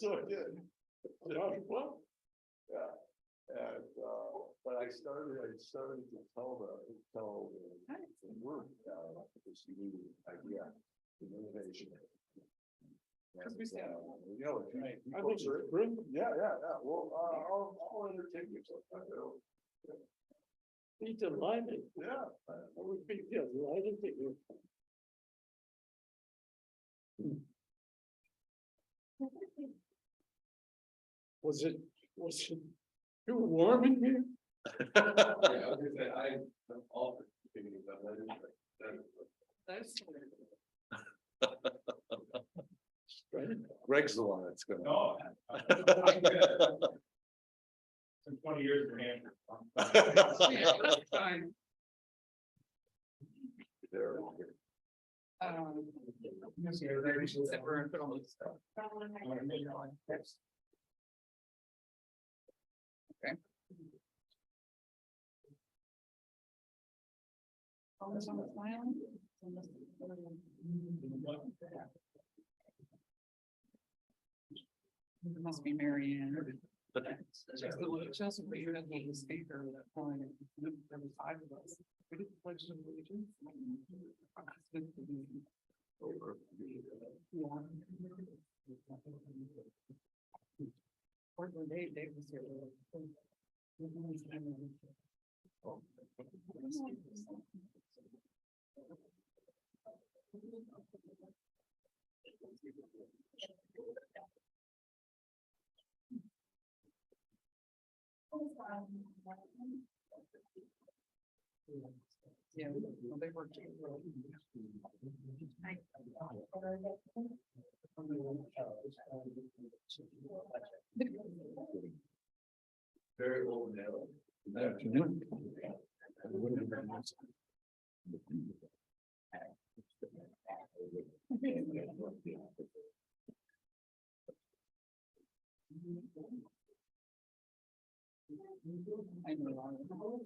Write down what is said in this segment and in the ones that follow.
So I did. Well, yeah, and, but I started to tell the work, this new idea, the innovation. Because we stand. You know, if you make people yeah, well, I'll entertain you sometime. Be delighted. Yeah. I would be delighted to you. Was it too warm in here? Yeah, I was gonna say, I'm all for thinking about that. Greg's the one that's gonna. No. Some 20 years in Hampshire. There. Okay. Almost on the file. It must be Mary Ann. Just you had the speaker that point. There were 5 of us. We did the pledge of allegiance. Or the day Dave was here. Yeah, well, they worked. Very old now. I know.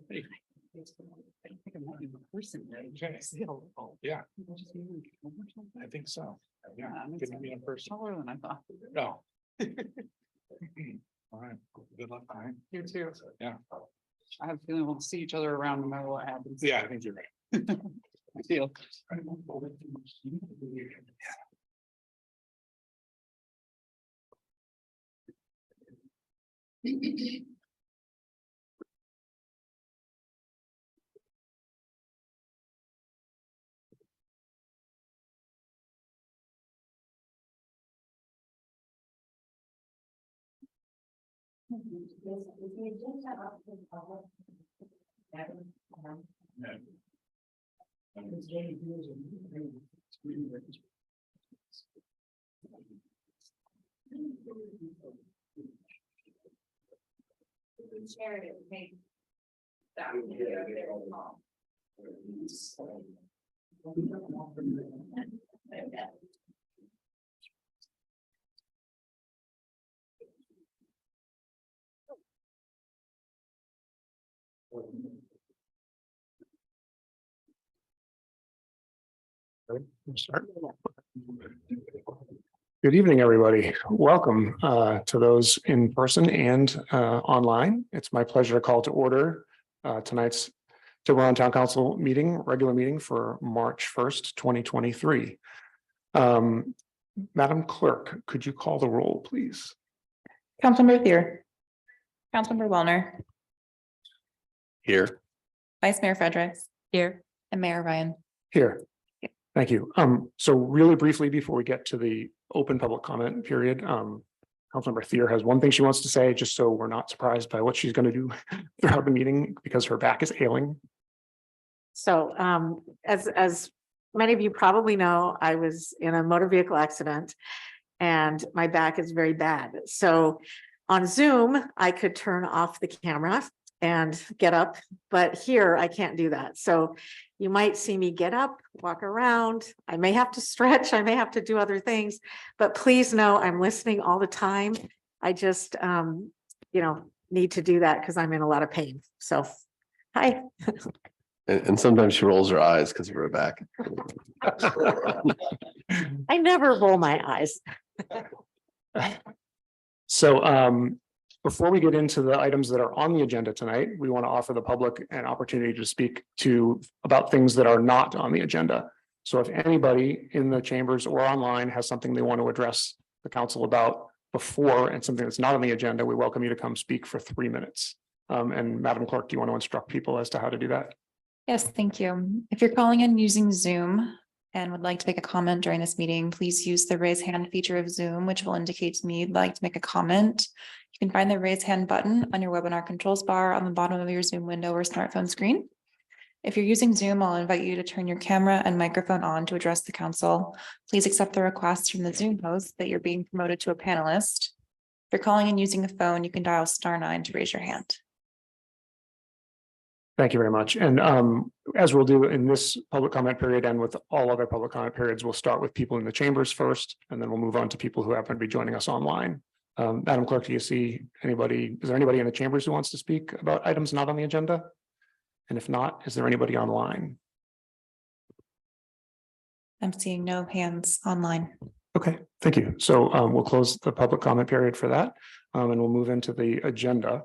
Hey. I think I'm not even a person. Okay. Oh, Yeah, just moving over something. I think so. Yeah, I'm couldn't be in person. taller than I thought. No. All right, good luck. All right. You too. Yeah. I have a feeling we'll see each other around no matter what happens. Yeah, I think you're right. I feel. Shared it, made that would be very small. Start. Good evening, everybody. Welcome to those in person and online. It's my pleasure to call to order tonight's Tiburon Town Council meeting, regular meeting for March 1st, 2023. Madam Clerk, could you call the roll, please? Councilmember Thier. Councilmember Wellner. Here. Vice Mayor Fredericks. Here. And Mayor Ryan. Here. Thank you. So really briefly, before we get to the open public comment period, Councilmember Thier has one thing she wants to say, just so we're not surprised by what she's going to do throughout the meeting because her back is ailing. So as many of you probably know, I was in a motor vehicle accident and my back is very bad. So on Zoom, I could turn off the camera and get up, but here I can't do that. So you might see me get up, walk around. I may have to stretch, I may have to do other things, but please know I'm listening all the time. I just, need to do that because I'm in a lot of pain. So, hi. And sometimes she rolls her eyes because of her back. I never roll my eyes. So before we get into the items that are on the agenda tonight, we want to offer the public an opportunity to speak about things that are not on the agenda. So if anybody in the chambers or online has something they want to address the council about before and something that's not on the agenda, we welcome you to come speak for 3 minutes. And Madam Clerk, do you want to instruct people as to how to do that? Yes, thank you. If you're calling in using Zoom and would like to make a comment during this meeting, please use the raise hand feature of Zoom, which will indicate to me you'd like to make a comment. You can find the raise hand button on your webinar controls bar on the bottom of your Zoom window or smartphone screen. If you're using Zoom, I'll invite you to turn your camera and microphone on to address the council. Please accept the request from the Zoom host that you're being promoted to a panelist. If you're calling in using a phone, you can dial *9 to raise your hand. Thank you very much. And as we'll do in this public comment period and with all other public comment periods, we'll start with people in the chambers first, and then we'll move on to people who happen to be joining us online. Madam Clerk, do you see anybody? Is there anybody in the chambers who wants to speak about items not on the agenda? And if not, is there anybody online? I'm seeing no hands online. Okay, thank you. So we'll close the public comment period for that, and we'll move into the agenda.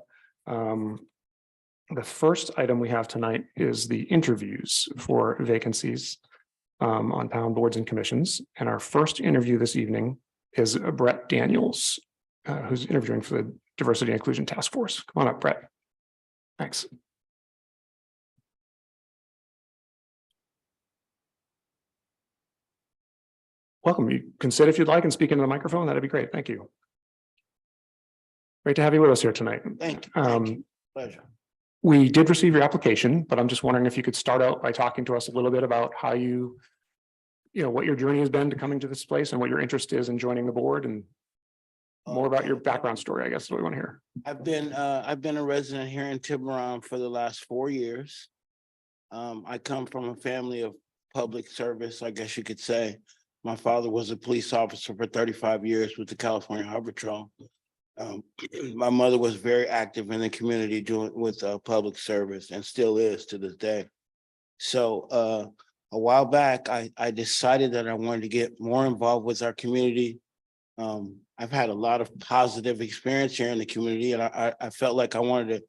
The first item we have tonight is the interviews for vacancies on town boards and commissions. And our first interview this evening is Brett Daniels, who's interviewing for the Diversity and Inclusion Task Force. Come on up, Brett. Thanks. Welcome. You can sit if you'd like and speak into the microphone. That'd be great. Thank you. Great to have you with us here tonight. Thank you. Thank you. Pleasure. We did receive your application, but I'm just wondering if you could start out by talking to us a little bit about how what your journey has been to coming to this place and what your interest is in joining the board, and more about your background story, I guess is what we want to hear. I've been a resident here in Tiburon for the last 4 years. I come from a family of public service, I guess you could say. My father was a police officer for 35 years with the California Highway Patrol. My mother was very active in the community with public service and still is to this day. So a while back, I decided that I wanted to get more involved with our community. I've had a lot of positive experience here in the community, and I felt like I wanted to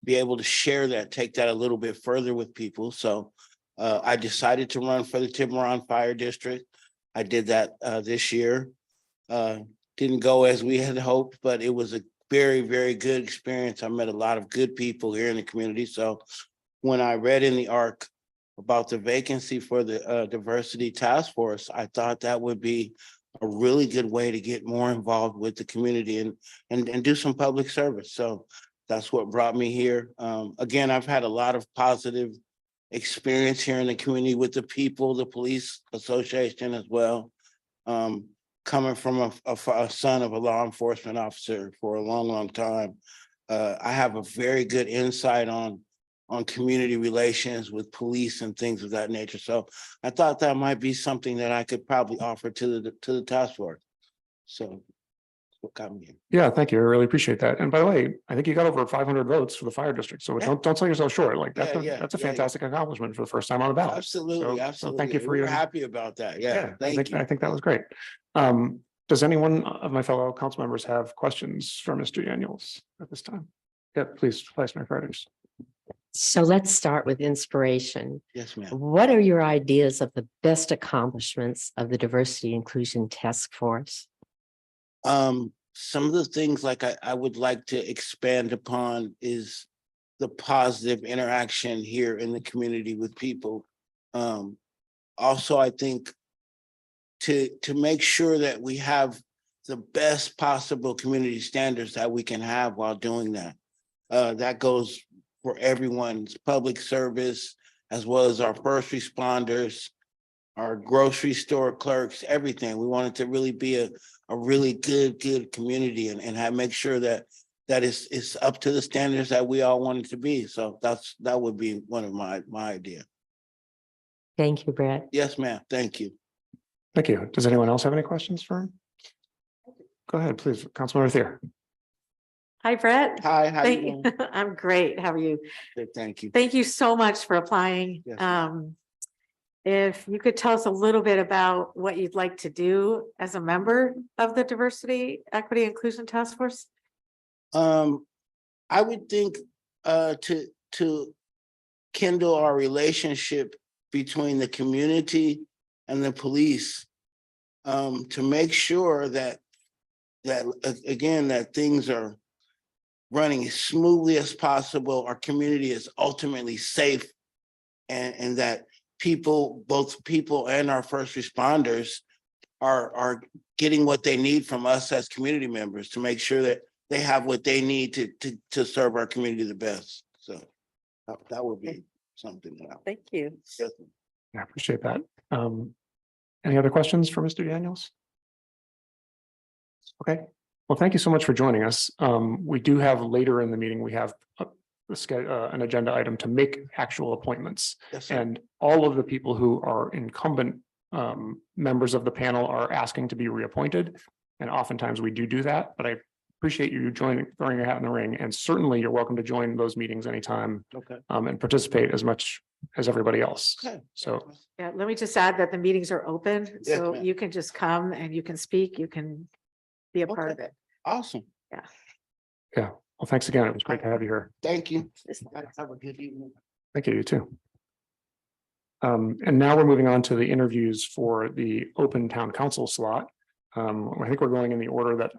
be able to share that, take that a little bit further with people. So I decided to run for the Tiburon Fire District. I did that this year. Didn't go as we had hoped, but it was a very, very good experience. I met a lot of good people here in the community. So when I read in the ARC about the vacancy for the Diversity Task Force, I thought that would be a really good way to get more involved with the community and do some public service. So that's what brought me here. Again, I've had a lot of positive experience here in the community with the people, the police association as well. Coming from a son of a law enforcement officer for a long, long time, I have a very good insight on community relations with police and things of that nature. So I thought that might be something that I could probably offer to the task force. So that's what got me here. Yeah, thank you. I really appreciate that. And by the way, I think you got over 500 votes for the fire district. So Yeah. don't sell yourself short. Like that's Yeah, that's a yeah. fantastic accomplishment for the first time on the ballot. Absolutely, So absolutely. thank you for We're your happy about that. Yeah, thank you. I think that was great. Does anyone of my fellow council members have questions for Mr. Daniels at this time? Yeah, please, Vice Mayor Frederick. So let's start with inspiration. Yes, ma'am. What are your ideas of the best accomplishments of the Diversity Inclusion Task Force? Some of the things like I would like to expand upon is the positive interaction here in the community with people. Also, I think to make sure that we have the best possible community standards that we can have while doing that. That goes for everyone's public service, as well as our first responders, our grocery store clerks, everything. We want it to really be a really good community and make sure that it's up to the standards that we all want it to be. So that would be one of my idea. Thank you, Brett. Yes, ma'am. Thank you. Thank you. Does anyone else have any questions for him? Go ahead, please. Councilmember Thier. Hi, Brett. Hi, how you doing? I'm great. How are you? Good, thank you. Thank you so much for applying. Yes, If you could tell us a little bit about what you'd like to do as a member of the Diversity, Equity, Inclusion Task Force? I would think to kindle our relationship between the community and the police, to make sure that again, that things are running as smoothly as possible. Our community is ultimately safe, and that both people and our first responders are getting what they need from us as community members to make sure that they have what they need to serve our community the best. So that would be something. Thank you. Yes. I appreciate that. Any other questions for Mr. Daniels? Okay, well, thank you so much for joining us. We do have later in the meeting, we have an agenda item to make actual appointments. Yes, sir. And all of the people who are incumbent members of the panel are asking to be reappointed. And oftentimes we do that, but I appreciate you throwing your hat in the ring. And certainly you're welcome to join those meetings anytime. Okay. And participate as much as everybody else. Okay. So Yeah, let me just add that the meetings are open, Yes, so ma'am. you can just come and you can speak, you can be a part of it. Awesome. yeah, well, thanks again. It was great to have you here. Thank you. Have a good evening. Thank you, you too. And now we're moving on to the interviews for the open town council slot. I think we're going in the order that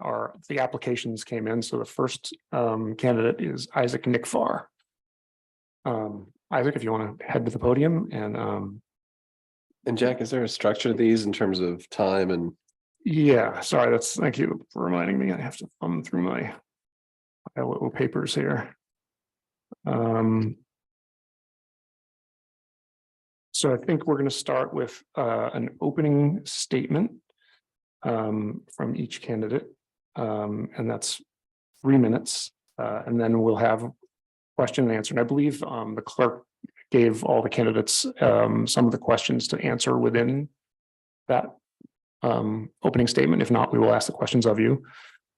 the applications came in. So the first candidate is Isaac Nickfar. Isaac, if you want to head to the podium and Jack, is there a structure to these in terms of time and? yeah, sorry, thank you for reminding me. I have to thumb through my little papers here. So I think we're going to start with an opening statement from each candidate, and that's 3 minutes, and then we'll have question and answer. And I believe the clerk gave all the candidates some of the questions to answer within that opening statement. If not, we will ask the questions of you,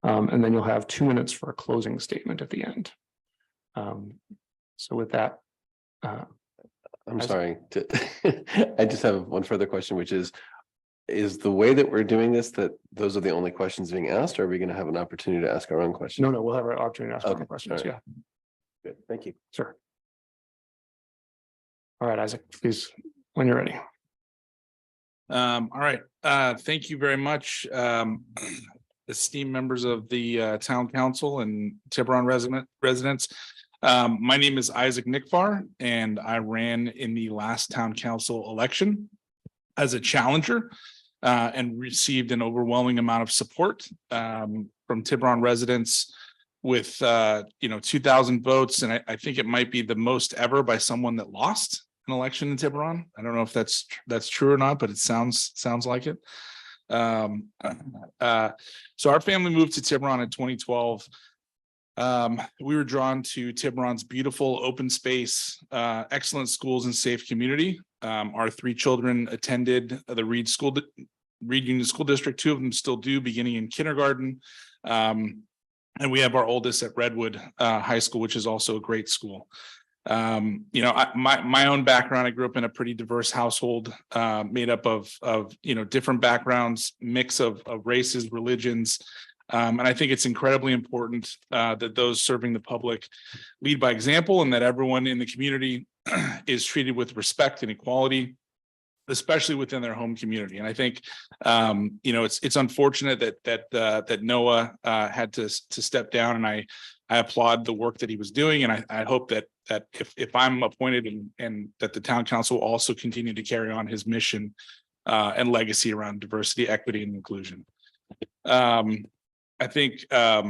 and then you'll have 2 minutes for a closing statement at the end. So with that, I'm sorry, I just have one further question, which is the way that we're doing this, that those are the only questions being asked, or are we going to have an opportunity to ask our own questions? no, we'll have an opportunity to ask Okay, more questions. all right. Yeah, Good, thank you. sure. All right, Isaac, please, when you're ready. All right, thank you very much. Esteemed members of the town council and Tiburon residents. My name is Isaac Nickfar, and I ran in the last town council election as a challenger and received an overwhelming amount of support from Tiburon residents with 2,000 votes, and I think it might be the most ever by someone that lost an election in Tiburon. I don't know if that's true or not, but it sounds like it. So our family moved to Tiburon in 2012. We were drawn to Tiburon's beautiful open space, excellent schools, and safe community. Our 3 children attended the Reed Union School District. 2 of them still do, beginning in kindergarten. And we have our oldest at Redwood High School, which is also a great school. My own background, I grew up in a pretty diverse household, made up of different backgrounds, mix of races, religions. And I think it's incredibly important that those serving the public lead by example, and that everyone in the community is treated with respect and equality, especially within their home community. And I think it's unfortunate that Noah had to step down, and I applaud the work that he was doing, and I hope that if I'm appointed and that the town council will also continue to carry on his mission and legacy around diversity, equity, and inclusion. I think, I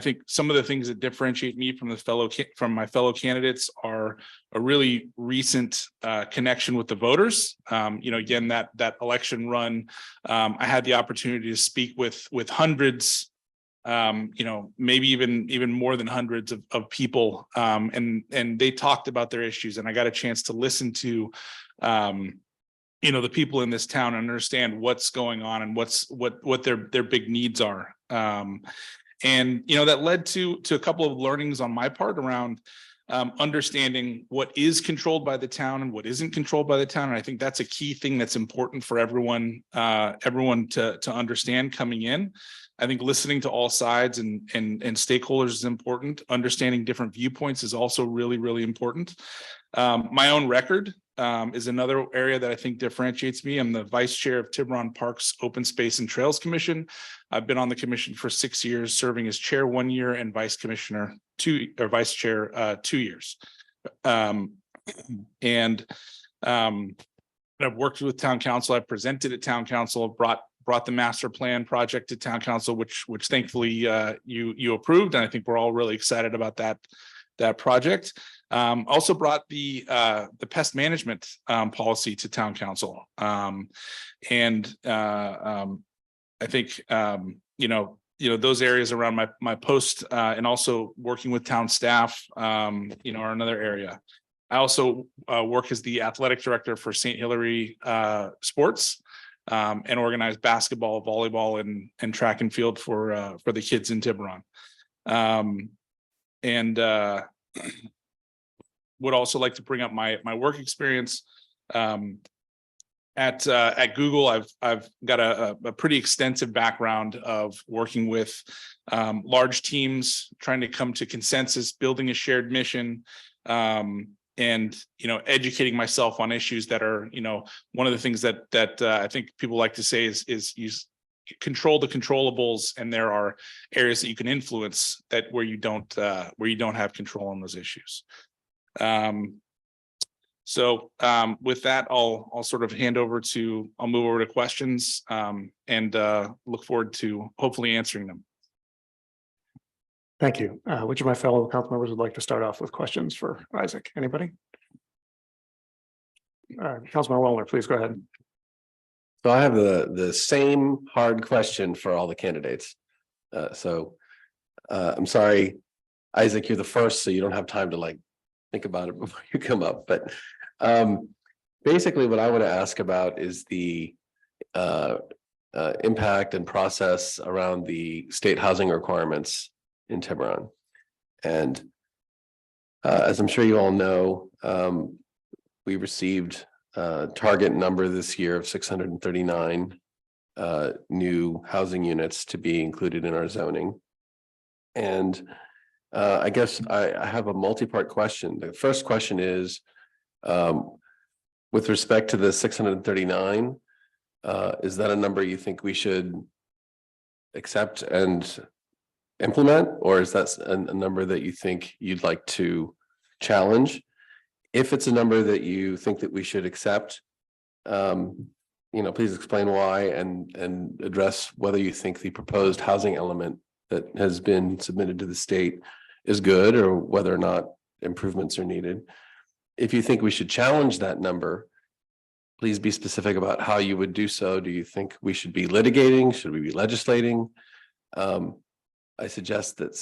think some of the things that differentiate me from from my fellow candidates are a really recent connection with the voters. Again, that election run, I had the opportunity to speak with hundreds, maybe even more than hundreds of people, and they talked about their issues, and I got a chance to listen to the people in this town and understand what's going on and what their big needs are. And that led to a couple of learnings on my part around understanding what is controlled by the town and what isn't controlled by the town. And I think that's a key thing that's important for everyone to understand coming in. I think listening to all sides and stakeholders is important. Understanding different viewpoints is also really, really important. My own record is another area that I think differentiates me. I'm the vice chair of Tiburon Parks Open Space and Trails Commission. I've been on the commission for 6 years, serving as chair 1 year and vice chair 2 years. I've worked with town council. I've presented at town council, brought the master plan project to town council, which thankfully you approved, and I think we're all really excited about that project. Also brought the pest management policy to town council, and I think those areas around my post and also working with town staff are another area. I also work as the athletic director for St. Hilary Sports, and organize basketball, volleyball, and track and field for the kids in Tiburon. Would also like to bring up my work experience at Google. I've got a pretty extensive background of working with large teams, trying to come to consensus, building a shared mission, and educating myself on issues that are one of the things that I think people like to say is you control the controllables, and there are areas that you can influence where you don't have control on those issues. With that, I'll sort of I'll move over to questions and look forward to hopefully answering them. Thank you. Which of my fellow council members would like to start off with questions for Isaac? Anybody? Councilman Wellner, please go ahead. So I have the same hard question for all the candidates. I'm sorry, Isaac, you're the first, so you don't have time to think about it before you come up. But basically what I want to ask about is the impact and process around the state housing requirements in Tiburon. And as I'm sure you all know, we received a target number this year of 639 new housing units to be included in our zoning. And I guess I have a multi-part question. The first question is, with respect to the 639, is that a number you think we should accept and implement, or is that a number that you think you'd like to challenge? If it's a number that you think that we should accept, please explain why and address whether you think the proposed housing element that has been submitted to the state is good, or whether or not improvements are needed. If you think we should challenge that number, please be specific about how you would do so. Do you think we should be litigating? Should we be legislating? I suggest that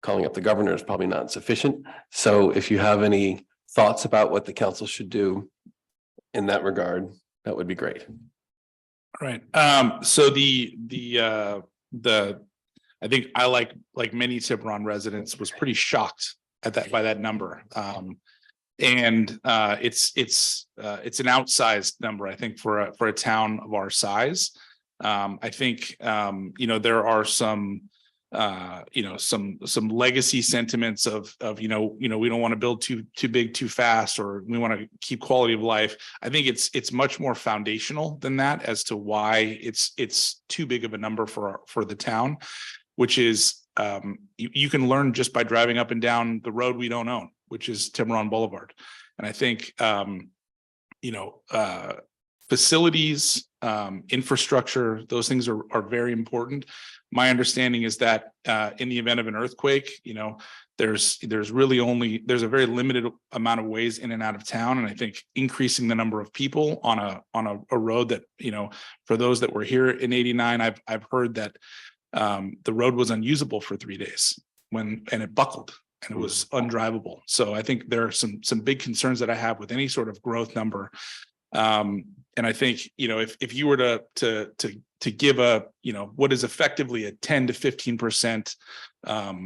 calling up the governor is probably not sufficient. So if you have any thoughts about what the council should do in that regard, that would be great. All right. So I think I like many Tiburon residents was pretty shocked by that number. And it's an outsized number, I think, for a town of our size. I think there are some legacy sentiments of we don't want to build too big too fast, or we want to keep quality of life. I think it's much more foundational than that as to why it's too big of a number for the town, which is you can learn just by driving up and down the road we don't own, which is Tiburon Boulevard. And I think facilities, infrastructure, those things are very important. My understanding is that in the event of an earthquake, there's a very limited amount of ways in and out of town. And I think increasing the number of people on a road that, for those that were here in 89, I've heard that the road was unusable for 3 days and it buckled and it was undrivable. So I think there are some big concerns that I have with any sort of growth number. And I think, if you were to give what is effectively a 10 to 15%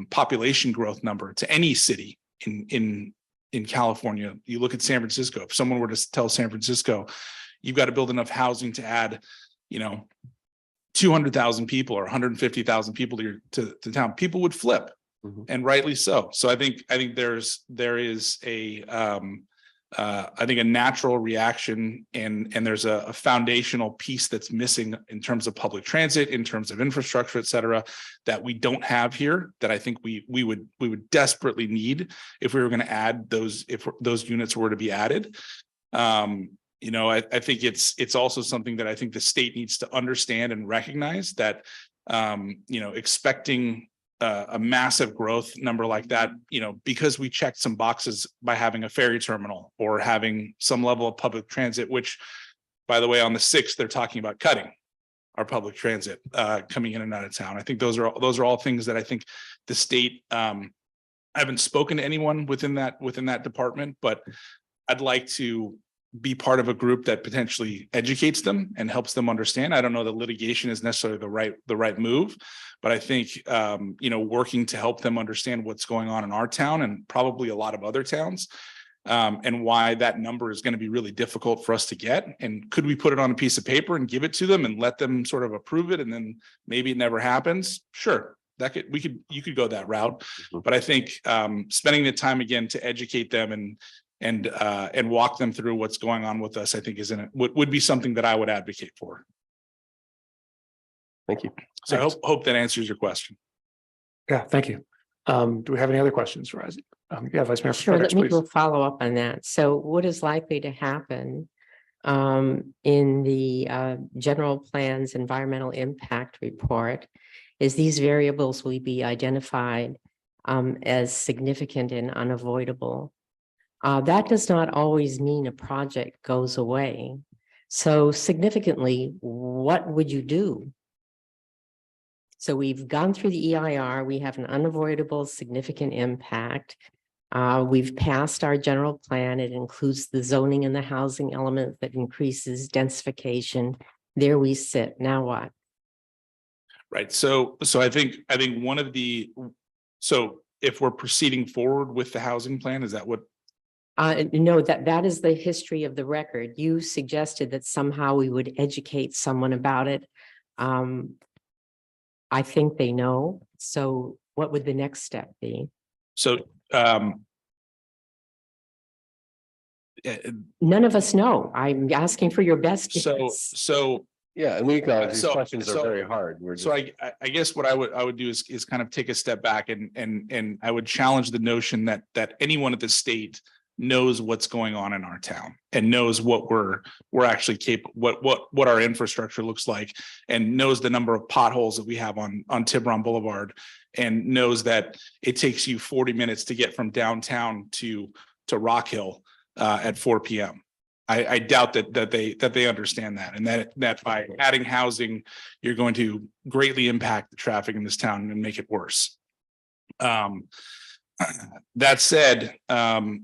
population growth number to any city in California, you look at San Francisco. If someone were to tell San Francisco, you've got to build enough housing to add, 200,000 people or 150,000 people to town, people would flip, and rightly so. So I think there is a natural reaction and there's a foundational piece that's missing in terms of public transit, in terms of infrastructure, et cetera, that we don't have here, that I think we would desperately need if we were going to add those, if those units were to be added. I think it's also something that I think the state needs to understand and recognize that, expecting a massive growth number like that, because we checked some boxes by having a ferry terminal or having some level of public transit, which, by the way, on the 6th, they're talking about cutting our public transit coming in and out of town. I think those are all things that I think the state, I haven't spoken to anyone within that department, but I'd like to be part of a group that potentially educates them and helps them understand. I don't know that litigation is necessarily the right move, but I think, working to help them understand what's going on in our town and probably a lot of other towns, and why that number is going to be really difficult for us to get. And could we put it on a piece of paper and give it to them and let them sort of approve it? And then maybe it never happens. Sure. You could go that route, but I think, spending the time again to educate them and walk them through what's going on with us, I think would be something that I would advocate for. Thank you. So I hope that answers your question. Yeah, thank you. Do we have any other questions for Isaac? Yeah, Vice Mayor. Sure, let me please. do a follow-up on that. So what is likely to happen in the general plan's environmental impact report is these variables will be identified as significant and unavoidable. That does not always mean a project goes away. So significantly, what would you do? So we've gone through the EIR, we have an unavoidable significant impact. We've passed our general plan. It includes the zoning and the housing element that increases densification. There we sit. Now what? Right. So I think so if we're proceeding forward with the housing plan, is that what? No, that is the history of the record. You suggested that somehow we would educate someone about it. I think they know. So what would the next step be? So none of us know. I'm asking for your best guess. So Yeah, and we acknowledge these So- questions so- are very hard. We're just. So I guess what I would do is kind of take a step back and I would challenge the notion that anyone at the state knows what's going on in our town and knows what we're actually capable, what our infrastructure looks like, and knows the number of potholes that we have on Tiburon Boulevard, and knows that it takes you 40 minutes to get from downtown to Rock Hill at 4 p.m. I doubt that they understand that, and that by adding housing, you're going to greatly impact the traffic in this town and make it worse. That said, maybe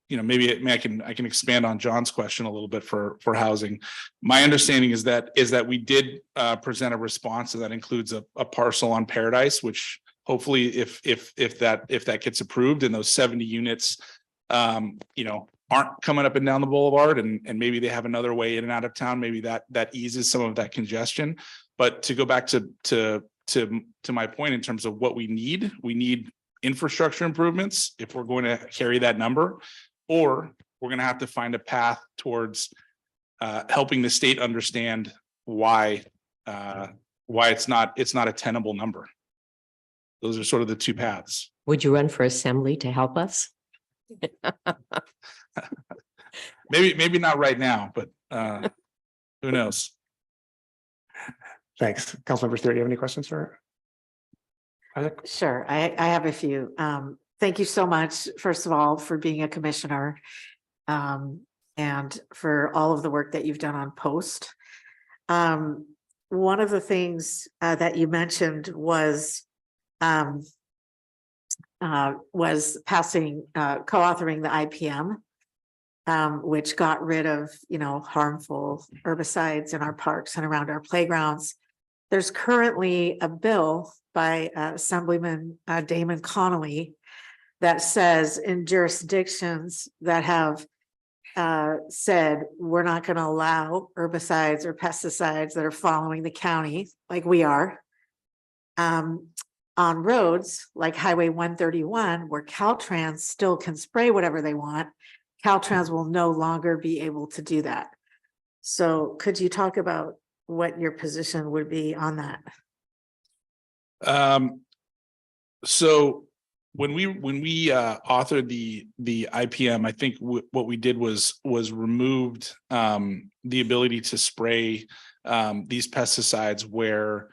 I can expand on John's question a little bit for housing. My understanding is that we did present a response, and that includes a parcel on Paradise, which hopefully if that gets approved and those 70 units, aren't coming up and down the boulevard, and maybe they have another way in and out of town, maybe that eases some of that congestion. But to go back to my point in terms of what we need infrastructure improvements if we're going to carry that number, or we're going to have to find a path towards helping the state understand why it's not a tenable number. Those are sort of the two paths. Would you run for assembly to help us? Maybe not right now, but Who knows? Thanks. Councilmember Stewart, you have any questions for Isaac? Sure, I have a few. Thank you so much, first of all, for being a commissioner. And for all of the work that you've done on post. One of the things that you mentioned was passing, co-authoring the IPM, which got rid of, harmful herbicides in our parks and around our playgrounds. There's currently a bill by Assemblyman Damon Connolly that says in jurisdictions that have said we're not going to allow herbicides or pesticides that are following the county like we are on roads like Highway 131, where Caltrans still can spray whatever they want. Caltrans will no longer be able to do that. So could you talk about what your position would be on that? So when we authored the IPM, I think what we did was removed the ability to spray these pesticides where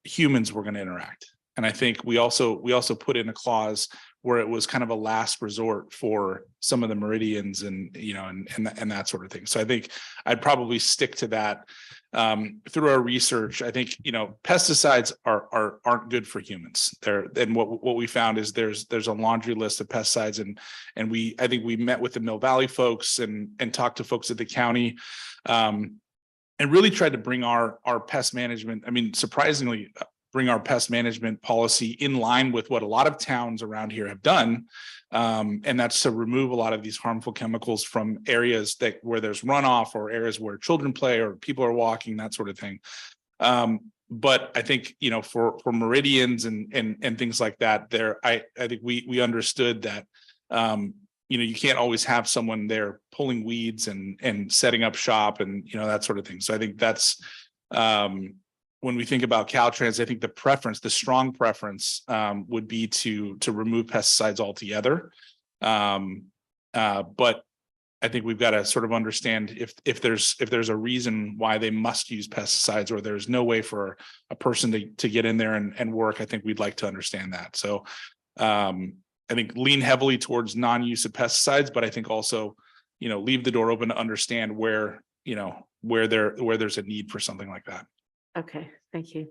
humans were going to interact. And I think we also put in a clause where it was kind of a last resort for some of the meridians and and that sort of thing. So I think I'd probably stick to that. Through our research, I think pesticides aren't good for humans. And what we found is there's a laundry list of pesticides, and I think we met with the Mill Valley folks and talked to folks at the county, and really tried to bring our pest management. I mean, surprisingly, bring our pest management policy in line with what a lot of towns around here have done. And that's to remove a lot of these harmful chemicals from areas where there's runoff, or areas where children play or people are walking, that sort of thing. But I think, for meridians and things like that, I think we understood that, you can't always have someone there pulling weeds and setting up shop and, that sort of thing. So I think that's, when we think about Caltrans, I think the strong preference would be to remove pesticides altogether. But I think we've got to sort of understand if there's a reason why they must use pesticides, or there's no way for a person to get in there and work. I think we'd like to understand that. So I think lean heavily towards non-use of pesticides, but I think also, leave the door open to understand where there's a need for something like that. Okay, thank you.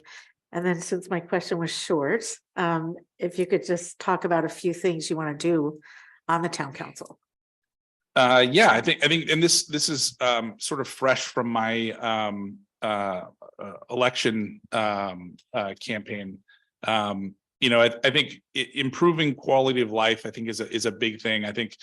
And then since my question was short, if you could just talk about a few things you want to do on the town council. Yeah, I think, and this is sort of fresh from my election campaign. I think improving quality of life, I think, is a big thing. I think,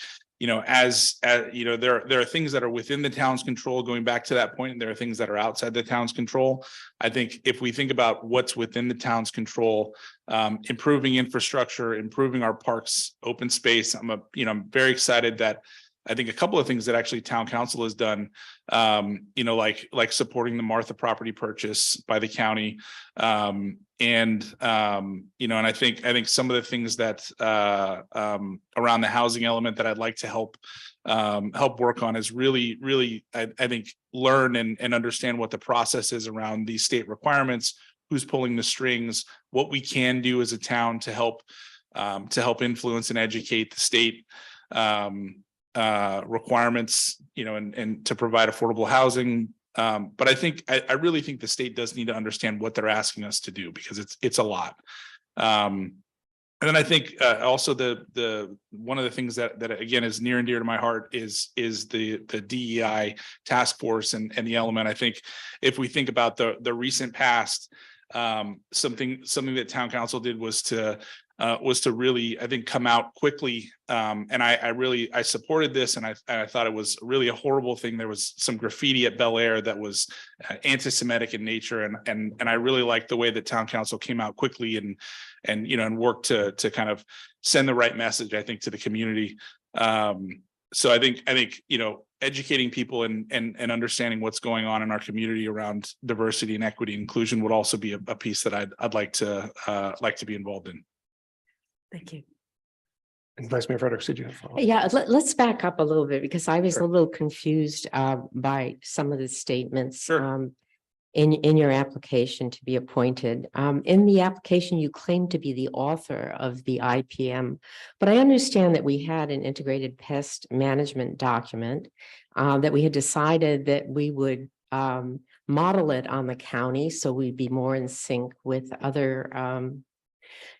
as there are things that are within the town's control, going back to that point, and there are things that are outside the town's control. I think if we think about what's within the town's control, improving infrastructure, improving our parks, open space, I'm very excited that I think a couple of things that actually town council has done, like supporting the Martha property purchase by the county. And I think some of the things that around the housing element that I'd like to help work on is really, I think, learn and understand what the process is around these state requirements, who's pulling the strings, what we can do as a town to help influence and educate the state requirements, and to provide affordable housing. But I really think the state does need to understand what they're asking us to do, because it's a lot. And then I think also the one of the things that again is near and dear to my heart is the DEI task force and the element. I think if we think about the recent past, something that town council did was to really, I think, come out quickly. And I supported this, and I thought it was really a horrible thing. There was some graffiti at Bel Air that was anti-Semitic in nature. And I really liked the way that town council came out quickly and worked to kind of send the right message, I think, to the community. So I think, educating people and understanding what's going on in our community around diversity and equity and inclusion would also be a piece that I'd like to be involved in. Thank you. And Vice Mayor Fredericks, did you have a follow-up? Yeah, let's back up a little bit because I was Sure. a little confused by some of the statements. Sure. In your application to be appointed. In the application, you claim to be the author of the IPM, but I understand that we had an integrated pest management document that we had decided that we would model it on the county, so we'd be more in sync with other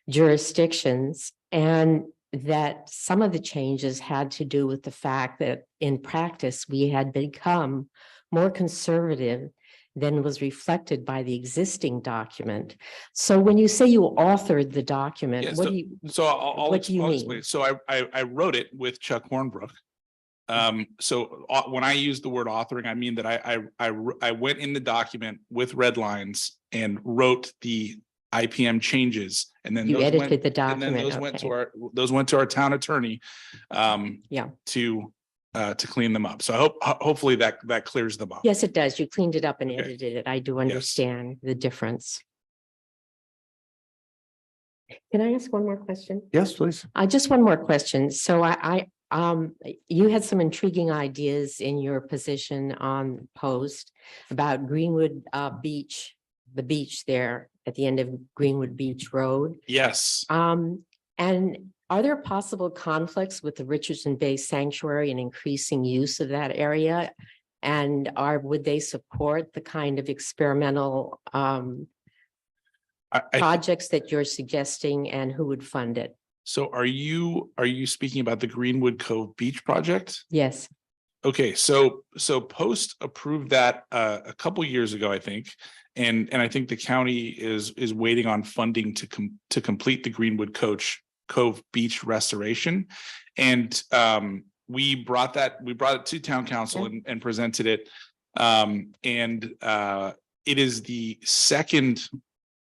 jurisdictions, and that some of the changes had to do with the fact that in practice, we had become more conservative than was reflected by the existing document. So when you say you authored the document, Yeah, what do you, So I'll what do you I'll mean? explain. So I wrote it with Chuck Hornbrook. So when I use the word authoring, I mean that I went in the document with red lines and wrote the IPM changes, and then You those edited went, the and then document, those went to our town attorney. Yeah. To clean them up. So hopefully that clears them up. Yes, it does. You cleaned it up and Okay. edited it. I do understand the difference. Can I ask one more question? Yes, please. Just one more question. So you had some intriguing ideas in your position on post about Greenwood Beach, the beach there at the end of Greenwood Beach Road. Yes. And are there possible conflicts with the Richardson Bay Sanctuary and increasing use of that area? And would they support the kind of experimental projects that you're suggesting, and who would fund it? So are you speaking about the Greenwood Cove Beach project? Yes. Okay, so Post approved that a couple years ago, I think, and I think the county is waiting on funding to complete the Greenwood Cove Beach restoration, and we brought it to town council and presented it, and it is the second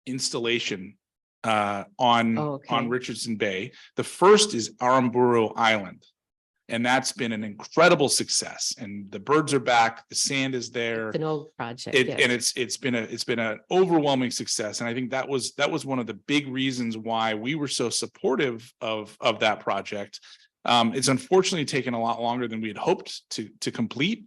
installation on Richardson Bay. The first is Aramburu Island. And that's been an incredible success. And the birds are back, the sand is there. It's an old project. And it's been an overwhelming success. And I think that was one of the big reasons why we were so supportive of that project. It's unfortunately taken a lot longer than we had hoped to complete.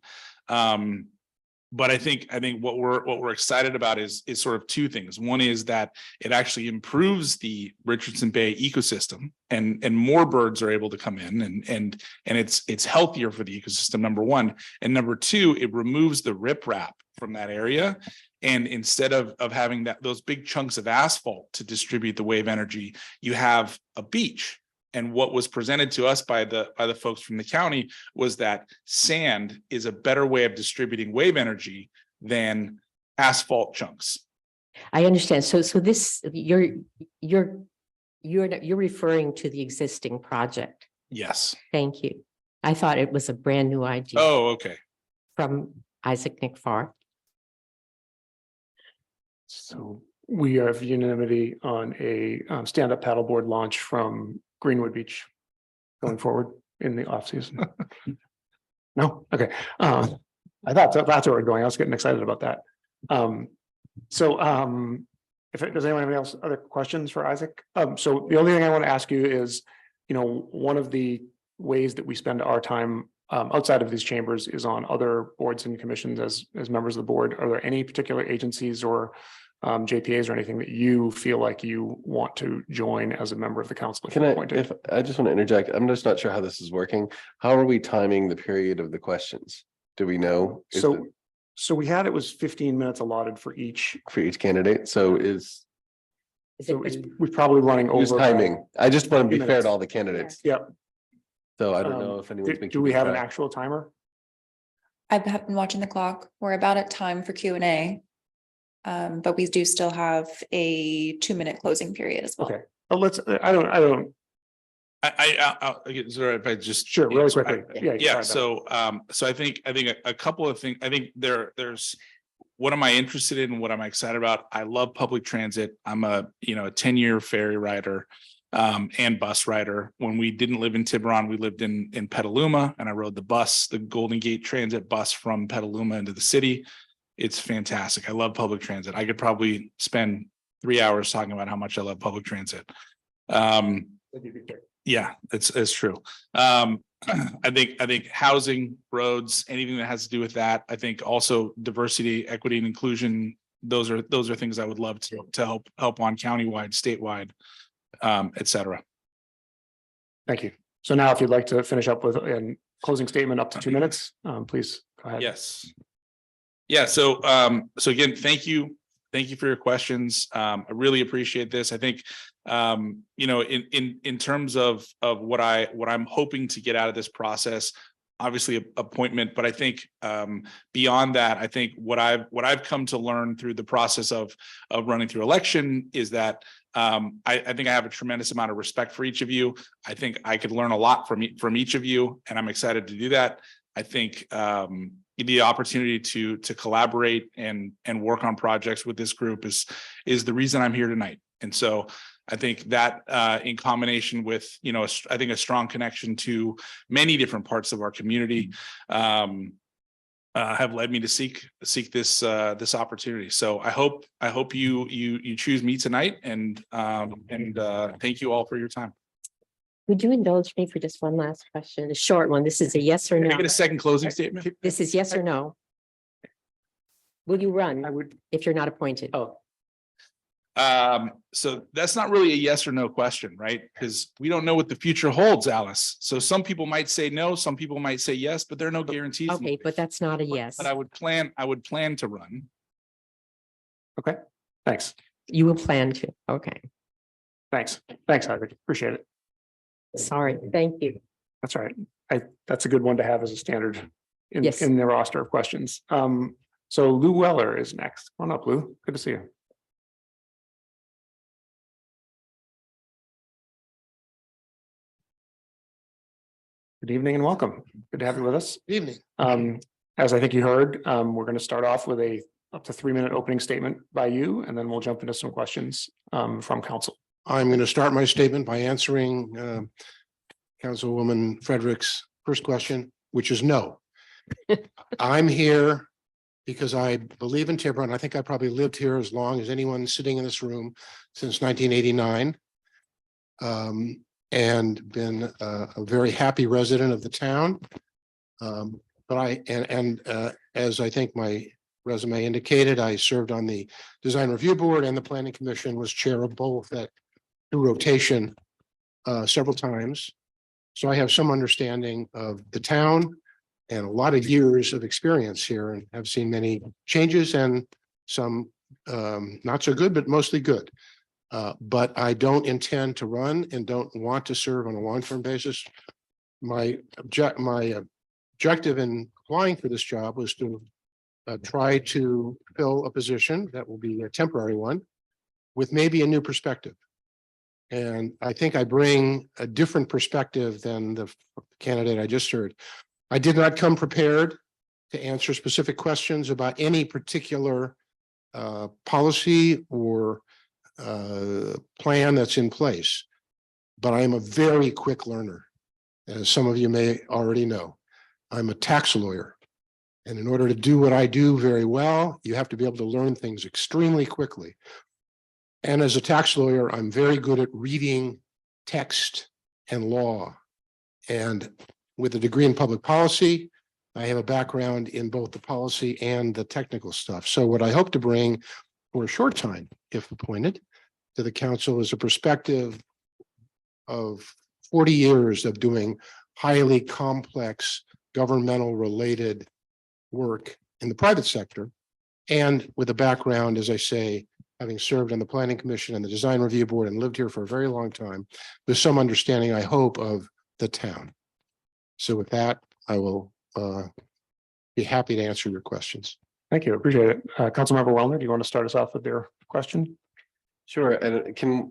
But I think what we're excited about is sort of two things. One is that it actually improves the Richardson Bay ecosystem, and more birds are able to come in, and it's healthier for the ecosystem, number one. And number two, it removes the riprap from that area. And instead of having those big chunks of asphalt to distribute the wave energy, you have a beach. And what was presented to us by the folks from the county was that sand is a better way of distributing wave energy than asphalt chunks. I understand. So this, you're referring to the existing project. Yes. Thank you. I thought it was a brand new idea. Oh, okay. From Isaac Nick Farr. So we have unanimity on a stand-up paddleboard launch from Greenwood Beach going forward in the off season. No, okay. I thought that's where we're going. I was getting excited about that. Does anyone have any other questions for Isaac? So the only thing I want to ask you is, one of the ways that we spend our time outside of these chambers is on other boards and commissions as members of the board. Are there any particular agencies or JPAs or anything that you feel like you want to join as a member of the council? If I just want to interject, I'm just not sure how this is working. How are we timing the period of the questions? Do we know? So we had, it was 15 minutes allotted for each candidate. So we're probably running over. Timing. I just want to be fair minutes. to all the candidates. Yep. So I don't know if anyone's been. Do we have an track. actual timer? I've been watching the clock. We're about at time for Q&A. But we do still have a 2-minute closing period as well. Okay. I'll Sorry, if I just. Sure, really quickly. Yeah, so I think a couple of things. I think there's what am I interested in and what am I excited about? I love public transit. I'm a 10-year ferry rider and bus rider. When we didn't live in Tiburon, we lived in Petaluma, and I rode the Golden Gate Transit bus from Petaluma into the city. It's fantastic. I love public transit. I could probably spend 3 hours talking about how much I love public transit. Yeah, it's true. I think housing, roads, anything that has to do with that. I think also diversity, equity, and inclusion. Those are things I would love to help on countywide, statewide, et cetera. Thank you. So now if you'd like to finish up with a closing statement up to 2 minutes, please go ahead. Yes. Yeah, so again, thank you for your questions. I really appreciate this. I think in terms of what I'm hoping to get out of this process, obviously appointment, but I think beyond that, I think what I've come to learn through the process of running through election is that I think I have a tremendous amount of respect for each of you. I think I could learn a lot from each of you, and I'm excited to do that. I think the opportunity to collaborate and work on projects with this group is the reason I'm here tonight. And so I think that in combination with, I think a strong connection to many different parts of our community have led me to seek this opportunity. So I hope you choose me tonight, and thank you all for your time. Would you indulge me for just one last question? A short one. This is a yes or Can I no. get a second closing statement? This is yes or no. Will you run I would. if you're not appointed? Oh, So that's not really a yes or no question, right? Because we don't know what the future holds, Alice. So some people might say no, some people might say yes, but there are no guarantees. Okay, but that's not a yes. But I would plan to run. okay. Thanks. You will plan to. Okay, Thanks, Harvard. Appreciate it. sorry. Thank you. That's all right. That's a good one to have as a standard in Yes. the roster of questions. So Lou Weller is next. Come on up, Lou. Good to see you. Good evening and welcome. Good to have you with us. Evening. As I think you heard, we're going to start off with a up to 3-minute opening statement by you, and then we'll jump into some questions from council. I'm going to start my statement by answering Councilwoman Frederick's first question, which is no. I'm here because I believe in Tiburon. I think I probably lived here as long as anyone sitting in this room since 1989. And been a very happy resident of the town. But as I think my resume indicated, I served on the Design Review Board and the Planning Commission, was chair of both at through rotation several times. So I have some understanding of the town and a lot of years of experience here, and have seen many changes and some not so good, but mostly good. But I don't intend to run and don't want to serve on a long-term basis. My objective in applying for this job was to try to fill a position that will be a temporary one with maybe a new perspective. And I think I bring a different perspective than the candidate I just heard. I did not come prepared to answer specific questions about any particular policy or plan that's in place, but I am a very quick learner. As some of you may already know, I'm a tax lawyer. And in order to do what I do very well, you have to be able to learn things extremely quickly. And as a tax lawyer, I'm very good at reading text and law. And with a degree in public policy, I have a background in both the policy and the technical stuff. So what I hope to bring for a short time, if appointed, to the council is a perspective of 40 years of doing highly complex governmental related work in the private sector, and with a background, as I say, having served on the Planning Commission and the Design Review Board and lived here for a very long time, with some understanding, I hope, of the town. So with that, I will be happy to answer your questions. Thank you. Appreciate it. Councilmember Wellner, do you want to start us off with your question? Sure. And can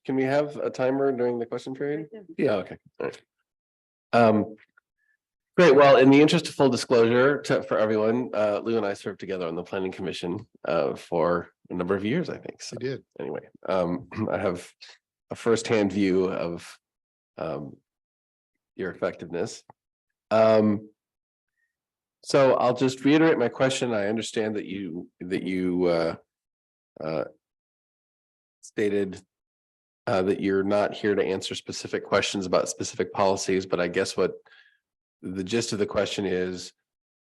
we have a timer during the question period? Yeah. Okay. All right. Great. Well, in the interest of full disclosure for everyone, Lou and I served together on the Planning Commission for a number of years, I think. So You did. anyway, I have a firsthand view of your effectiveness. So I'll just reiterate my question. I understand that you stated that you're not here to answer specific questions about specific policies, but I guess what the gist of the question is,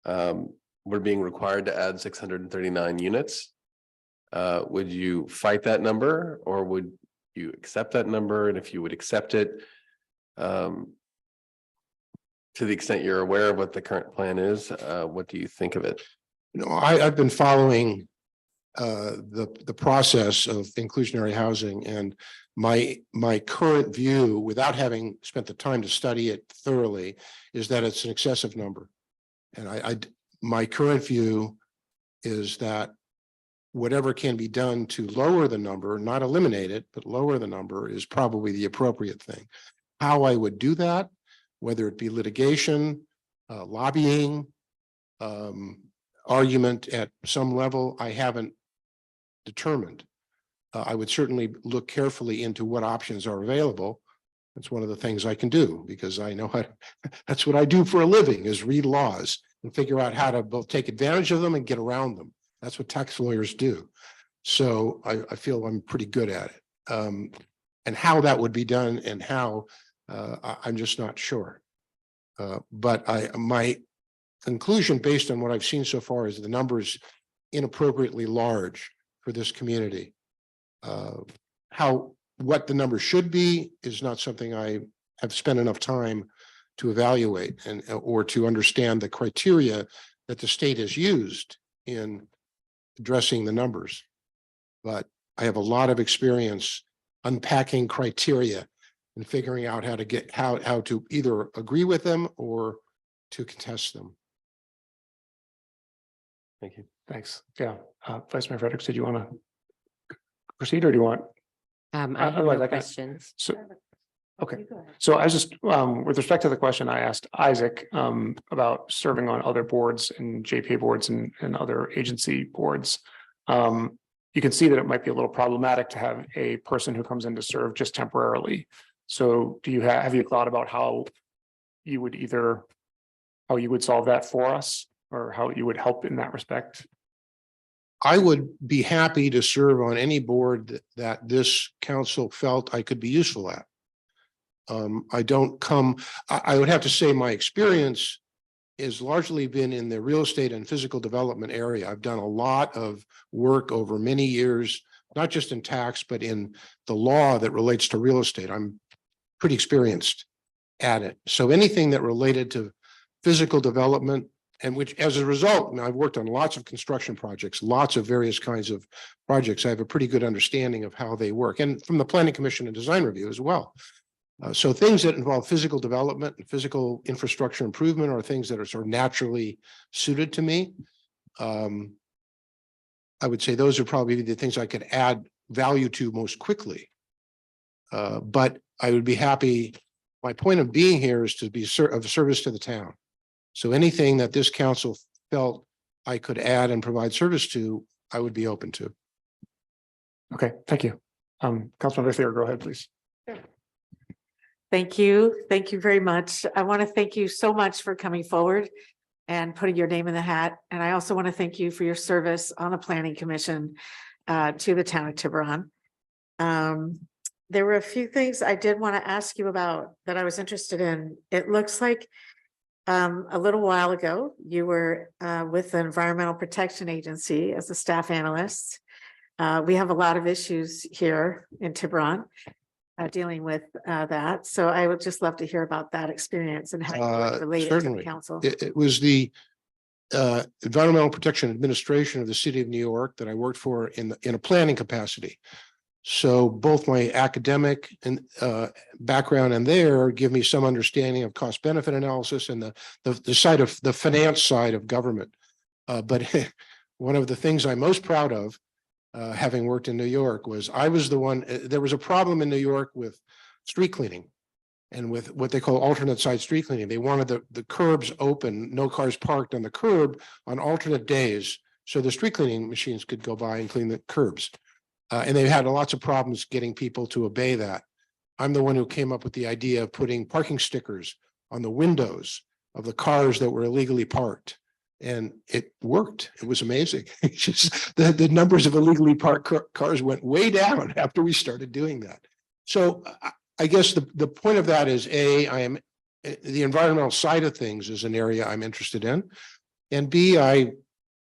we're being required to add 639 units. Would you fight that number, or would you accept that number? And if you would accept it, to the extent you're aware of what the current plan is, what do you think of it? I've been following the process of inclusionary housing, and my current view, without having spent the time to study it thoroughly, is that it's an excessive number. And my current view is that whatever can be done to lower the number, not eliminate it, but lower the number, is probably the appropriate thing. How I would do that, whether it be litigation, lobbying, argument at some level, I haven't determined. I would certainly look carefully into what options are available. That's one of the things I can do, because I know that's what I do for a living, is read laws and figure out how to both take advantage of them and get around them. That's what tax lawyers do. So I feel I'm pretty good at it. And how that would be done and how, I'm just not sure. But my conclusion, based on what I've seen so far, is the number is inappropriately large for this community. What the number should be is not something I have spent enough time to evaluate or to understand the criteria that the state has used in addressing the numbers. But I have a lot of experience unpacking criteria and figuring out how to either agree with them or to contest them. Thank you. Thanks. Yeah. Vice Mayor Fredericks, did you want to proceed, or do you want? I have Otherwise, no I can- questions. So, okay. So I was just, with respect to the question I asked Isaac, about serving on other boards and JPA boards and other agency boards. You can see that it might be a little problematic to have a person who comes in to serve just temporarily. So do you have you thought about how you would solve that for us, or how you would help in that respect? I would be happy to serve on any board that this council felt I could be useful at. I would have to say my experience has largely been in the real estate and physical development area. I've done a lot of work over many years, not just in tax, but in the law that relates to real estate. I'm pretty experienced at it. So anything that related to physical development, and which as a result, I've worked on lots of construction projects, lots of various kinds of projects. I have a pretty good understanding of how they work, and from the Planning Commission and Design Review as well. So things that involve physical development and physical infrastructure improvement are things that are sort of naturally suited to me. I would say those are probably the things I could add value to most quickly. But I would be happy. My point of being here is to be of service to the town. So anything that this council felt I could add and provide service to, I would be open to. Okay, thank you. Councilmember Thayer, go ahead, please. Thank you. Thank you very much. I want to thank you so much for coming forward and putting your name in the hat. And I also want to thank you for your service on the Planning Commission to the town of Tiburon. There were a few things I did want to ask you about that I was interested in. It looks like a little while ago, you were with the Environmental Protection Agency as a staff analyst. We have a lot of issues here in Tiburon dealing with that. So I would just love to hear about that experience and how you relate it to the Certainly. council. It was the Environmental Protection Administration of the City of New York that I worked for in a planning capacity. So both my academic and background and there give me some understanding of cost benefit analysis and the side of the finance side of government. But one of the things I'm most proud of, having worked in New York, was I was the one. There was a problem in New York with street cleaning and with what they call alternate side street cleaning. They wanted the curbs open, no cars parked on the curb on alternate days, so the street cleaning machines could go by and clean the curbs. And they had lots of problems getting people to obey that. I'm the one who came up with the idea of putting parking stickers on the windows of the cars that were illegally parked. And it worked. It was amazing. It's just the numbers of illegally parked cars went way down after we started doing that. So I guess the point of that is the environmental side of things is an area I'm interested in. And B, I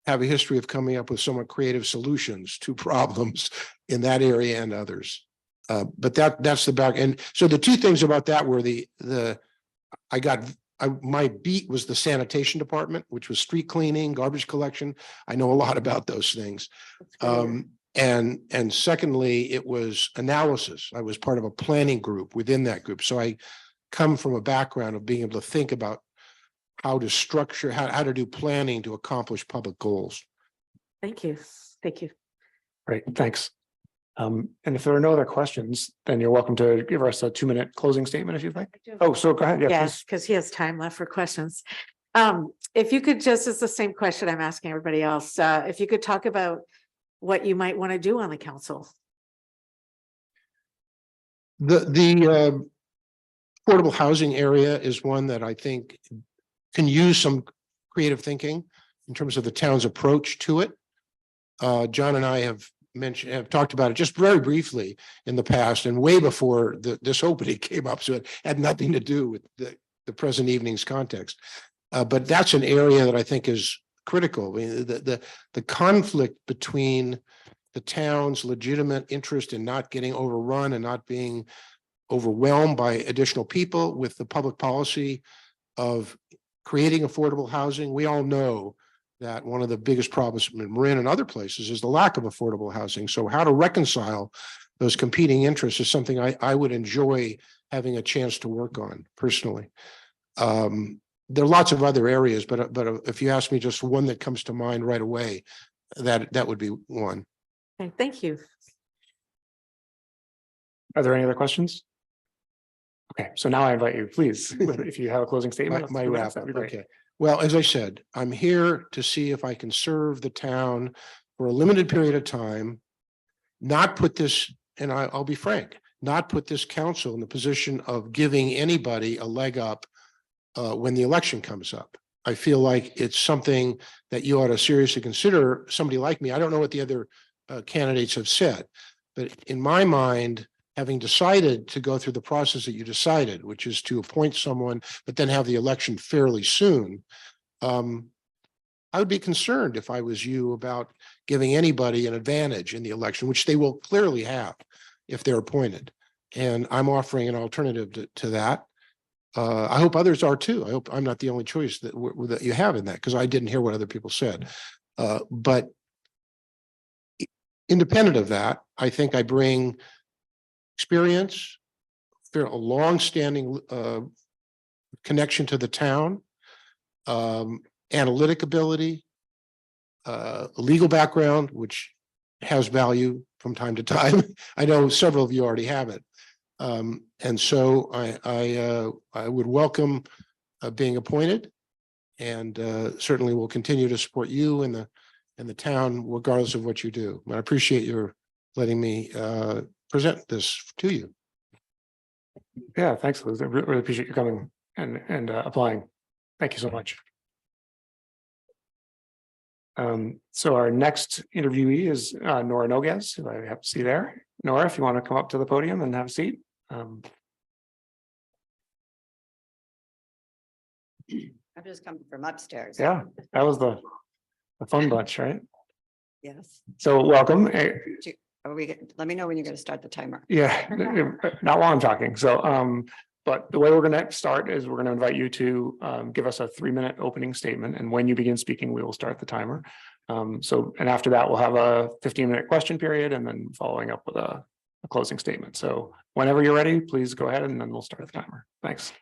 have a history of coming up with somewhat creative solutions to problems in that area and others. But that's the back. And so the two things about that were my beat was the sanitation department, which was street cleaning, garbage collection. I know a lot about those things. And secondly, it was analysis. I was part of a planning group within that group. So I come from a background of being able to think about how to structure, how to do planning to accomplish public goals. Thank you. Thank you. Great, thanks. And if there are no other questions, then you're welcome to give us a 2-minute closing statement if you'd like. Oh, so go ahead. Yeah, Yes, please. because he has time left for questions. If you could just, it's the same question I'm asking everybody else. If you could talk about what you might want to do on the council. The affordable housing area is one that I think can use some creative thinking in terms of the town's approach to it. John and I have talked about it just very briefly in the past and way before this opening came up. So it had nothing to do with the present evening's context. But that's an area that I think is critical. I mean, the conflict between the town's legitimate interest in not getting overrun and not being overwhelmed by additional people with the public policy of creating affordable housing. We all know that one of the biggest problems in Marin and other places is the lack of affordable housing. So how to reconcile those competing interests is something I would enjoy having a chance to work on personally. There are lots of other areas, but if you ask me just one that comes to mind right away, that would be one. Okay, thank you. Are there any other questions? Okay, so now I invite you, please, if you have a closing statement. My wrap up. Okay. Well, as I said, I'm here to see if I can serve the town for a limited period of time, not put this, and I'll be frank, not put this council in the position of giving anybody a leg up when the election comes up. I feel like it's something that you ought to seriously consider. Somebody like me, I don't know what the other candidates have said, but in my mind, having decided to go through the process that you decided, which is to appoint someone, but then have the election fairly soon, I would be concerned if I was you about giving anybody an advantage in the election, which they will clearly have if they're appointed. And I'm offering an alternative to that. I hope others are too. I hope I'm not the only choice that you have in that, because I didn't hear what other people said. But independent of that, I think I bring experience, a long-standing connection to the town, analytic ability, legal background, which has value from time to time. I know several of you already have it. And so I would welcome being appointed, and certainly will continue to support you and the town regardless of what you do. I appreciate your letting me present this to you. Yeah, thanks, Liz. I really appreciate you coming and applying. Thank you so much. So our next interviewee is Nora Noguez, who I have to see there. Nora, if you want to come up to the podium and have a seat. I've just come from upstairs. Yeah, that was the fun bunch, right? Yes. So welcome. Let me know when you're going to start the timer. Yeah, not while I'm talking. So, but the way we're going to start is we're going to invite you to give us a 3-minute opening statement. And when you begin speaking, we will start the timer. And after that, we'll have a 15-minute question period and then following up with a closing statement. So whenever you're ready, please go ahead and then we'll start the timer. Thanks.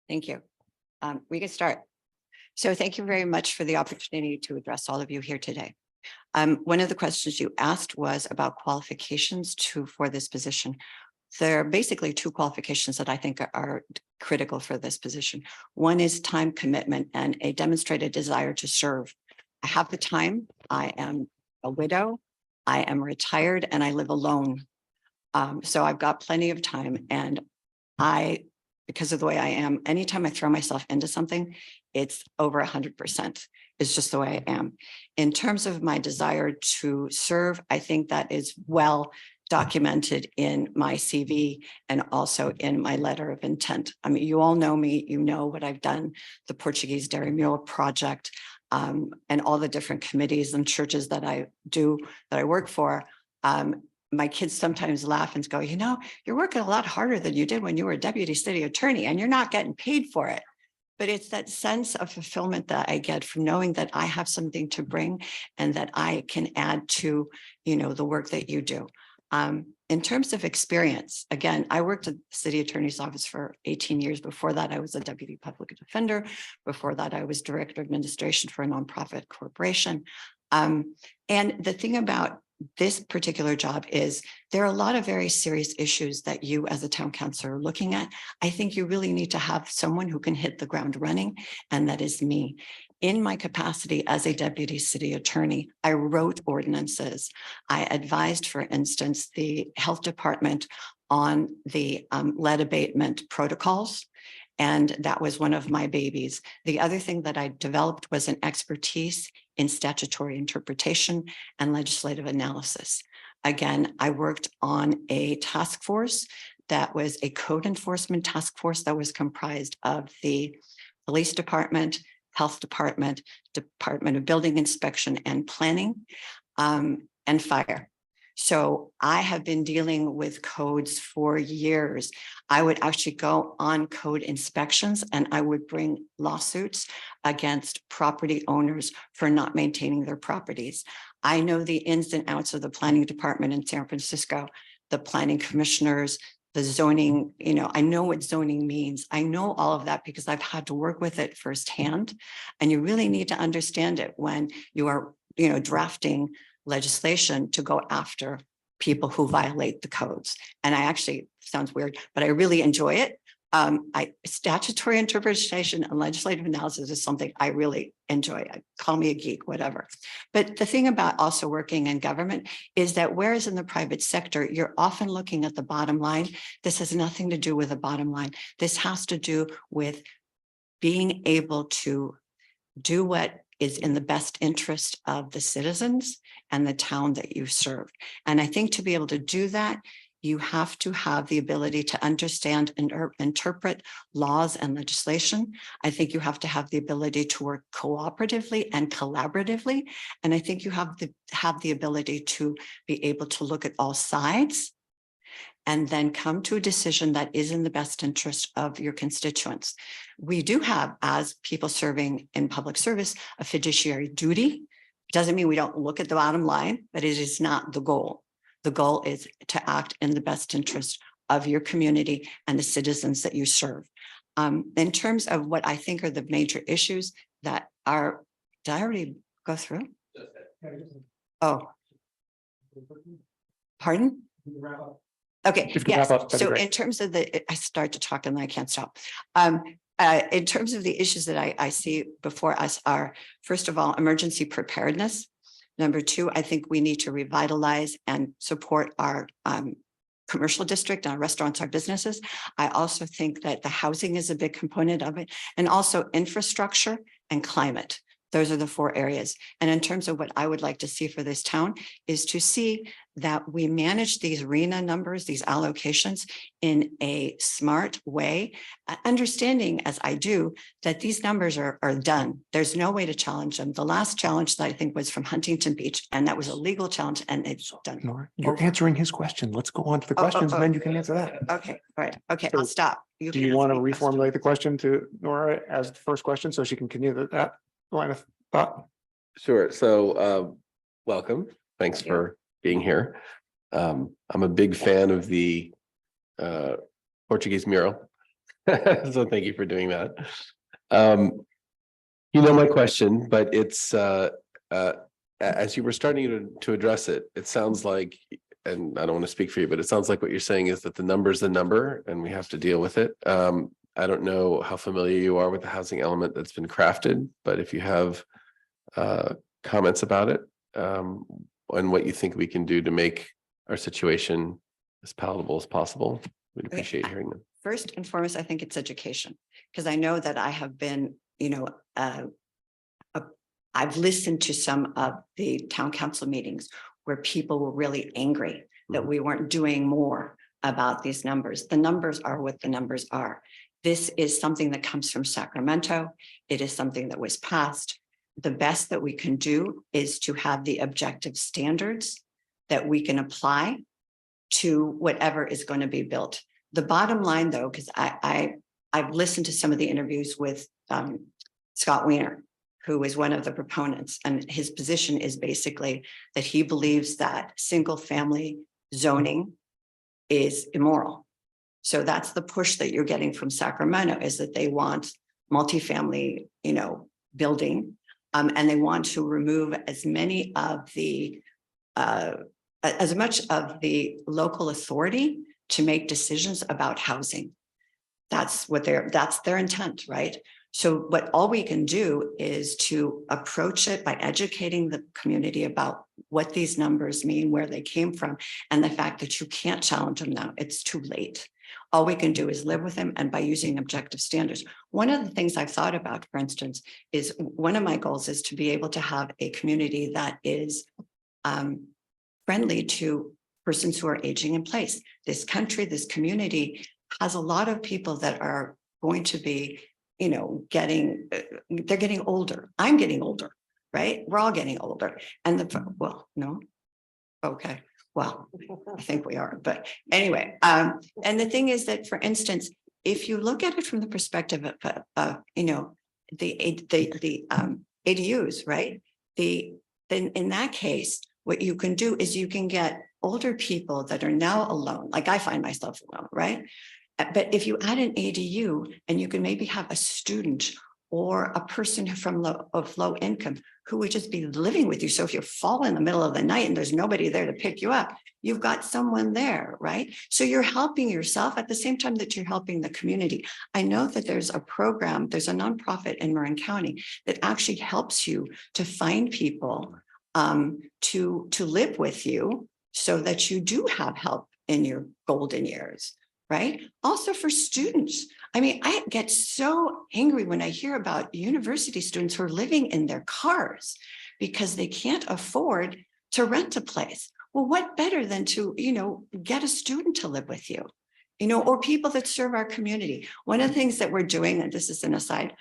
Thank you. We can start. So thank you very much for the opportunity to address all of you here today. One of the questions you asked was about qualifications for this position. There are basically 2 qualifications that I think are critical for this position. One is time commitment and a demonstrated desire to serve. I have the time. I am a widow. I am retired and I live alone. So I've got plenty of time, and because of the way I am, anytime I throw myself into something, it's over 100%. It's just the way I am. In terms of my desire to serve, I think that is well documented in my CV and also in my letter of intent. I mean, you all know me, you know what I've done, the Portuguese Dairy Mural Project, and all the different committees and churches that I work for. My kids sometimes laugh and go, you know, you're working a lot harder than you did when you were a deputy city attorney and you're not getting paid for it. But it's that sense of fulfillment that I get from knowing that I have something to bring and that I can add to, you know, the work that you do. In terms of experience, again, I worked at the city attorney's office for 18 years. Before that, I was a deputy public defender. Before that, I was director of administration for a nonprofit corporation. And the thing about this particular job is there are a lot of very serious issues that you as a town councilor are looking at. I think you really need to have someone who can hit the ground running, and that is me. In my capacity as a deputy city attorney, I wrote ordinances. I advised, for instance, the health department on the lead abatement protocols. And that was one of my babies. The other thing that I developed was an expertise in statutory interpretation and legislative analysis. Again, I worked on a task force that was a code enforcement task force that was comprised of the police department, health department, Department of Building Inspection and Planning, and fire. So I have been dealing with codes for years. I would actually go on code inspections and I would bring lawsuits against property owners for not maintaining their properties. I know the ins and outs of the planning department in San Francisco, the planning commissioners, the zoning, you know, I know what zoning means. I know all of that because I've had to work with it firsthand. And you really need to understand it when you are, you know, drafting legislation to go after people who violate the codes. And I actually, sounds weird, but I really enjoy it. Statutory interpretation and legislative analysis is something I really enjoy. Call me a geek, whatever. But the thing about also working in government is that whereas in the private sector, you're often looking at the bottom line. This has nothing to do with the bottom line. This has to do with being able to do what is in the best interest of the citizens and the town that you serve. And I think to be able to do that, you have to have the ability to understand and interpret laws and legislation. I think you have to have the ability to work cooperatively and collaboratively. And I think you have the ability to be able to look at all sides and then come to a decision that is in the best interest of your constituents. We do have, as people serving in public service, a fiduciary duty. It doesn't mean we don't look at the bottom line, but it is not the goal. The goal is to act in the best interest of your community and the citizens that you serve. In terms of what I think are the major issues that are, did I already go through? Oh, pardon? Okay, If you can wrap yes. up, that'd be So great. in terms of I start to talk and then I can't stop. In terms of the issues that I see before us are, first of all, emergency preparedness. Number two, I think we need to revitalize and support our commercial district, our restaurants, our businesses. I also think that the housing is a big component of it, and also infrastructure and climate. Those are the four areas. And in terms of what I would like to see for this town is to see that we manage these RENA numbers, these allocations in a smart way, understanding as I do that these numbers are done. There's no way to challenge them. The last challenge that I think was from Huntington Beach, and that was a legal challenge, and it's done. Nora, you're answering his question. Let's go on to the Oh, questions and oh. then you can answer that. Okay, all right. Okay, So I'll stop. Do can you ask want to me a question. reformulate the question to Nora as the first question so she can continue that line of thought? Sure. So welcome. Thanks Thank you. for being here. I'm a big fan of the Portuguese mural. So thank you for doing that. You know my question, but it's as you were starting to address it, it sounds like, and I don't want to speak for you, but it sounds like what you're saying is that the number is the number and we have to deal with it. I don't know how familiar you are with the housing element that's been crafted, but if you have comments about it, and what you think we can do to make our situation as palatable as possible, we'd appreciate hearing them. First and foremost, I think it's education, because I know that I have been, you know, I've listened to some of the town council meetings where people were really angry that we weren't doing more about these numbers. The numbers are what the numbers are. This is something that comes from Sacramento. It is something that was passed. The best that we can do is to have the objective standards that we can apply to whatever is going to be built. The bottom line, though, because I've listened to some of the interviews with Scott Wiener, who is one of the proponents, and his position is basically that he believes that single family zoning is immoral. So that's the push that you're getting from Sacramento, is that they want multifamily, building, and they want to remove as many of the as much of the local authority to make decisions about housing. That's their intent, right? So all we can do is to approach it by educating the community about what these numbers mean, where they came from, and the fact that you can't challenge them now. It's too late. All we can do is live with them, and by using objective standards. One of the things I've thought about, for instance, is one of my goals is to be able to have a community that is friendly to persons who are aging in place. This country, this community has a lot of people that are going to be, they're getting older. I'm getting older, right? We're all getting older. And no. Okay. Well, I think we are, but anyway. And the thing is that, for instance, if you look at it from the perspective of the ADUs, right? Then in that case, what you can do is you can get older people that are now alone, like I find myself alone, right? But if you add an ADU, and you can maybe have a student or a person of low income who would just be living with you. So if you fall in the middle of the night and there's nobody there to pick you up, you've got someone there, right? So you're helping yourself at the same time that you're helping the community. I know that there's a program, there's a nonprofit in Marin County that actually helps you to find people to live with you so that you do have help in your golden years, right? Also for students. I mean, I get so angry when I hear about university students who are living in their cars because they can't afford to rent a place. Well, what better than to, get a student to live with you, or people that serve our community. One of the things that we're doing, and this is an aside,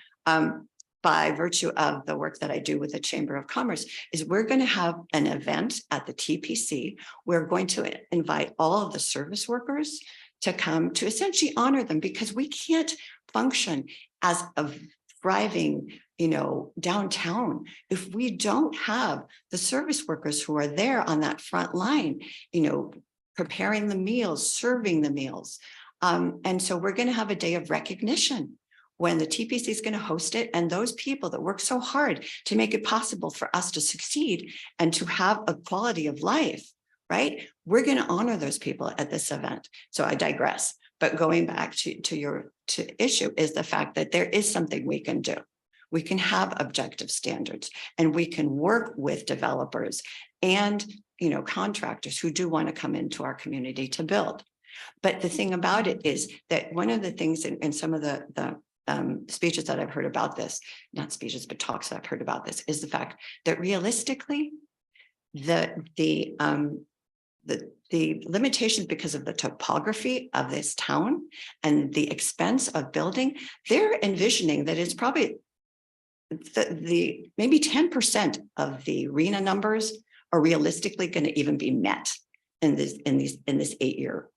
by virtue of the work that I do with the Chamber of Commerce, is we're going to have an event at the TPC. We're going to invite all of the service workers to come to essentially honor them, because we can't function as a thriving, downtown if we don't have the service workers who are there on that front line, preparing the meals, serving the meals. And so we're going to have a day of recognition when the TPC is going to host it, and those people that work so hard to make it possible for us to succeed and to have a quality of life, right? We're going to honor those people at this event. So I digress, but going back to your issue is the fact that there is something we can do. We can have objective standards, and we can work with developers and, contractors who do want to come into our community to build. But the thing about it is that one of the things in some of the speeches that I've heard about this, not speeches, but talks that I've heard about this, is the fact that realistically, the limitations because of the topography of this town and the expense of building, they're envisioning that it's probably the maybe 10% of the RENA numbers are realistically going to even be met in this 8-year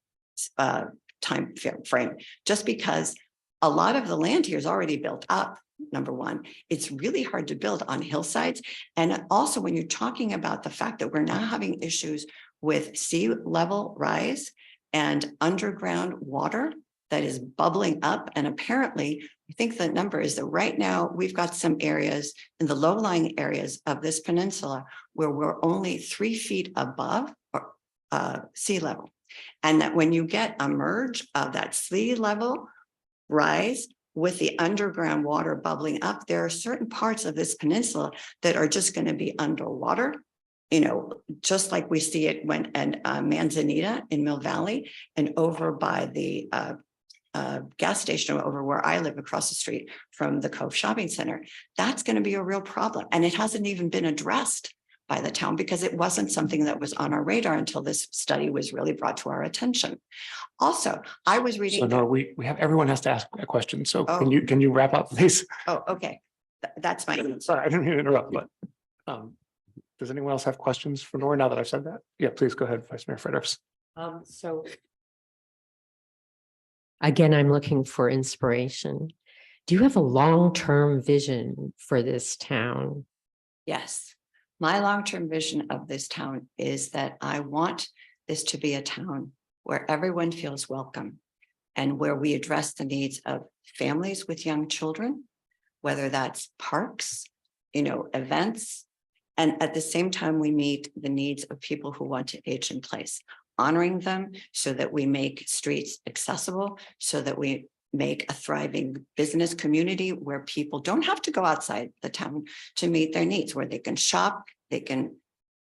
time frame, just because a lot of the land here is already built up. Number one, it's really hard to build on hillsides. And also when you're talking about the fact that we're now having issues with sea level rise and underground water that is bubbling up. And apparently, I think the number is that right now we've got some areas in the low-lying areas of this peninsula where we're only 3 feet above sea level. And that when you get a merge of that sea level rise with the underground water bubbling up, there are certain parts of this peninsula that are just going to be underwater, just like we see it when Manzanita in Mill Valley and over by the gas station over where I live across the street from the Cove Shopping Center. That's going to be a real problem. And it hasn't even been addressed by the town because it wasn't something that was on our radar until this study was really brought to our attention. Also, I was So reading. no, we have, everyone has to ask a question. So Oh. can you wrap up, please? Oh, okay. That's my answer. Sorry, I didn't mean to interrupt, but does anyone else have questions for Nora now that I've said that? Yeah, please go ahead, Vice Mayor Fredericks. So again, I'm looking for inspiration. Do you have a long-term vision for this town? Yes. My long-term vision of this town is that I want this to be a town where everyone feels welcome and where we address the needs of families with young children, whether that's parks, events, and at the same time, we meet the needs of people who want to age in place, honoring them so that we make streets accessible, so that we make a thriving business community where people don't have to go outside the town to meet their needs, where they can shop, they can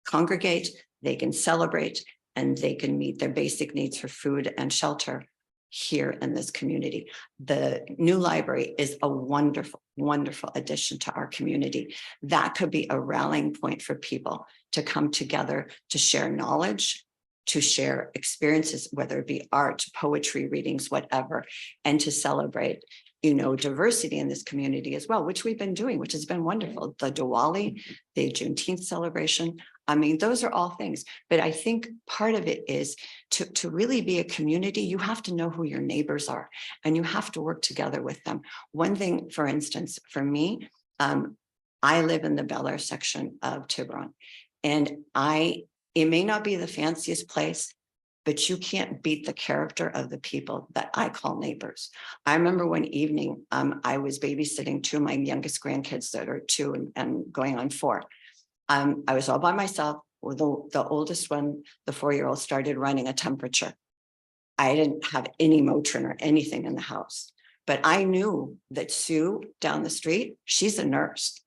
congregate, they can celebrate, and they can meet their basic needs for food and shelter here in this community. The new library is a wonderful, wonderful addition to our community. That could be a rallying point for people to come together, to share knowledge, to share experiences, whether it be art, poetry, readings, whatever, and to celebrate, diversity in this community as well, which we've been doing, which has been wonderful. The Diwali, the Juneteenth celebration. I mean, those are all things, but I think part of it is to really be a community, you have to know who your neighbors are and you have to work together with them. One thing, for instance, for me, I live in the Bel Air section of Tiburon, and it may not be the fanciest place, but you can't beat the character of the people that I call neighbors. I remember one evening, I was babysitting two of my youngest grandkids that are 2 and going on 4. I was all by myself. The oldest one, the 4-year-old, started running a temperature. I didn't have any Motrin or anything in the house, but I knew that Sue down the street, she's a nurse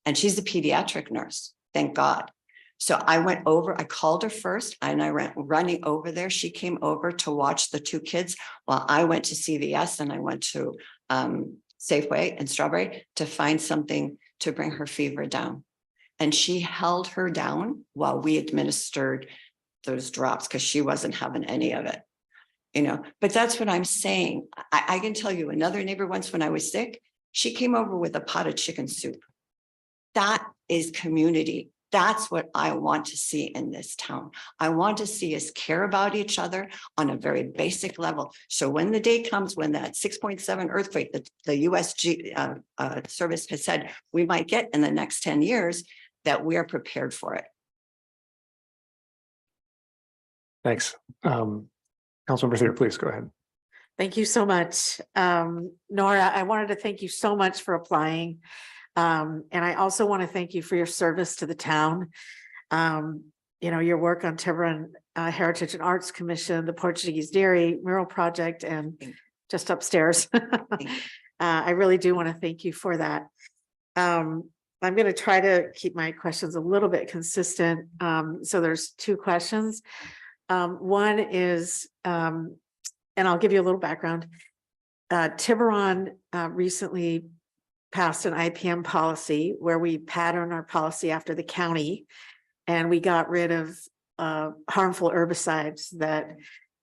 and she's a pediatric nurse, thank God. So I went over, I called her first and I went running over there. She came over to watch the 2 kids while I went to CVS and I went to Safeway and Strawberry to find something to bring her fever down. And she held her down while we administered those drops because she wasn't having any of it, but that's what I'm saying. I can tell you another neighbor once when I was sick, she came over with a pot of chicken soup. That is community. That's what I want to see in this town. I want to see us care about each other on a very basic level. So when the day comes when that 6.7 earthquake that the USG service has said we might get in the next 10 years, that we are prepared for it. Thanks. Councilmember Thea, please go ahead. Thank you so much. Nora, I wanted to thank you so much for applying. And I also want to thank you for your service to the town. Your work on Tiburon Heritage and Arts Commission, the Portuguese Dairy Mural Project, and just upstairs. I really do want to thank you for that. I'm going to try to keep my questions a little bit consistent. So there's 2 questions. One is, and I'll give you a little background. Tiburon recently passed an IPM policy where we pattern our policy after the county, and we got rid of harmful herbicides that,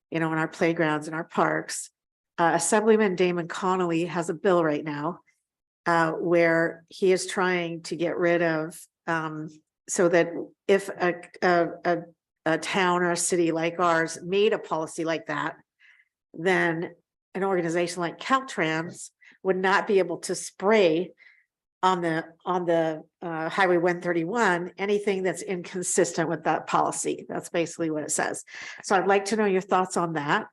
in our playgrounds and our parks. Assemblyman Damon Connolly has a bill right now where he is trying to get rid of, so that if a town or a city like ours made a policy like that, then an organization like Caltrans would not be able to spray on the Highway 131 anything that's inconsistent with that policy. That's basically what it says. So I'd like to know your thoughts on that.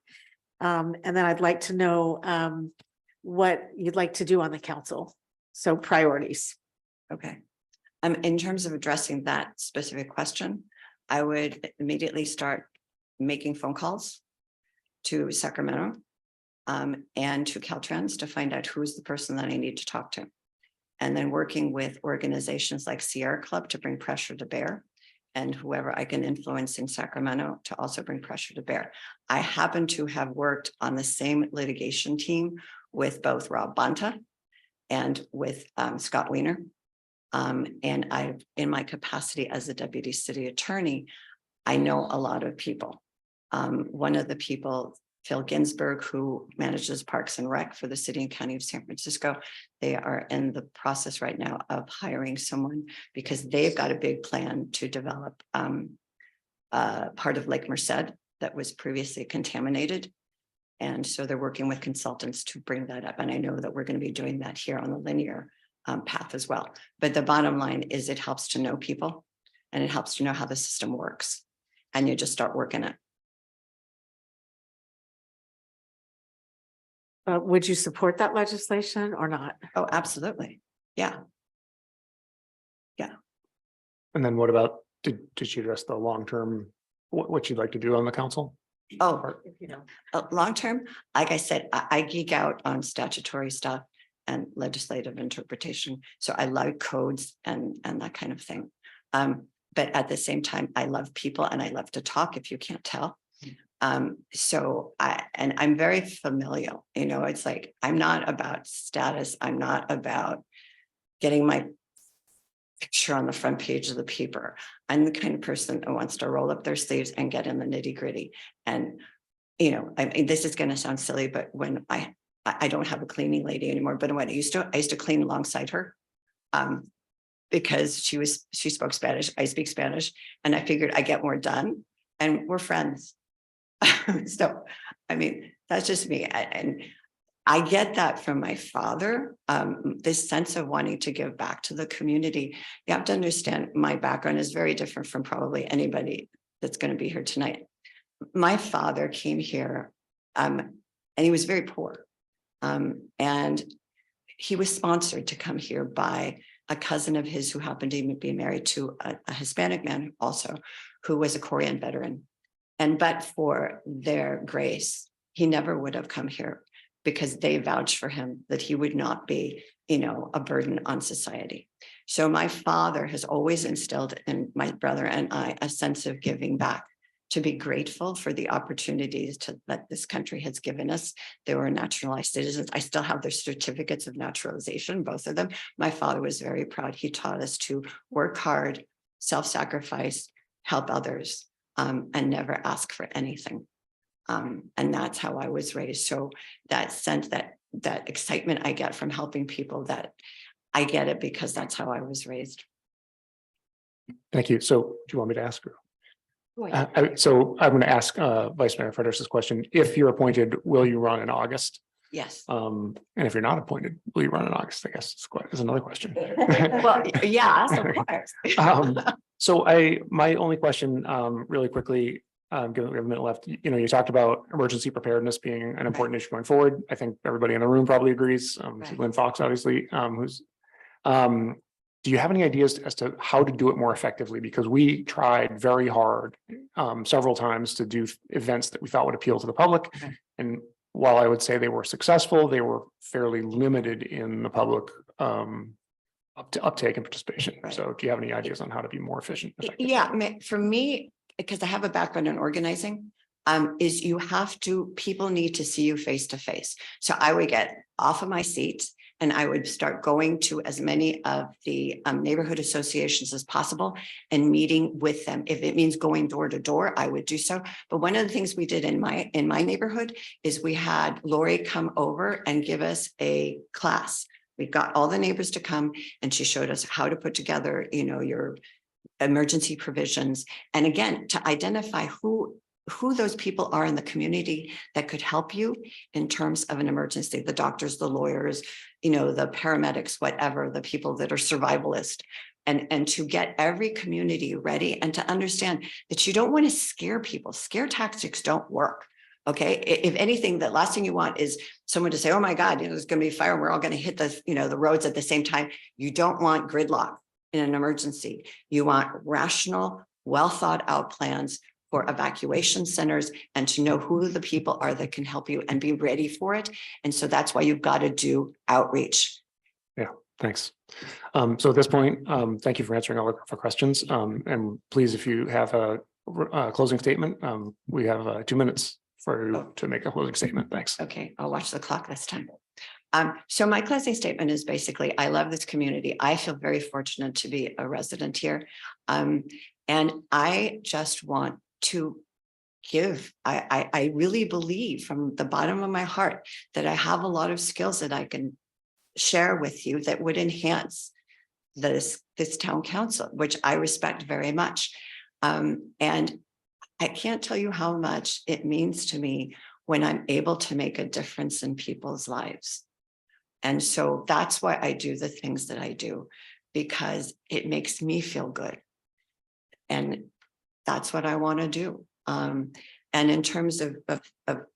And then I'd like to know what you'd like to do on the council. So priorities. Okay. In terms of addressing that specific question, I would immediately start making phone calls to Sacramento and to Caltrans to find out who's the person that I need to talk to. And then working with organizations like Sierra Club to bring pressure to bear, and whoever I can influence in Sacramento to also bring pressure to bear. I happen to have worked on the same litigation team with both Rob Bonta and with Scott Wiener. And in my capacity as a deputy city attorney, I know a lot of people. One of the people, Phil Ginsburg, who manages Parks and Rec for the city and county of San Francisco, they are in the process right now of hiring someone because they've got a big plan to develop part of Lake Merced that was previously contaminated. And so they're working with consultants to bring that up. And I know that we're going to be doing that here on the linear path as well. But the bottom line is it helps to know people and it helps to know how the system works. And you just start working it. Would you support that legislation or not? Oh, absolutely. Yeah. And then what about, did she address the long-term, what you'd like to do on the council? Oh, If you know. long term, like I said, I geek out on statutory stuff and legislative interpretation. So I like codes and that kind of thing. But at the same time, I love people and I love to talk, if you can't tell. So I'm very familial, it's like, I'm not about status. I'm not about getting my picture on the front page of the paper. I'm the kind of person who wants to roll up their sleeves and get in the nitty gritty. And, I mean, this is going to sound silly, but when I don't have a cleaning lady anymore, but when I used to clean alongside her, because she spoke Spanish, I speak Spanish, and I figured I get more done and we're friends. So, I mean, that's just me. And I get that from my father, this sense of wanting to give back to the community. You have to understand my background is very different from probably anybody that's going to be here tonight. My father came here and he was very poor. And he was sponsored to come here by a cousin of his who happened to be married to a Hispanic man also, who was a Korean veteran. But for their grace, he never would have come here because they vouched for him that he would not be, a burden on society. So my father has always instilled in my brother and I a sense of giving back, to be grateful for the opportunities that this country has given us. They were naturalized citizens. I still have their certificates of naturalization, both of them. My father was very proud. He taught us to work hard, self-sacrifice, help others, and never ask for anything. And that's how I was raised. So that sense, that excitement I get from helping people, that I get it because that's how I was raised. Thank you. So do you want me to ask her? So I'm going to ask Vice Mayor Fredericks' question. If you're appointed, will you run in August? Yes. And if you're not appointed, will you run in August? I guess is another question. Well, yes, of course. So my only question, really quickly, given we have a minute left, you talked about emergency preparedness being an important issue going forward. I think everybody in the room probably agrees. Right. Lynn Fox, obviously, do you have any ideas as to how to do it more effectively? Because we tried very hard several times to do events that we thought would appeal to the public. Okay. And while I would say they were successful, they were fairly limited in the public uptake and participation. Right. So do you have any ideas on how to be more efficient? Yeah, for me, because I have a background in organizing, is people need to see you face to face. So I would get off of my seat and I would start going to as many of the neighborhood associations as possible and meeting with them. If it means going door to door, I would do so. But one of the things we did in my neighborhood is we had Lori come over and give us a class. We got all the neighbors to come and she showed us how to put together, your emergency provisions. And again, to identify who those people are in the community that could help you in terms of an emergency, the doctors, the lawyers, the paramedics, whatever, the people that are survivalist, and to get every community ready and to understand that you don't want to scare people. Scare tactics don't work. Okay. If anything, the last thing you want is someone to say, oh my God, there's going to be fire and we're all going to hit the roads at the same time. You don't want gridlock in an emergency. You want rational, well thought out plans for evacuation centers and to know who the people are that can help you and be ready for it. And so that's why you've got to do outreach. Yeah, thanks. So at this point, thank you for answering all the questions. And please, if you have a closing statement, we have 2 minutes for you to make a closing statement. Thanks. Okay, I'll watch the clock this time. So my closing statement is basically, I love this community. I feel very fortunate to be a resident here. And I just want to give, I really believe from the bottom of my heart that I have a lot of skills that I can share with you that would enhance this town council, which I respect very much. And I can't tell you how much it means to me when I'm able to make a difference in people's lives. And so that's why I do the things that I do, because it makes me feel good. And that's what I want to do. And in terms of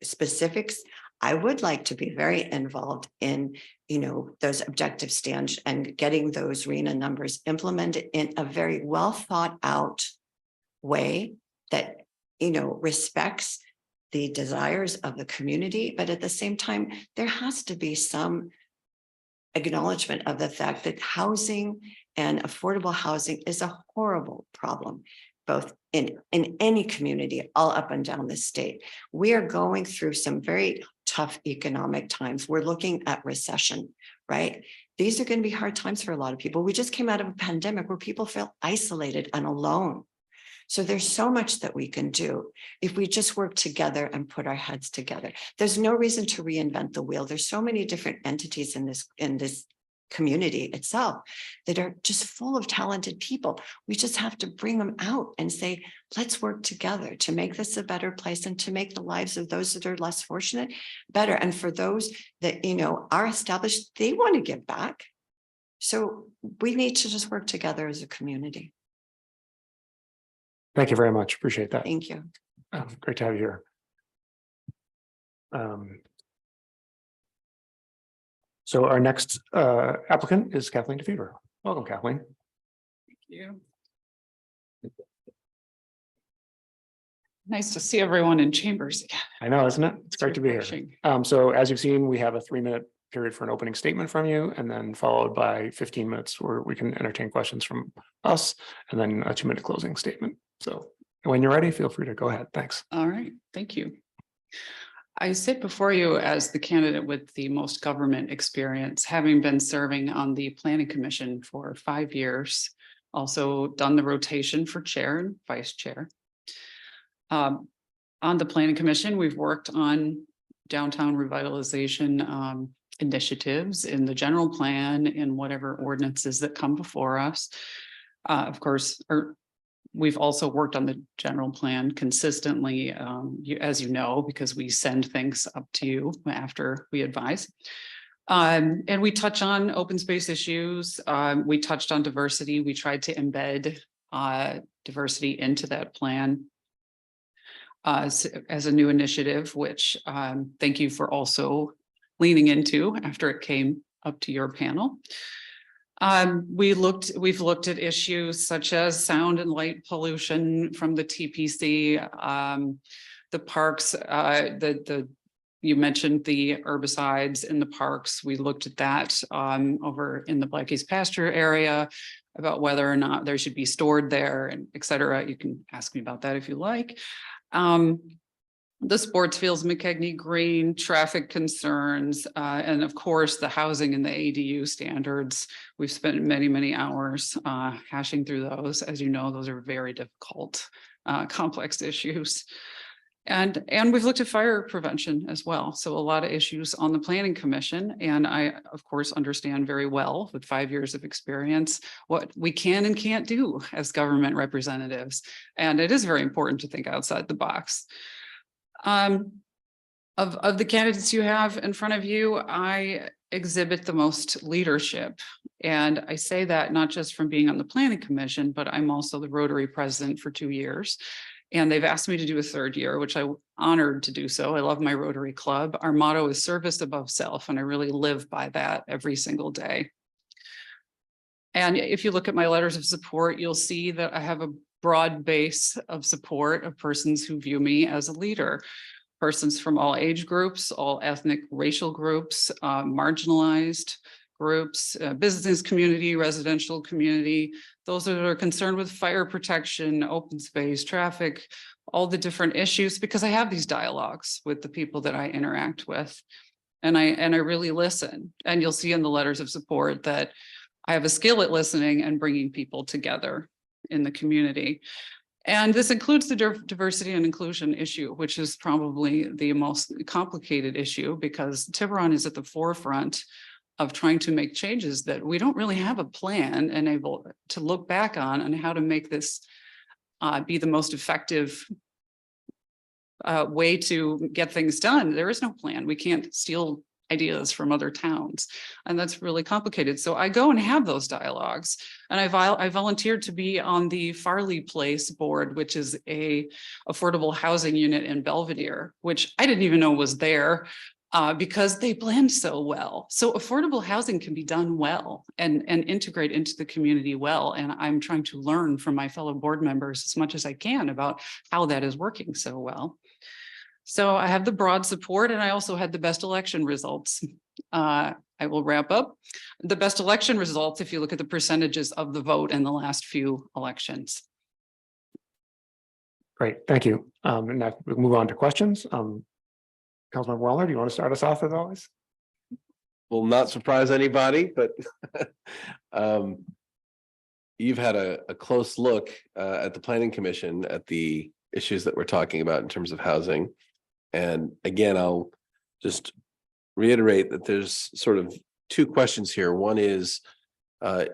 specifics, I would like to be very involved in, those objective stands and getting those RENA numbers implemented in a very well thought out way that, respects the desires of the community. But at the same time, there has to be some acknowledgement of the fact that housing and affordable housing is a horrible problem, both in any community all up and down the state. We are going through some very tough economic times. We're looking at recession, right? These are going to be hard times for a lot of people. We just came out of a pandemic where people feel isolated and alone. So there's so much that we can do if we just work together and put our heads together. There's no reason to reinvent the wheel. There's so many different entities in this community itself that are just full of talented people. We just have to bring them out and say, let's work together to make this a better place and to make the lives of those that are less fortunate better. And for those that, are established, they want to give back. So we need to just work together as a community. Thank you very much. Appreciate that. Thank you. Great to have you here. So our next applicant is Kathleen DeFever. Welcome, Kathleen. Thank you. Nice to see everyone in chambers again. I know, isn't it? It's great to be here. refreshing. So as you've seen, we have a 3-minute period for an opening statement from you, and then followed by 15 minutes where we can entertain questions from us, and then a 2-minute closing statement. So when you're ready, feel free to go ahead. Thanks. All right, thank you. I sit before you as the candidate with the most government experience, having been serving on the Planning Commission for 5 years, also done the rotation for chair and vice chair. On the Planning Commission, we've worked on downtown revitalization initiatives in the general plan and whatever ordinances that come before us. Of course, we've also worked on the general plan consistently, as you know, because we send things up to you after we advise. And we touch on open space issues. We touched on diversity. We tried to embed diversity into that plan as a new initiative, which thank you for also leaning into after it came up to your panel. We've looked at issues such as sound and light pollution from the TPC, the parks, you mentioned the herbicides in the parks. We looked at that over in the Blackie's pasture area about whether or not they should be stored there and et cetera. You can ask me about that if you like. The sports fields, McKegney Green, traffic concerns, and of course, the housing and the ADU standards. We've spent many, many hours hashing through those. As you know, those are very difficult, complex issues. And we've looked at fire prevention as well. So a lot of issues on the Planning Commission. And I, of course, understand very well with 5 years of experience what we can and can't do as government representatives. And it is very important to think outside the box. Of the candidates you have in front of you, I exhibit the most leadership. And I say that not just from being on the Planning Commission, but I'm also the Rotary president for 2 years. And they've asked me to do a 3rd year, which I'm honored to do so. I love my Rotary Club. Our motto is service above self, and I really live by that every single day. And if you look at my letters of support, you'll see that I have a broad base of support of persons who view me as a leader. Persons from all age groups, all ethnic, racial groups, marginalized groups, business community, residential community, those that are concerned with fire protection, open space, traffic, all the different issues, because I have these dialogues with the people that I interact with. And I really listen. And you'll see in the letters of support that I have a skill at listening and bringing people together in the community. And this includes the diversity and inclusion issue, which is probably the most complicated issue because Tiburon is at the forefront of trying to make changes that we don't really have a plan and able to look back on how to make this be the most effective way to get things done. There is no plan. We can't steal ideas from other towns. And that's really complicated. So I go and have those dialogues. And I volunteered to be on the Farley Place board, which is a affordable housing unit in Belvedere, which I didn't even know was there because they blend so well. So affordable housing can be done well and integrate into the community well. And I'm trying to learn from my fellow board members as much as I can about how that is working so well. So I have the broad support and I also had the best election results. I will wrap up. The best election results, if you look at the percentages of the vote in the last few elections. Great, thank you. And now we'll move on to questions. Councilmember Weller, do you want to start us off as always? Will not surprise anybody, but you've had a close look at the Planning Commission at the issues that we're talking about in terms of housing. And again, I'll just reiterate that there's sort of two questions here. One is our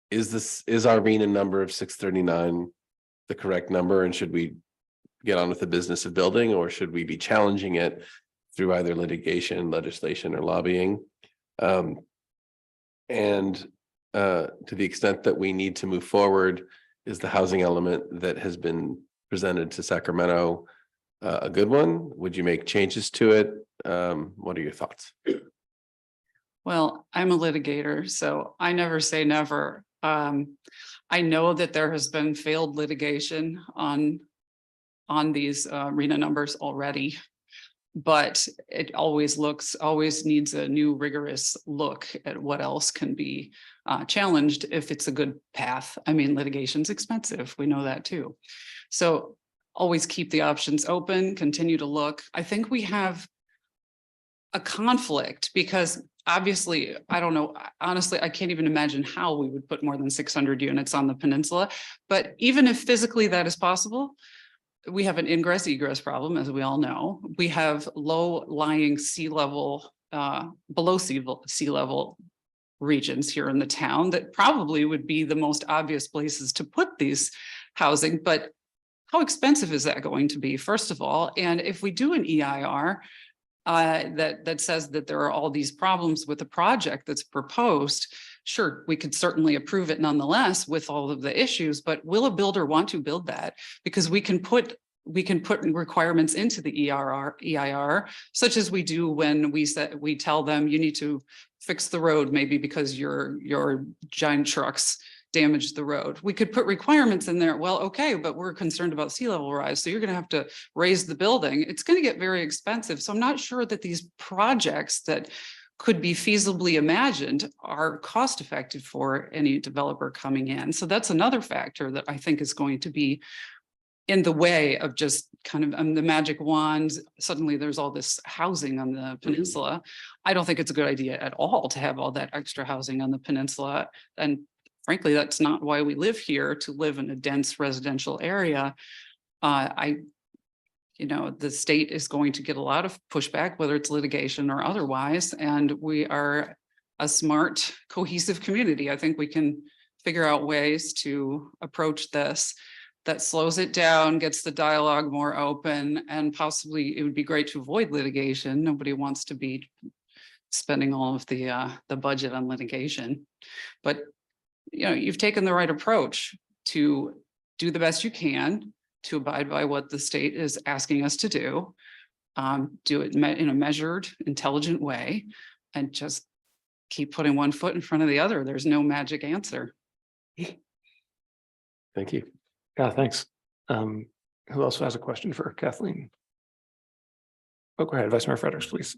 RVNA number of 639 the correct number? And should we get on with the business of building, or should we be challenging it through either litigation, legislation, or lobbying? And to the extent that we need to move forward, is the housing element that has been presented to Sacramento a good one? Would you make changes to it? What are your thoughts? Well, I'm a litigator, so I never say never. I know that there has been failed litigation on these RHNA numbers already, but it always needs a new rigorous look at what else can be challenged if it's a good path. I mean, litigation's expensive. We know that too. So always keep the options open, continue to look. I think we have a conflict because obviously, I don't know, honestly, I can't even imagine how we would put more than 600 units on the peninsula. But even if physically that is possible, we have an ingress egress problem, as we all know. We have low lying sea level, below sea level regions here in the town that probably would be the most obvious places to put these housing. But how expensive is that going to be, first of all? And if we do an EIR that says that there are all these problems with the project that's proposed, sure, we could certainly approve it nonetheless with all of the issues, but will a builder want to build that? Because we can put requirements into the EIR, such as we do when we tell them you need to fix the road, maybe because your giant trucks damaged the road. We could put requirements in there. Well, okay, but we're concerned about sea level rise. So you're going to have to raise the building. It's going to get very expensive. So I'm not sure that these projects that could be feasibly imagined are cost effective for any developer coming in. So that's another factor that I think is going to be in the way of just kind of the magic wand. Suddenly there's all this housing on the peninsula. I don't think it's a good idea at all to have all that extra housing on the peninsula. And frankly, that's not why we live here, to live in a dense residential area. The state is going to get a lot of pushback, whether it's litigation or otherwise, and we are a smart, cohesive community. I think we can figure out ways to approach this that slows it down, gets the dialogue more open, and possibly it would be great to avoid litigation. Nobody wants to be spending all of the budget on litigation, but you've taken the right approach to do the best you can to abide by what the state is asking us to do it in a measured, intelligent way, and just keep putting one foot in front of the other. There's no magic answer. Thank you. Yeah, thanks. Who else has a question for Kathleen? Oh, go ahead, Vice Mayor Fredericks, please.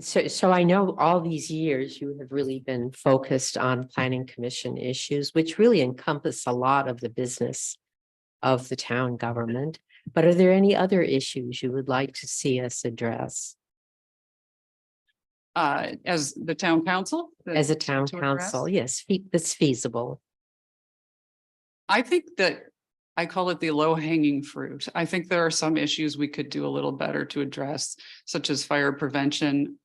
So I know all these years you have really been focused on planning commission issues, which really encompass a lot of the business of the town government. But are there any other issues you would like to see us address? as the town council? As a town to address? council, yes, that's feasible. I think that I call it the low hanging fruit. I think there are some issues we could do a little better to address, such as fire prevention.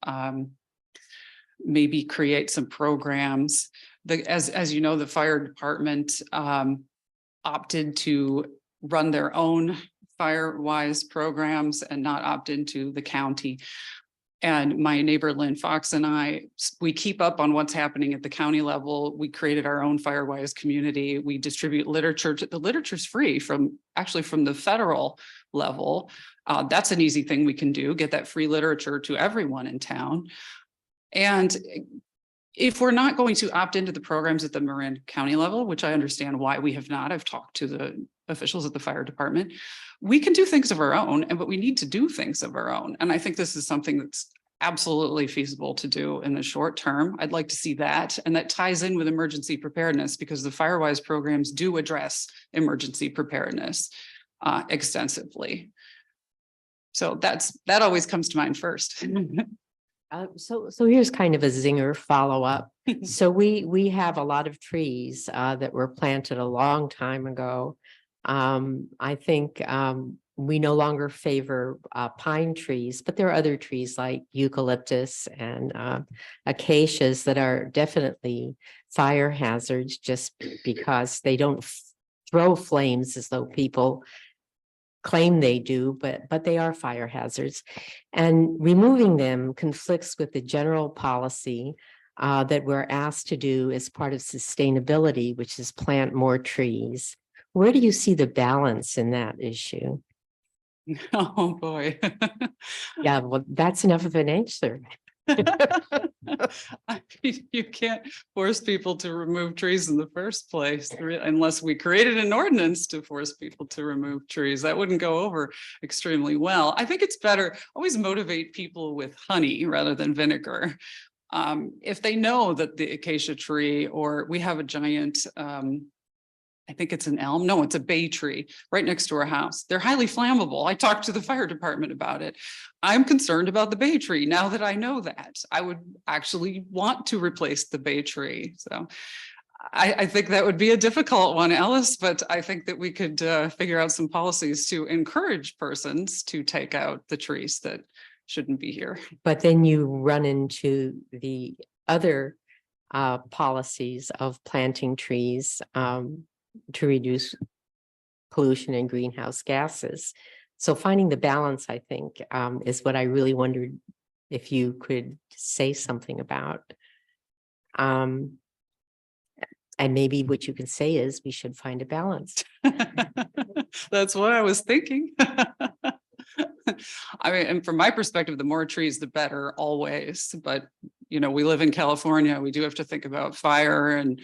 Maybe create some programs. As you know, the fire department opted to run their own FireWise programs and not opt into the county. And my neighbor Lynn Fox and I, we keep up on what's happening at the county level. We created our own FireWise community. We distribute literature. The literature's free from the federal level. That's an easy thing we can do, get that free literature to everyone in town. And if we're not going to opt into the programs at the Marin County level, which I understand why we have not, I've talked to the officials at the fire department, we can do things of our own, but we need to do things of our own. And I think this is something that's absolutely feasible to do in the short term. I'd like to see that. And that ties in with emergency preparedness because the FireWise programs do address emergency preparedness extensively. So that always comes to mind first. So here's kind of a zinger follow-up. So we have a lot of trees that were planted a long time ago. I think we no longer favor pine trees, but there are other trees like eucalyptus and acacias that are definitely fire hazards just because they don't throw flames as though people claim they do, but they are fire hazards. And removing them conflicts with the general policy that we're asked to do as part of sustainability, which is plant more trees. Where do you see the balance in that issue? Oh, boy. Yeah, well, that's enough of an answer. You can't force people to remove trees in the first place unless we created an ordinance to force people to remove trees. That wouldn't go over extremely well. I think it's better always motivate people with honey rather than vinegar. If they know that the acacia tree, or we have a giant I think it's an elm. No, it's a bay tree right next to our house. They're highly flammable. I talked to the fire department about it. I'm concerned about the bay tree. Now that I know that, I would actually want to replace the bay tree. So I think that would be a difficult one, Ellis, but I think that we could figure out some policies to encourage persons to take out the trees that shouldn't be here. But then you run into the other policies of planting trees to reduce pollution and greenhouse gases. So finding the balance, I think, is what I really wondered if you could say something about. And maybe what you can say is we should find a balance. That's what I was thinking. I mean, and from my perspective, the more trees, the better always. But, you know, we live in California. We do have to think about fire and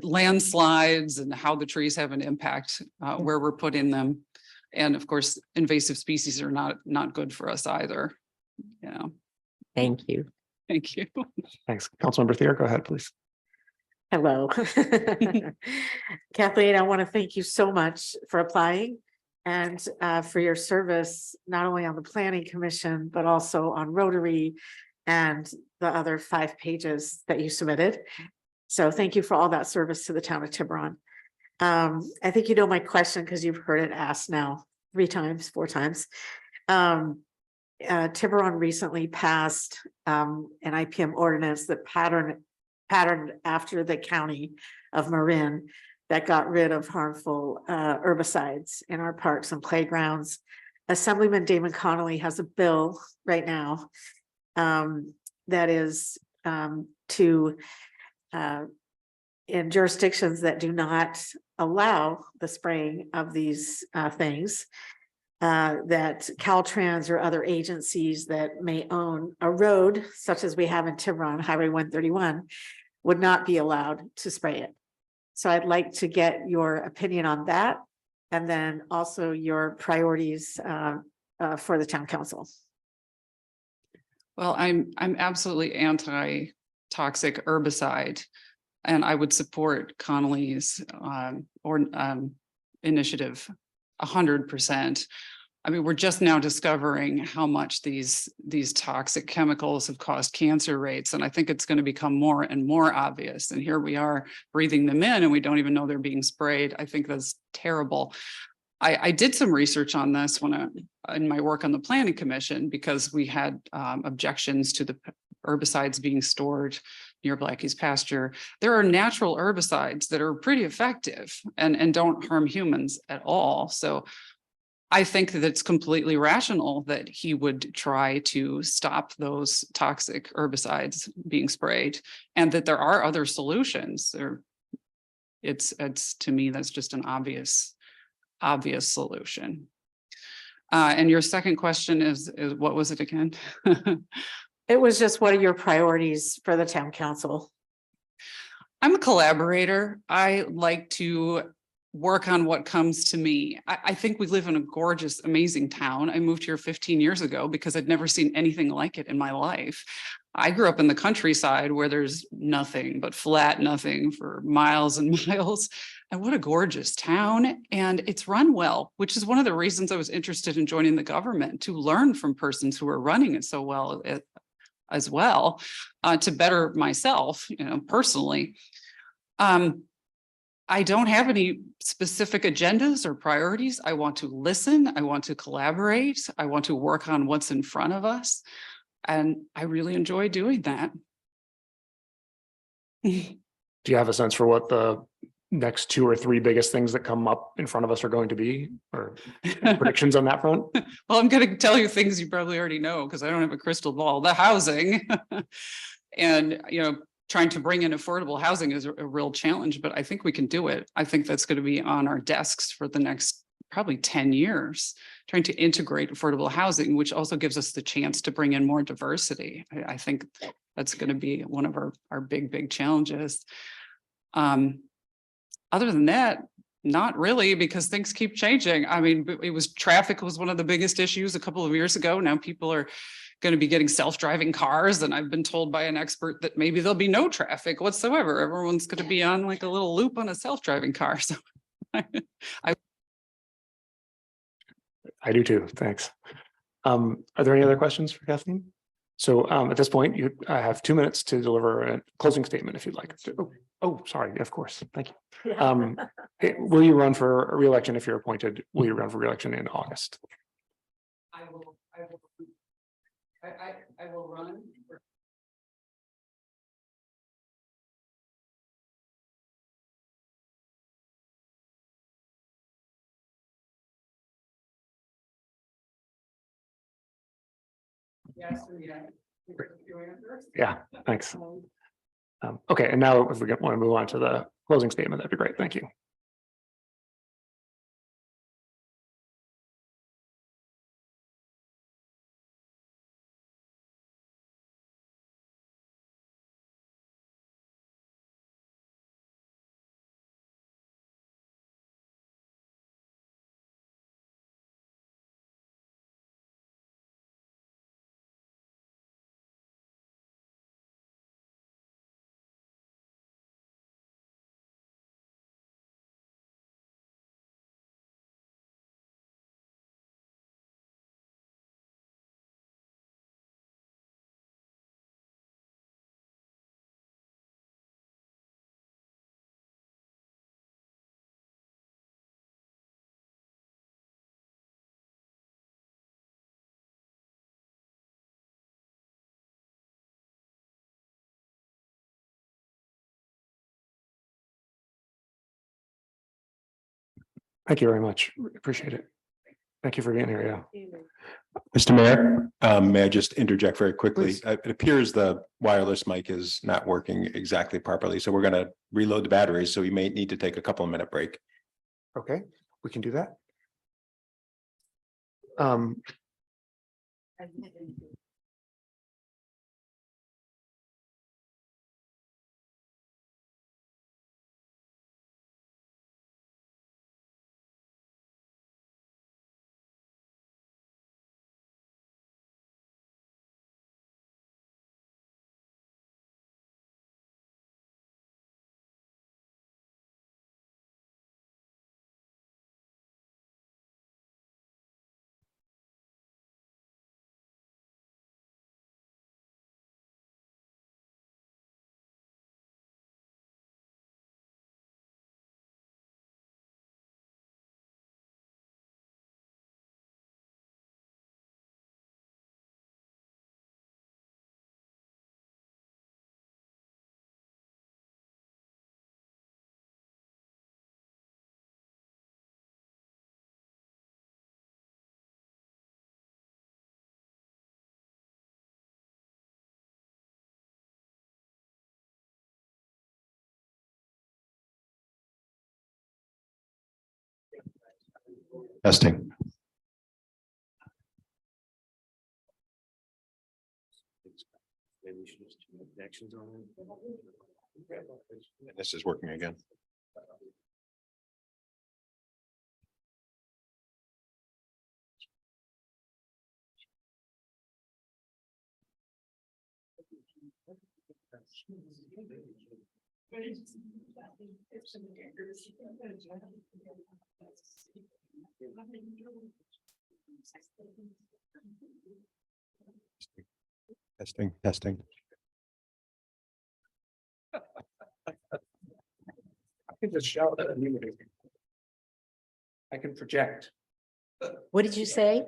landslides and how the trees have an impact where we're putting them. And of course, invasive species are not good for us either. You know. Thank you. Thank you. Thanks. Councilmember Thier, go ahead, please. Hello. Kathleen, I want to thank you so much for applying and for your service, not only on the Planning Commission, but also on Rotary and the other 5 pages that you submitted. So thank you for all that service to the town of Tiburon. I think you know my question because you've heard it asked now 3 times, 4 times. Tiburon recently passed an IPM ordinance that patterned after the county of Marin that got rid of harmful herbicides in our parks and playgrounds. Assemblyman Damon Connolly has a bill right now that is to in jurisdictions that do not allow the spraying of these things, that Caltrans or other agencies that may own a road, such as we have in Tiburon, Highway 131, would not be allowed to spray it. So I'd like to get your opinion on that, and then also your priorities for the town council. Well, I'm absolutely anti-toxic herbicide, and I would support Connolly's initiative 100%. I mean, we're just now discovering how much these toxic chemicals have caused cancer rates. And I think it's going to become more and more obvious. And here we are breathing them in and we don't even know they're being sprayed. I think that's terrible. I did some research on this in my work on the planning commission, because we had objections to the herbicides being stored near Blackie's pasture. There are natural herbicides that are pretty effective and don't harm humans at all. So I think that it's completely rational that he would try to stop those toxic herbicides being sprayed, and that there are other solutions. It's to me, that's just an obvious solution. And your second question is what was it again? It was just, what are your priorities for the town council? I'm a collaborator. I like to work on what comes to me. I think we live in a gorgeous, amazing town. I moved here 15 years ago because I'd never seen anything like it in my life. I grew up in the countryside where there's nothing but flat nothing for miles and miles. And what a gorgeous town. And it's run well, which is one of the reasons I was interested in joining the government, to learn from persons who are running it so well as well, to better myself, personally. I don't have any specific agendas or priorities. I want to listen. I want to collaborate. I want to work on what's in front of us. And I really enjoy doing that. Do you have a sense for what the next 2 or 3 biggest things that come up in front of us are going to be, or predictions on that front? Well, I'm going to tell you things you probably already know because I don't have a crystal ball. The housing and, trying to bring in affordable housing is a real challenge, but I think we can do it. I think that's going to be on our desks for the next probably 10 years, trying to integrate affordable housing, which also gives us the chance to bring in more diversity. I think that's going to be one of our big challenges. Other than that, not really, because things keep changing. I mean, traffic was one of the biggest issues a couple of years ago. Now people are going to be getting self-driving cars, and I've been told by an expert that maybe there'll be no traffic whatsoever. Everyone's going to be on like a little loop on a self-driving car. So I do too. Thanks. Are there any other questions for Kathleen? So at this point, you have 2 minutes to deliver a closing statement if you'd like. Oh, sorry. Of course. Thank you. Will you run for re-election if you're appointed? Will you run for re-election in August? I will run. Yes, Yeah, thanks. Okay, and now if we want to move on to the closing statement, that'd be great. Thank you. Thank you very much. Appreciate it. Thank you for being here. Yeah. Mr. Mayor, may I just interject very quickly? Please. It appears the wireless mic is not working exactly properly, so we're going to reload the batteries. So we may need to take a couple of minute break. Okay, we can do that. Testing. This is working again. Testing. I can just shout at a meeting. I can project. What did you say?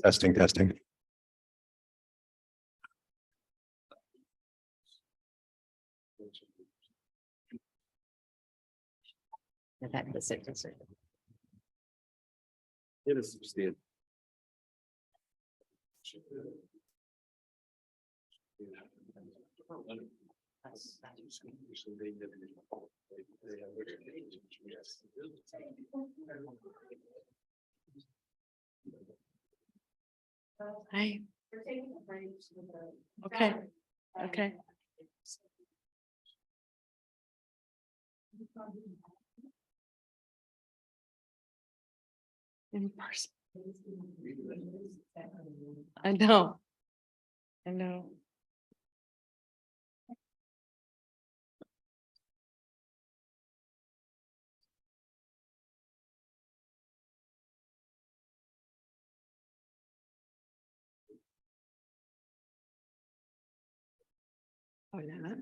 Testing. It is substantial. Hi, We're taking a break. So the- okay, okay. In person. I know. I know. Hola.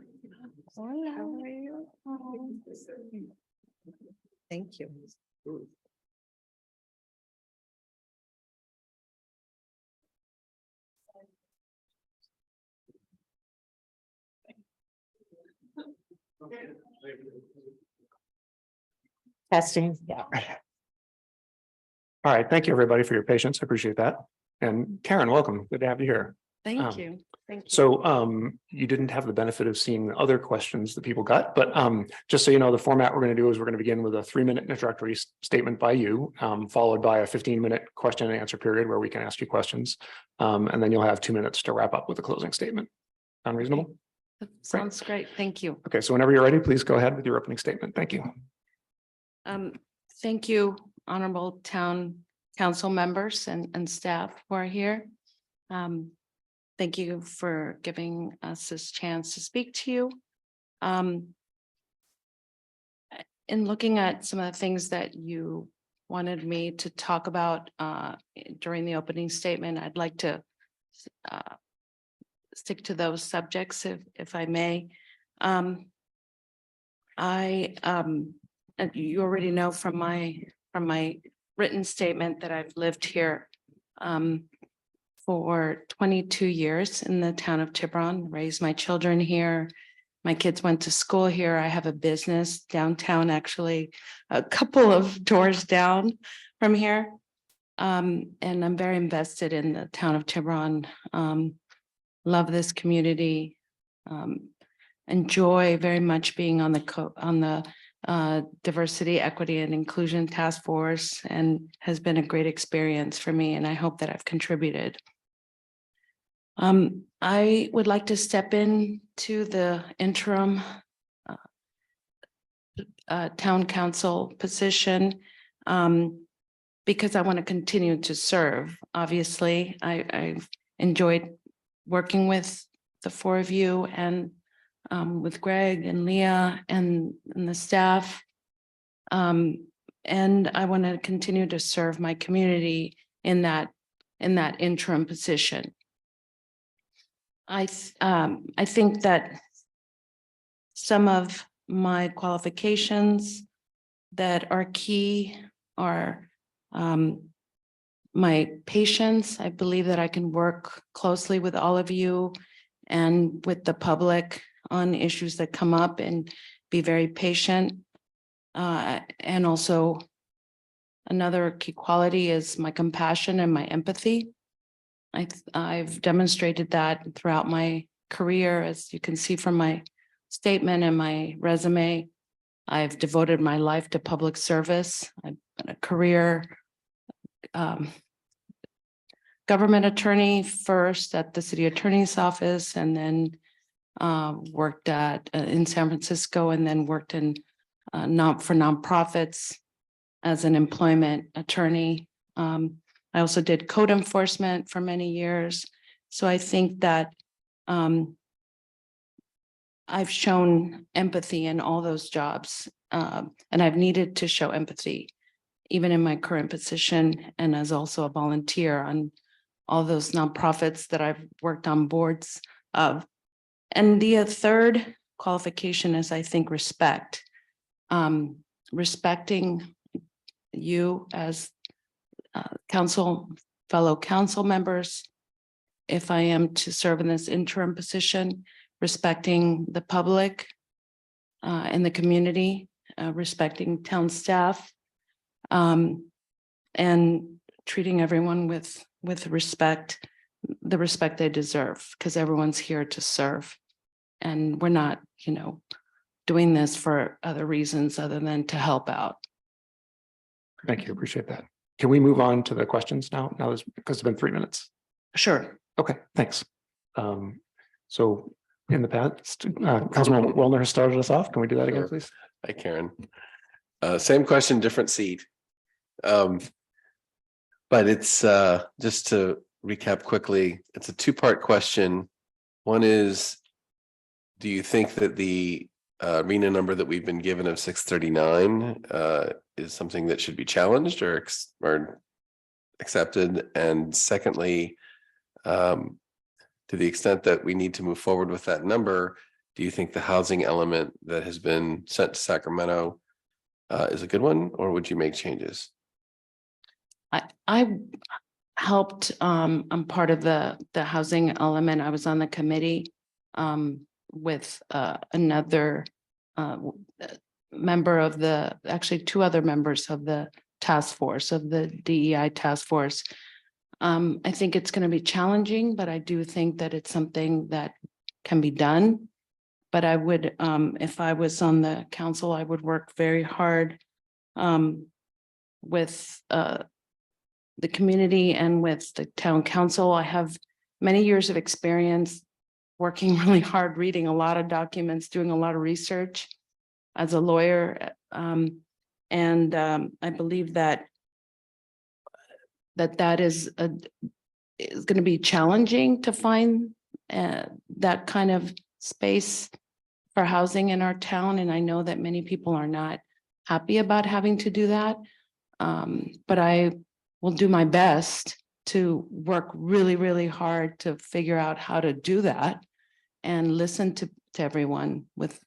Hola. How are you? Thank you. Testing. All right, thank you, everybody, for your patience. I appreciate that. And Karen, welcome. Good to have you here. Thank you. So you didn't have the benefit of seeing other questions that people got, but just so you know, the format we're going to do is we're going to begin with a 3-minute introductory statement by you, followed by a 15-minute question and answer period where we can ask you questions. And then you'll have 2 minutes to wrap up with a closing statement. Sound reasonable? That sounds great. Thank you. Okay, so whenever you're ready, please go ahead with your opening statement. Thank you. Thank you, honorable town council members and staff who are here. Thank you for giving us this chance to speak to you. In looking at some of the things that you wanted me to talk about during the opening statement, I'd like to stick to those subjects if I may. You already know from my written statement that I've lived here for 22 years in the town of Tiburon, raised my children here. My kids went to school here. I have a business downtown, actually, a couple of doors down from here. And I'm very invested in the town of Tiburon. Love this community. Enjoy very much being on the Diversity, Equity, and Inclusion Task Force, and has been a great experience for me, and I hope that I've contributed. I would like to step in to the interim town council position because I want to continue to serve. Obviously, I've enjoyed working with the 4 of you and with Greg and Leah and the staff. And I want to continue to serve my community in that interim position. I think that some of my qualifications that are key are my patience. I believe that I can work closely with all of you and with the public on issues that come up and be very patient. And also another key quality is my compassion and my empathy. I've demonstrated that throughout my career, as you can see from my statement and my resume. I've devoted my life to public service. I've been a career government attorney first at the city attorney's office, and then worked at in San Francisco, and then worked in for nonprofits as an employment attorney. I also did code enforcement for many years. So I think that I've shown empathy in all those jobs, and I've needed to show empathy even in my current position, and as also a volunteer on all those nonprofits that I've worked on boards of. And the third qualification is, I think, respect. Respecting you as fellow council members, if I am to serve in this interim position, respecting the public and the community, respecting town staff, and treating everyone with respect, the respect they deserve, because everyone's here to serve. And we're not, doing this for other reasons other than to help out. Thank you. Appreciate that. Can we move on to the questions now? Because it's been 3 minutes. Sure. Okay, thanks. So in the past, Councilman Wellner has started us off. Can we do that again, Sure. please? Hi, Karen. Same question, different seat. But it's just to recap quickly, it's a two-part question. One is, do you think that the RENA number that we've been given of 639 is something that should be challenged or accepted? And secondly, to the extent that we need to move forward with that number, do you think the housing element that has been sent to Sacramento is a good one, or would you make changes? I helped, I'm part of the housing element. I was on the committee with another member of actually two other members of the task force, of the DEI task force. I think it's going to be challenging, but I do think that it's something that can be done. But I would, if I was on the council, I would work very hard with the community and with the town council. I have many years of experience working really hard, reading a lot of documents, doing a lot of research as a lawyer. And I believe that is going to be challenging to find that kind of space for housing in our town. And I know that many people are not happy about having to do that. But I will do my best to work really, really hard to figure out how to do that and listen to everyone with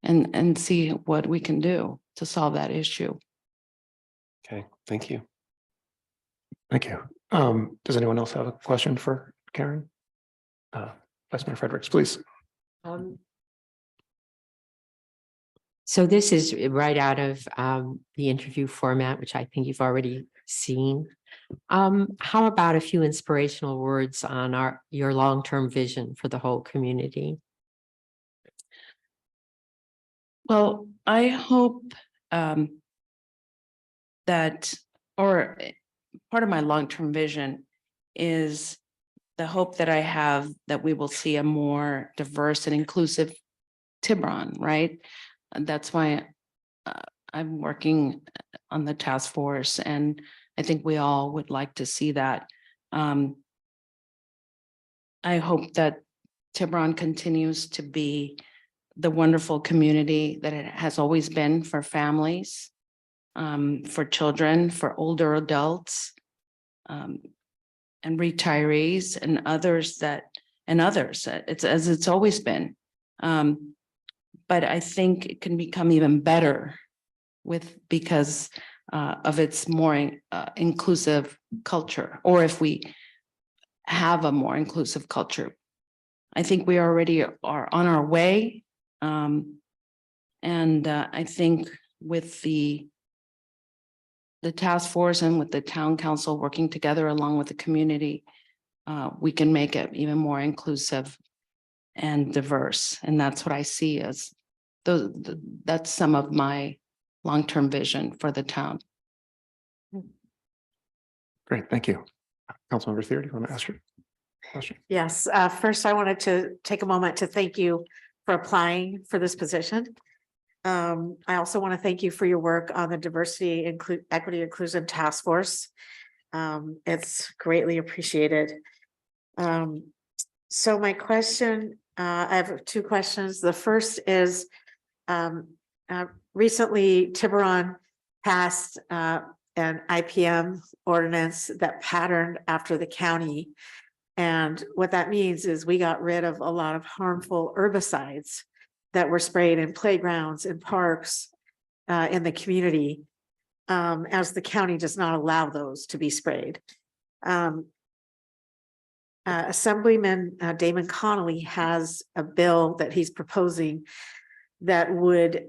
and see what we can do to solve that issue. Okay, thank you. Thank you. Does anyone else have a question for Karen? Vice Mayor Fredericks, please. So this is right out of the interview format, which I think you've already seen. How about a few inspirational words on your long-term vision for the whole community? Well, I hope that, or part of my long-term vision is the hope that I have that we will see a more diverse and inclusive Tiburon, right? And that's why I'm working on the task force, and I think we all would like to see that. I hope that Tiburon continues to be the wonderful community that it has always been for families, for children, for older adults, and retirees and others. It's as it's always been. But I think it can become even better because of its more inclusive culture, or if we have a more inclusive culture. I think we already are on our way. And I think with the task force and with the town council working together along with the community, we can make it even more inclusive and diverse. And that's what I see as that's some of my long-term vision for the town. Great, thank you. Councilmember Thier, do you want to ask your question? Yes, first I wanted to take a moment to thank you for applying for this position. I also want to thank you for your work on the Diversity, Equity, Inclusion Task Force. It's greatly appreciated. So my question, I have two questions. The first is, recently Tiburon passed an IPM ordinance that patterned after the county. And what that means is we got rid of a lot of harmful herbicides that were sprayed in playgrounds and parks in the community, as the county does not allow those to be sprayed. Assemblyman Damon Connolly has a bill that he's proposing that would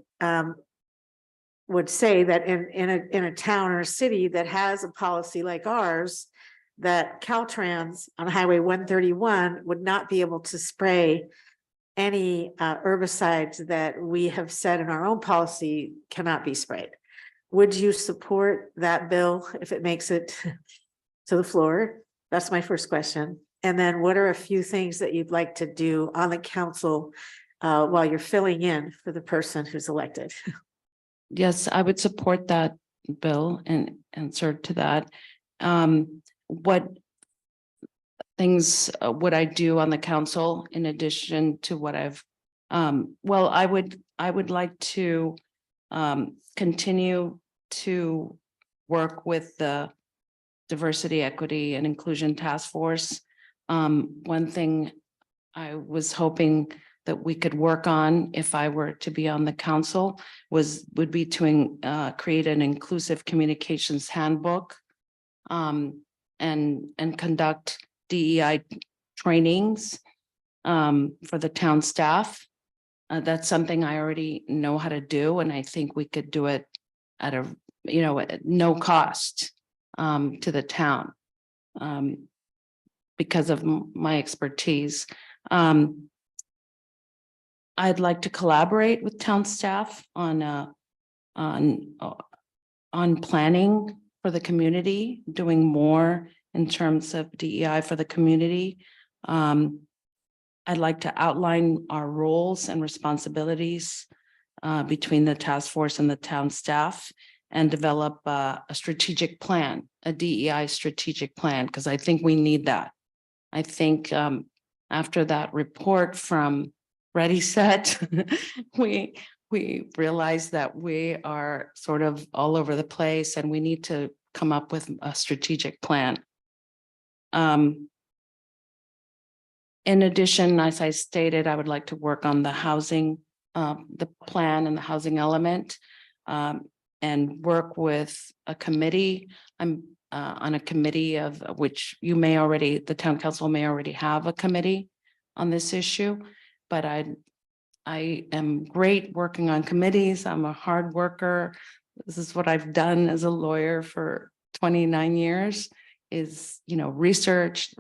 say that in a town or a city that has a policy like ours, that Caltrans on Highway 131 would not be able to spray any herbicides that we have said in our own policy cannot be sprayed. Would you support that bill if it makes it to the floor? That's my first question. And then what are a few things that you'd like to do on the council while you're filling in for the person who's elected? Yes, I would support that bill and answer to that. What things would I do on the council in addition to what I've, well, I would like to continue to work with the Diversity, Equity, and Inclusion Task Force. One thing I was hoping that we could work on if I were to be on the council would be to create an inclusive communications handbook and conduct DEI trainings for the town staff. That's something I already know how to do, and I think we could do it at a, at no cost to the town because of my expertise. I'd like to collaborate with town staff on planning for the community, doing more in terms of DEI for the community. I'd like to outline our roles and responsibilities between the task force and the town staff and develop a strategic plan, a DEI strategic plan, because I think we need that. I think after that report from Ready Set, we realized that we are sort of all over the place and we need to come up with a strategic plan. In addition, as I stated, I would like to work on the housing, the plan and the housing element, and work with a committee. I'm on a committee of which the town council may already have a committee on this issue, but I am great working on committees. I'm a hard worker. This is what I've done as a lawyer for 29 years is, research,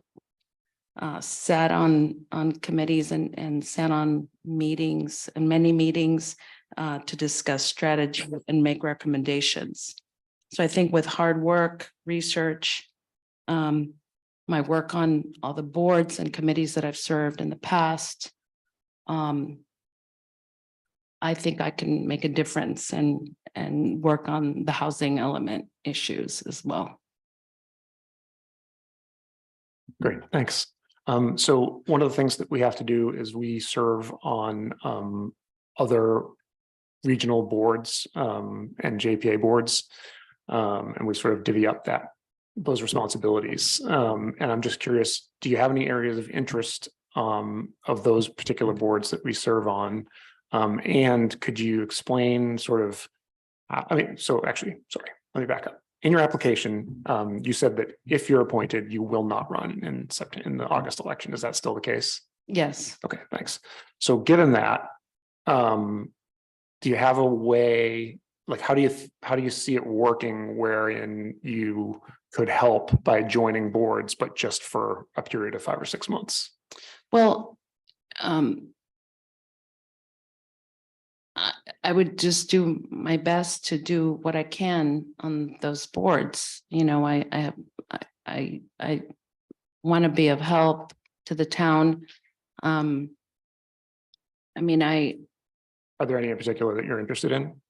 sat on committees and sat on meetings and many meetings to discuss strategy and make recommendations. So I think with hard work, research, my work on all the boards and committees that I've served in the past, I think I can make a difference and work on the housing element issues as well. Great, thanks. So one of the things that we have to do is we serve on other regional boards and JPA boards, and we sort of divvy up those responsibilities. And I'm just curious, do you have any areas of interest of those particular boards that we serve on? And could you explain sort of, sorry, let me back up. In your application, you said that if you're appointed, you will not run in the August election. Is that still the case? Yes. Okay, thanks. So given that, do you have a way, like, how do you see it working wherein you could help by joining boards, but just for a period of 5 or 6 months? Well, I would just do my best to do what I can on those boards. You know, I want to be of help to the town. I mean, Are there any in particular that you're interested in?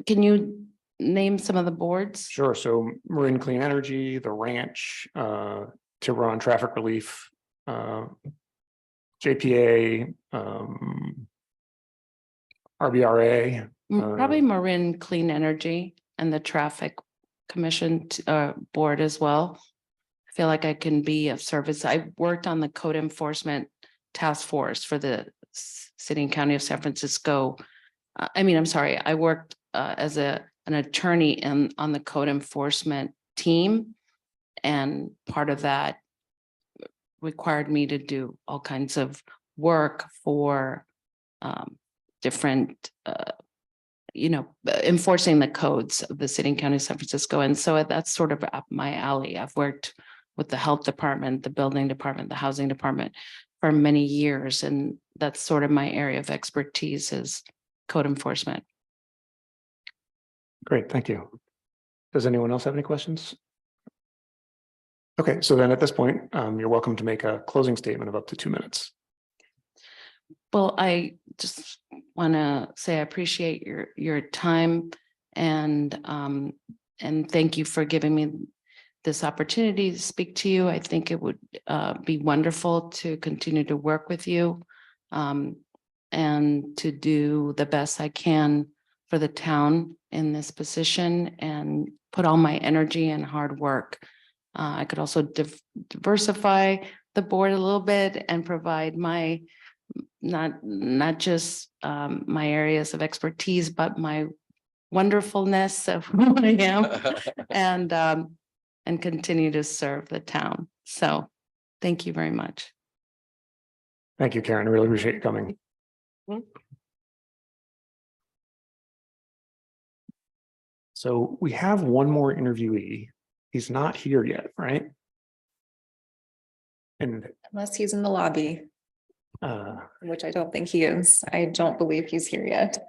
can you name some of the boards? Sure. So Marine Clean Energy, the Ranch, Tiburon Traffic Relief, JPA, RBRA. Probably Marin Clean Energy and the Traffic Commission Board as well. I feel like I can be of service. I worked on the code enforcement task force for the city and county of San Francisco. I'm sorry, I worked as an attorney on the code enforcement team. And part of that required me to do all kinds of work for different, enforcing the codes of the city and county of San Francisco. And so that's sort of up my alley. I've worked with the health department, the building department, the housing department for many years. And that's sort of my area of expertise is code enforcement. Great, thank you. Does anyone else have any questions? Okay, so then at this point, you're welcome to make a closing statement of up to 2 minutes. Well, I just want to say I appreciate your time and thank you for giving me this opportunity to speak to you. I think it would be wonderful to continue to work with you and to do the best I can for the town in this position and put all my energy and hard work. I could also diversify the board a little bit and provide my not just my areas of expertise, but my wonderfulness of who I am and continue to serve the town. So thank you very much. Thank you, Karen. I really appreciate you coming. So we have one more interviewee. He's not here yet, right? And Unless he's in the lobby, which I don't think he is. I don't believe he's here yet.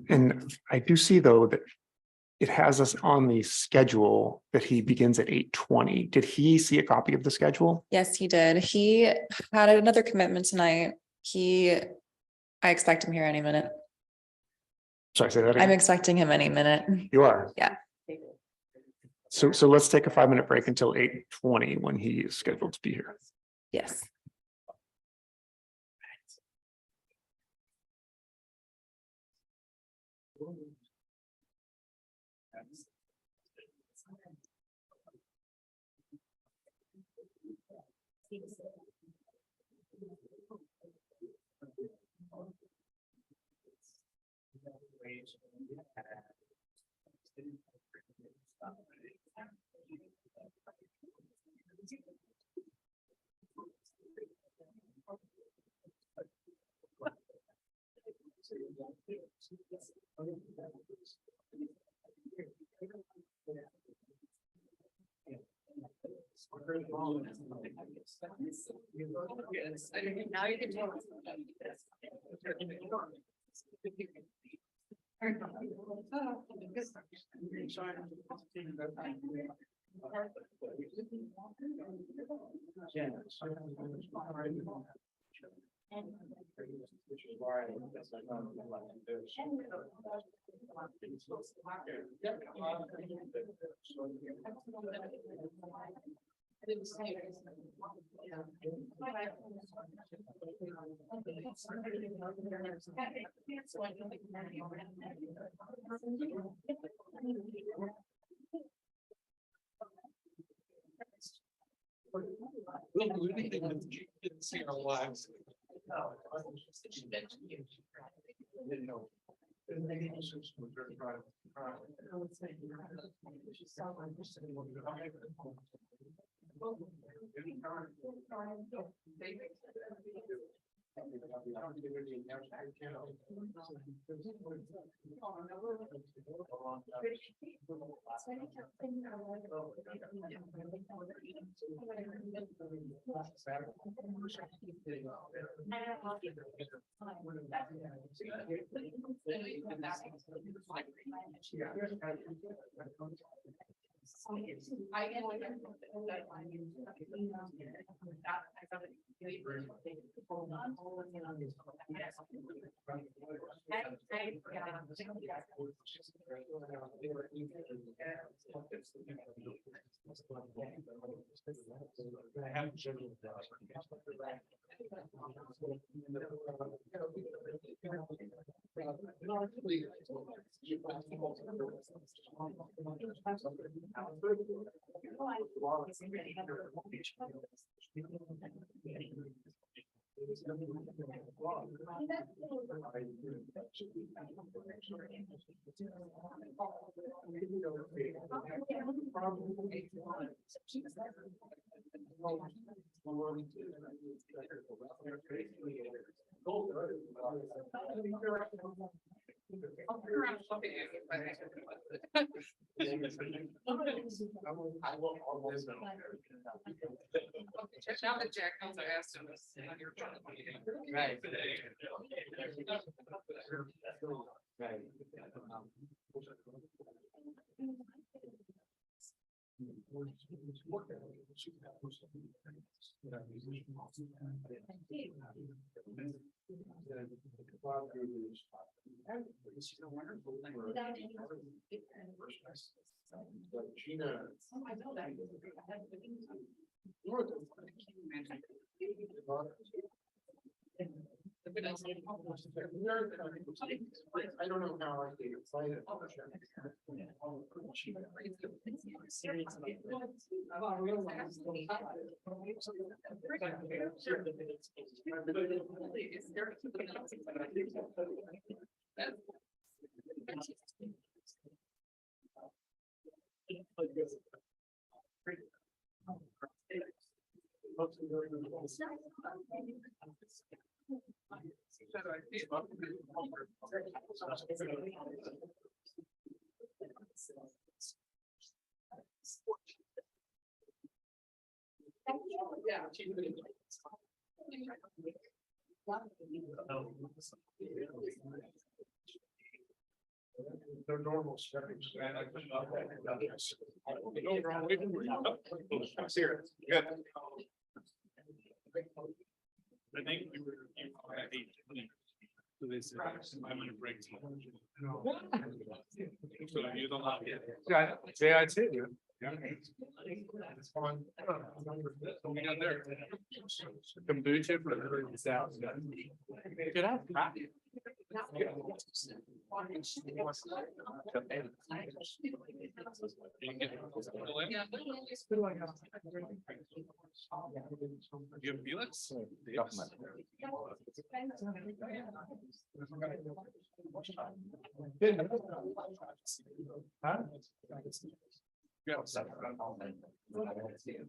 And I do see though that it has us on the schedule that he begins at 8:20. Did he see a copy of the schedule? Yes, he did. He had another commitment tonight. I expect him here any minute. Sorry, say that I'm again. expecting him any minute. You are? Yeah. So let's take a 5-minute break until 8:20 when he is scheduled to be here. Yes. Now you can tell. See our lives. Now that Jack knows I asked him. Right. I don't know how I get excited. They're normal settings. I'm serious. Good. I think we were at 8:20. So they said, I'm gonna break. So you don't have it. Yeah, I'd say you. We got there. Kombucha for the South. Get out. You have Felix?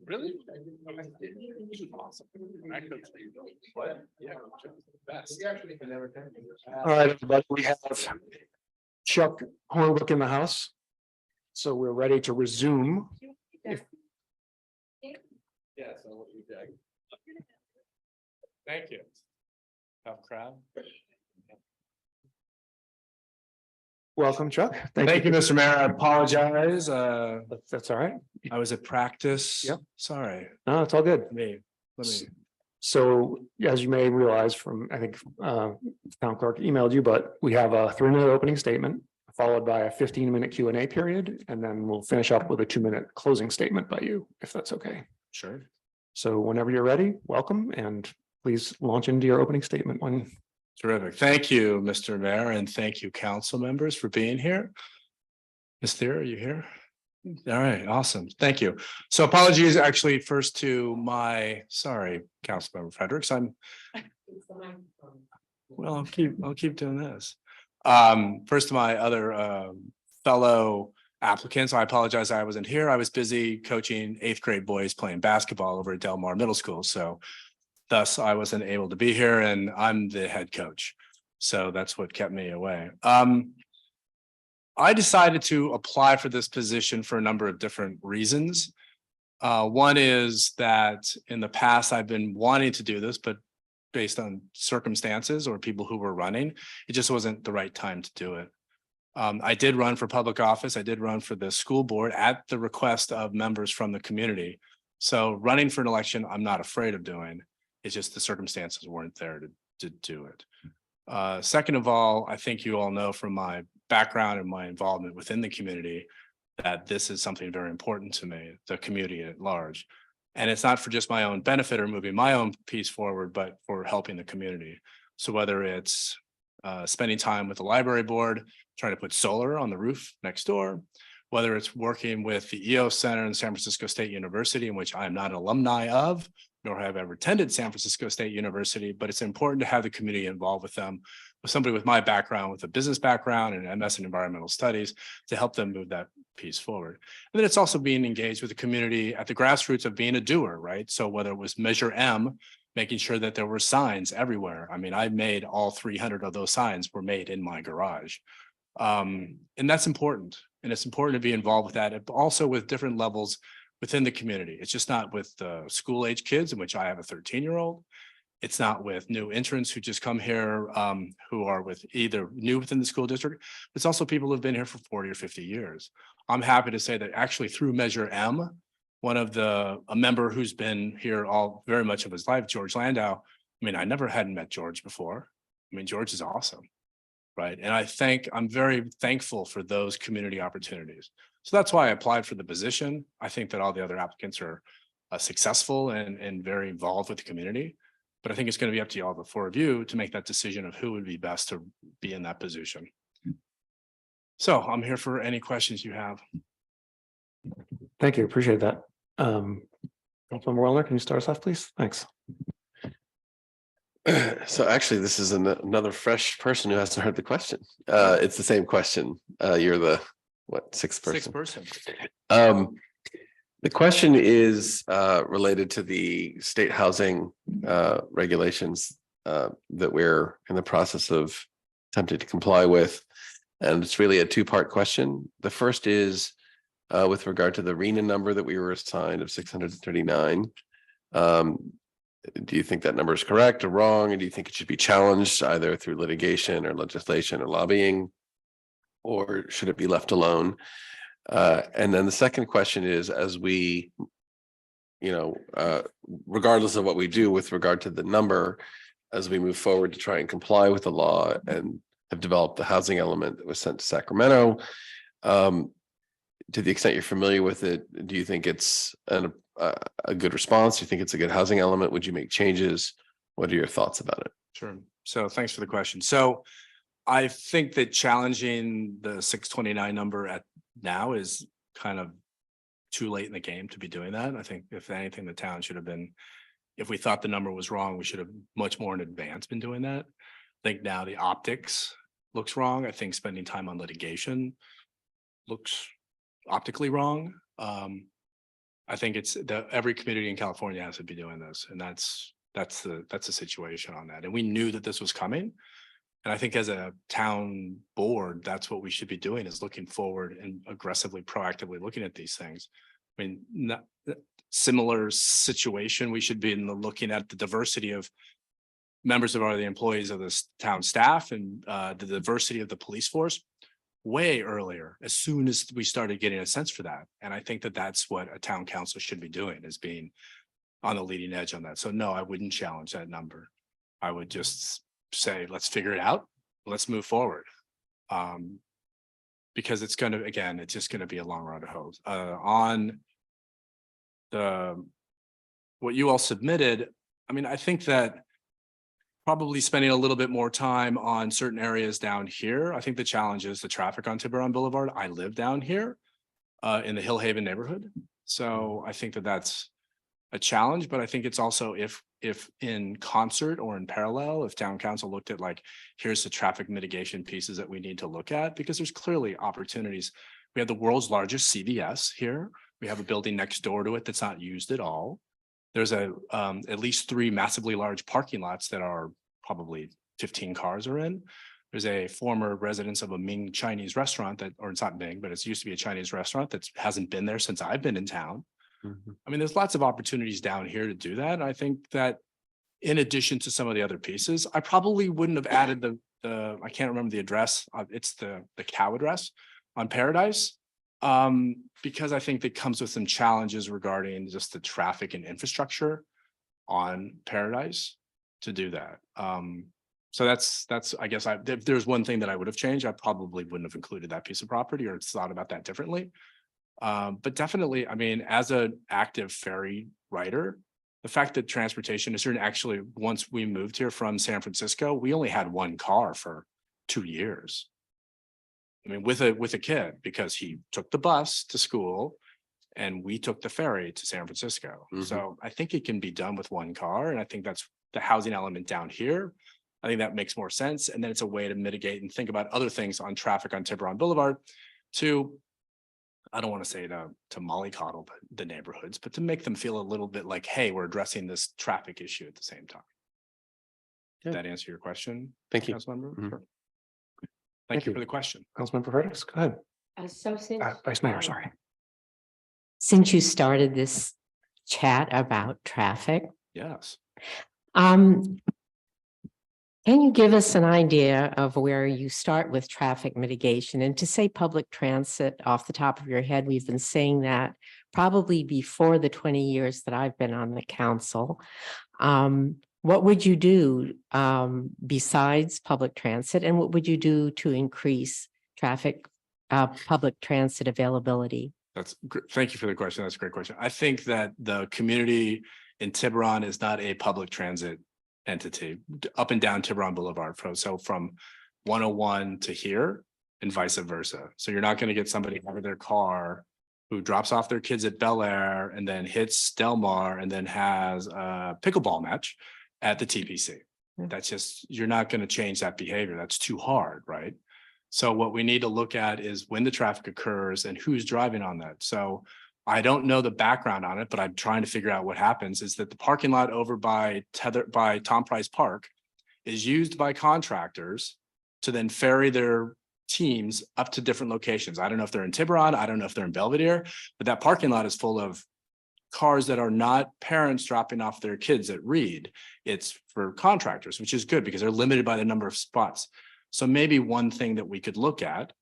Really? Awesome. I coached you. What? Yeah. Best. All right, everybody, we have Chuck Hornbook in the house. So we're ready to resume. Yes, I will be back. Thank you. Tough crowd. Welcome, Chuck. Thank you, Mr. Mayor. I apologize. That's all right. I was at practice. Yep. Sorry. No, it's all good. Let me. So as you may realize from, I think, town clerk emailed you, but we have a 3-minute opening statement followed by a 15-minute Q&A period, and then we'll finish up with a 2-minute closing statement by you, if that's okay. Sure. So whenever you're ready, welcome, and please launch into your opening statement when. Terrific. Thank you, Mr. Mayor, and thank you, council members, for being here. Ms. Thayer, are you here? All right, awesome. Thank you. So apologies actually first to my, sorry, Councilmember Fredericks. Well, I'll keep doing this. First to my other fellow applicants, I apologize I wasn't here. I was busy coaching 8th grade boys playing basketball over at Del Mar Middle School. So thus I wasn't able to be here, and I'm the head coach. So that's what kept me away. I decided to apply for this position for a number of different reasons. One is that in the past, I've been wanting to do this, but based on circumstances or people who were running, it just wasn't the right time to do it. I did run for public office. I did run for the school board at the request of members from the community. So running for an election, I'm not afraid of doing. It's just the circumstances weren't there to do it. Second of all, I think you all know from my background and my involvement within the community that this is something very important to me, the community at large. And it's not for just my own benefit or moving my own piece forward, but for helping the community. So whether it's spending time with the library board, trying to put solar on the roof next door, whether it's working with the EO Center in San Francisco State University, in which I'm not an alumni of, nor have I ever attended San Francisco State University, but it's important to have the community involved with them, with somebody with my background, with a business background and MS in environmental studies, to help them move that piece forward. And then it's also being engaged with the community at the grassroots of being a doer, right? So whether it was Measure M, making sure that there were signs everywhere. I mean, I made all 300 of those signs were made in my garage. And that's important. And it's important to be involved with that, but also with different levels within the community. It's just not with the school age kids, in which I have a 13-year-old. It's not with new entrants who just come here, who are with either new within the school district. It's also people who've been here for 40 or 50 years. I'm happy to say that actually through Measure M, a member who's been here all very much of his life, George Landau. I mean, I never hadn't met George before. I mean, George is awesome, right? And I'm very thankful for those community opportunities. So that's why I applied for the position. I think that all the other applicants are successful and very involved with the community. But I think it's going to be up to all the four of you to make that decision of who would be best to be in that position. So I'm here for any questions you have. Thank you. Appreciate that. Councilmember Wellner, can you start us off, please? Thanks. So actually, this is another fresh person who hasn't heard the question. It's the same question. You're the sixth person? Sixth person. The question is related to the state housing regulations that we're in the process of attempting to comply with. And it's really a two-part question. The first is with regard to the RENA number that we were assigned of 639. Do you think that number is correct or wrong? And do you think it should be challenged either through litigation or legislation or lobbying? Or should it be left alone? And then the second question is, as we, regardless of what we do with regard to the number, as we move forward to try and comply with the law and have developed the housing element that was sent to Sacramento, to the extent you're familiar with it, do you think it's a good response? Do you think it's a good housing element? Would you make changes? What are your thoughts about it? Sure. So thanks for the question. So I think that challenging the 629 number at now is kind of too late in the game to be doing that. I think if anything, the town should have been, if we thought the number was wrong, we should have much more in advance been doing that. I think now the optics looks wrong. I think spending time on litigation looks optically wrong. I think it's that every community in California has to be doing this, and that's the situation on that. And we knew that this was coming. And I think as a town board, that's what we should be doing, is looking forward and aggressively, proactively looking at these things. I mean, similar situation, we should be looking at the diversity of members of the employees of this town staff and the diversity of the police force way earlier, as soon as we started getting a sense for that. And I think that that's what a town council should be doing, is being on the leading edge on that. So no, I wouldn't challenge that number. I would just say, let's figure it out. Let's move forward. Because it's going to, again, it's just going to be a long road to hoe. On what you all submitted, I mean, I think that probably spending a little bit more time on certain areas down here. I think the challenge is the traffic on Tiburon Boulevard. I live down here in the Hill Haven neighborhood. So I think that that's a challenge, but I think it's also if in concert or in parallel, if town council looked at like, here's the traffic mitigation pieces that we need to look at, because there's clearly opportunities. We have the world's largest CVS here. We have a building next door to it that's not used at all. There's at least 3 massively large parking lots that are probably 15 cars are in. There's a former residence of a Ming Chinese restaurant that, or it's not Ming, but it's used to be a Chinese restaurant that hasn't been there since I've been in town. I mean, there's lots of opportunities down here to do that. And I think that in addition to some of the other pieces, I probably wouldn't have added I can't remember the address. It's the cow address on Paradise. Because I think that comes with some challenges regarding just the traffic and infrastructure on Paradise to do that. So that's, I guess if there's one thing that I would have changed, I probably wouldn't have included that piece of property or thought about that differently. But definitely, I mean, as an active ferry rider, the fact that transportation is here, and actually, once we moved here from San Francisco, we only had 1 car for 2 years. I mean, with a kid, because he took the bus to school and we took the ferry to San Francisco. So I think it can be done with 1 car. And I think that's the housing element down here. I think that makes more sense. And then it's a way to mitigate and think about other things on traffic on Tiburon Boulevard to, I don't want to say to mollycoddle the neighborhoods, but to make them feel a little bit like, hey, we're addressing this traffic issue at the same time. Did that answer your question? Thank you. Councilmember? Sure. Thank you for the question. Councilmember Freitas, go ahead. So since Vice Mayor, sorry. since you started this chat about traffic, Yes. can you give us an idea of where you start with traffic mitigation? And to say public transit off the top of your head, we've been saying that probably before the 20 years that I've been on the council. What would you do besides public transit? And what would you do to increase traffic, public transit availability? Thank you for the question. That's a great question. I think that the community in Tiburon is not a public transit entity up and down Tiburon Boulevard. So from 101 to here and vice versa. So you're not going to get somebody out of their car who drops off their kids at Bel Air and then hits Del Mar and then has a pickleball match at the TPC. That's just, you're not going to change that behavior. That's too hard, right? So what we need to look at is when the traffic occurs and who's driving on that. So I don't know the background on it, but I'm trying to figure out what happens is that the parking lot over by Tom Price Park is used by contractors to then ferry their teams up to different locations. I don't know if they're in Tiburon, I don't know if they're in Belvedere, but that parking lot is full of cars that are not parents dropping off their kids at Reed. It's for contractors, which is good because they're limited by the number of spots. So maybe one thing that we could look at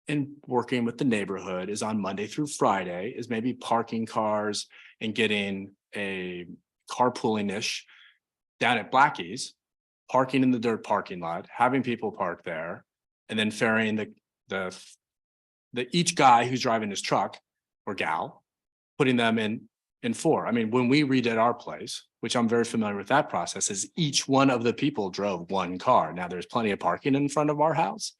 in working with the neighborhood is on Monday through Friday is maybe parking cars and getting a carpooling-ish down at Blackie's, parking in the dirt parking lot, having people park there, and then ferrying each guy who's driving his truck or gal, putting them in 4. I mean, when we redid our place, which I'm very familiar with that process, is each one of the people drove 1 car. Now there's plenty of parking in front of our house,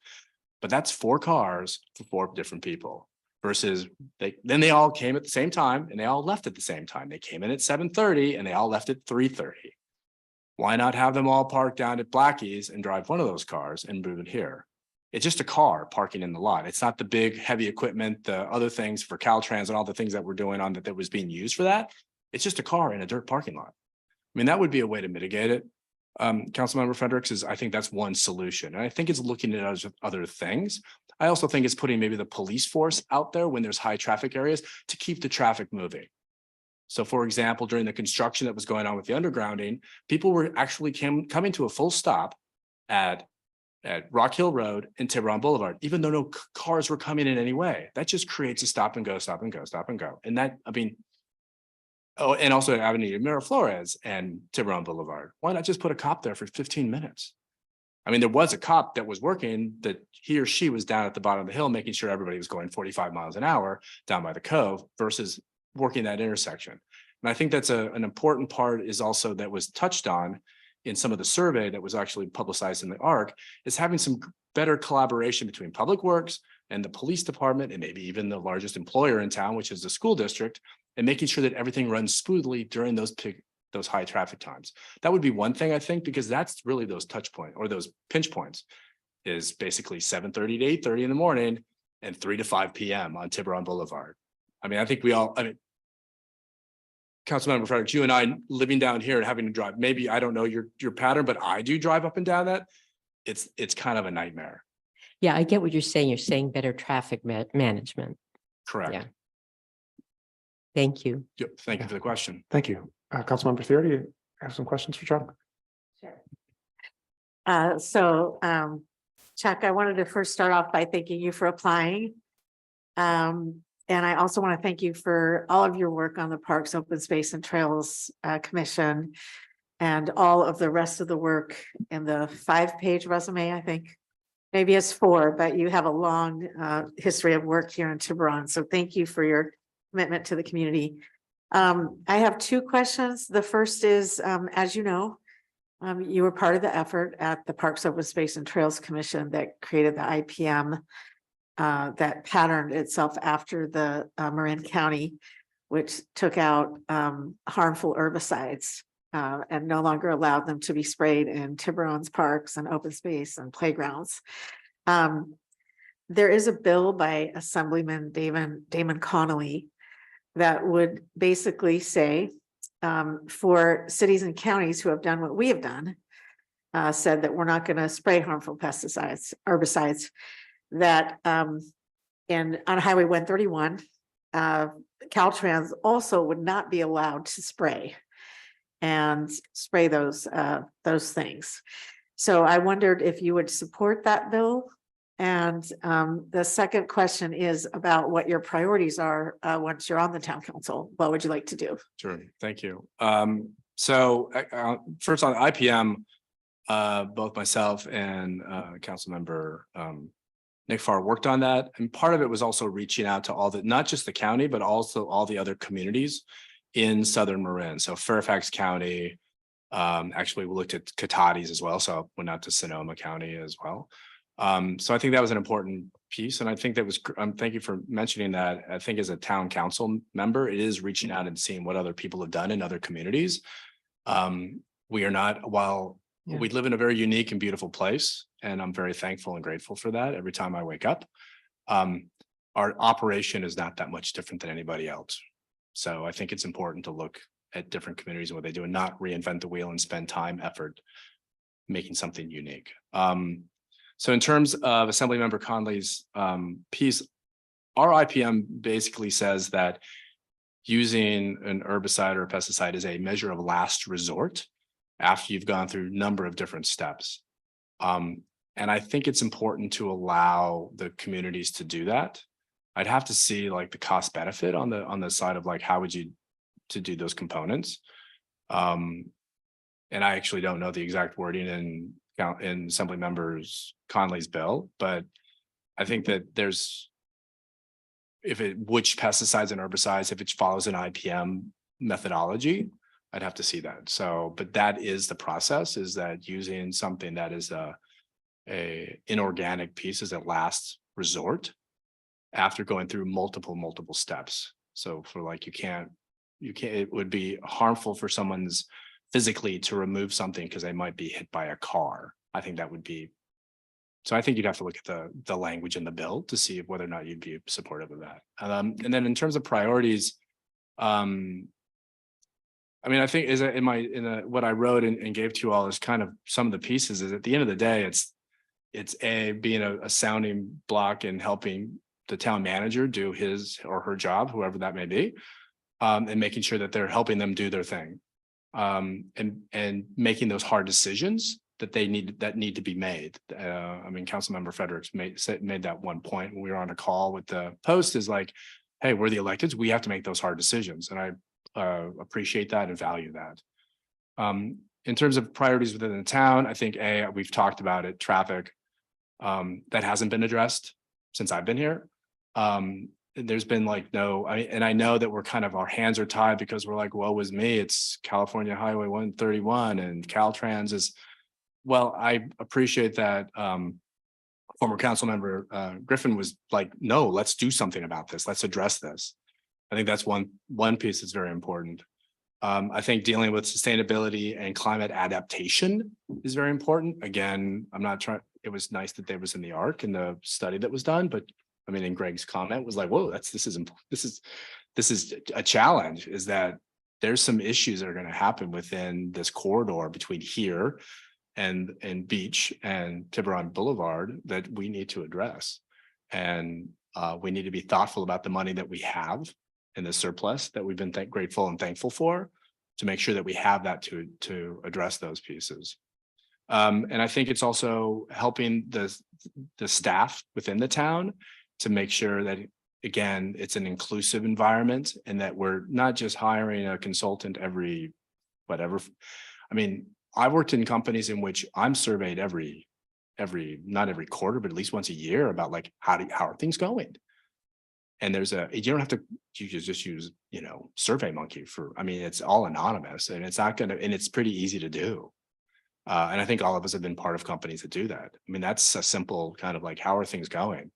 but that's 4 cars for 4 different people versus then they all came at the same time and they all left at the same time. They came in at 7:30 and they all left at 3:30. Why not have them all park down at Blackie's and drive one of those cars and move it here? It's just a car parking in the lot. It's not the big heavy equipment, the other things for Caltrans and all the things that we're doing on that was being used for that. It's just a car in a dirt parking lot. I mean, that would be a way to mitigate it. Councilmember Fredericks I think that's one solution. And I think it's looking at other things. I also think it's putting maybe the police force out there when there's high traffic areas to keep the traffic moving. So for example, during the construction that was going on with the undergrounding, people were actually coming to a full stop at Rock Hill Road and Tiburon Boulevard, even though no cars were coming in any way. That just creates a stop and go, stop and go, stop and go. And that, I mean, oh, and also at Avenida Miraflores and Tiburon Boulevard. Why not just put a cop there for 15 minutes? I mean, there was a cop that was working that he or she was down at the bottom of the hill, making sure everybody was going 45 miles an hour down by the cove versus working that intersection. And I think that's an important part is also that was touched on in some of the survey that was actually publicized in the ARC is having some better collaboration between Public Works and the police department and maybe even the largest employer in town, which is the school district, and making sure that everything runs smoothly during those high traffic times. That would be one thing I think, because that's really those touch point or those pinch points is basically 7:30 to 8:30 in the morning and 3 to 5 p.m. on Tiburon Boulevard. I mean, I think Councilmember Fredericks, you and I living down here and having to drive, maybe I don't know your pattern, but I do drive up and down that. It's kind of a nightmare. Yeah, I get what you're saying. You're saying better traffic management. Correct. Yeah. Thank you. Yep. Thank you for the question. Thank you. Councilmember Thier, do you have some questions for Chuck? Chuck, I wanted to first start off by thanking you for applying. And I also want to thank you for all of your work on the Parks, Open Space and Trails Commission and all of the rest of the work in the 5-page resume, I think. Maybe it's 4, but you have a long history of work here in Tiburon. So thank you for your commitment to the community. I have 2 questions. The first is, as you know, you were part of the effort at the Parks, Open Space and Trails Commission that created the IPM that patterned itself after the Marin County, which took out harmful herbicides and no longer allowed them to be sprayed in Tiburon's parks and open space and playgrounds. There is a bill by Assemblyman Damon Connolly that would basically say for cities and counties who have done what we have done, said that we're not going to spray harmful pesticides, herbicides, that on Highway 131, Caltrans also would not be allowed to spray those things. So I wondered if you would support that bill. And the second question is about what your priorities are once you're on the town council. What would you like to do? Sure. Thank you. So first on IPM, both myself and Councilmember Nick Farr worked on that. And part of it was also reaching out to all the, not just the county, but also all the other communities in Southern Marin. So Fairfax County, actually we looked at Cotati as well. So went out to Sonoma County as well. So I think that was an important piece. And I think that was, thank you for mentioning that. I think as a town council member, it is reaching out and seeing what other people have done in other communities. We are not, while we live in a very unique and beautiful place, and I'm very thankful and grateful for that every time I wake up. Our operation is not that much different than anybody else. So I think it's important to look at different communities and what they do and not reinvent the wheel and spend time, effort, making something unique. So in terms of Assemblymember Conley's piece, our IPM basically says that using an herbicide or a pesticide is a measure of last resort after you've gone through a number of different steps. And I think it's important to allow the communities to do that. I'd have to see like the cost benefit on the side of like, how would you to do those components? And I actually don't know the exact wording in Assembly Members Conley's bill, but I think that there's, which pesticides and herbicides, if it follows an IPM methodology, I'd have to see that. So, but that is the process, is that using something that is a inorganic piece as a last resort after going through multiple steps. So for like, you can't, it would be harmful for someone's physically to remove something because they might be hit by a car. I think that would be, so I think you'd have to look at the language in the bill to see whether or not you'd be supportive of that. And then in terms of priorities, I mean, I think is in what I wrote and gave to you all is kind of some of the pieces. Is at the end of the day, it's being a sounding block and helping the town manager do his or her job, whoever that may be, and making sure that they're helping them do their thing, and making those hard decisions that need to be made. I mean, Councilmember Fredericks made that one point when we were on a call with the Post, is like, hey, we're the electeds, we have to make those hard decisions, and I appreciate that and value that. In terms of priorities within the town, I think we've talked about it, traffic, that hasn't been addressed since I've been here. There's been like and I know that we're kind of, our hands are tied because we're like, woe is me, it's California Highway 131 and Caltrans is, well, I appreciate that former council member Griffin was like, no, let's do something about this, let's address this. I think that's one piece that's very important. I think dealing with sustainability and climate adaptation is very important. Again, I'm not trying, it was nice that there was in the ARC and the study that was done, but I mean, in Greg's comment was like, whoa, this is a challenge, is that there's some issues that are going to happen within this corridor between here and Beach and Tiburon Boulevard that we need to address. And we need to be thoughtful about the money that we have in the surplus that we've been grateful and thankful for, to make sure that we have that to address those pieces. And I think it's also helping the staff within the town to make sure that, again, it's an inclusive environment and that we're not just hiring a consultant every whatever. I mean, I've worked in companies in which I'm surveyed not every quarter, but at least once a year about like, how are things going? And you don't have to, you just use, Survey Monkey I mean, it's all anonymous and it's pretty easy to do. And I think all of us have been part of companies that do that. I mean, that's a simple kind of like, how are things going?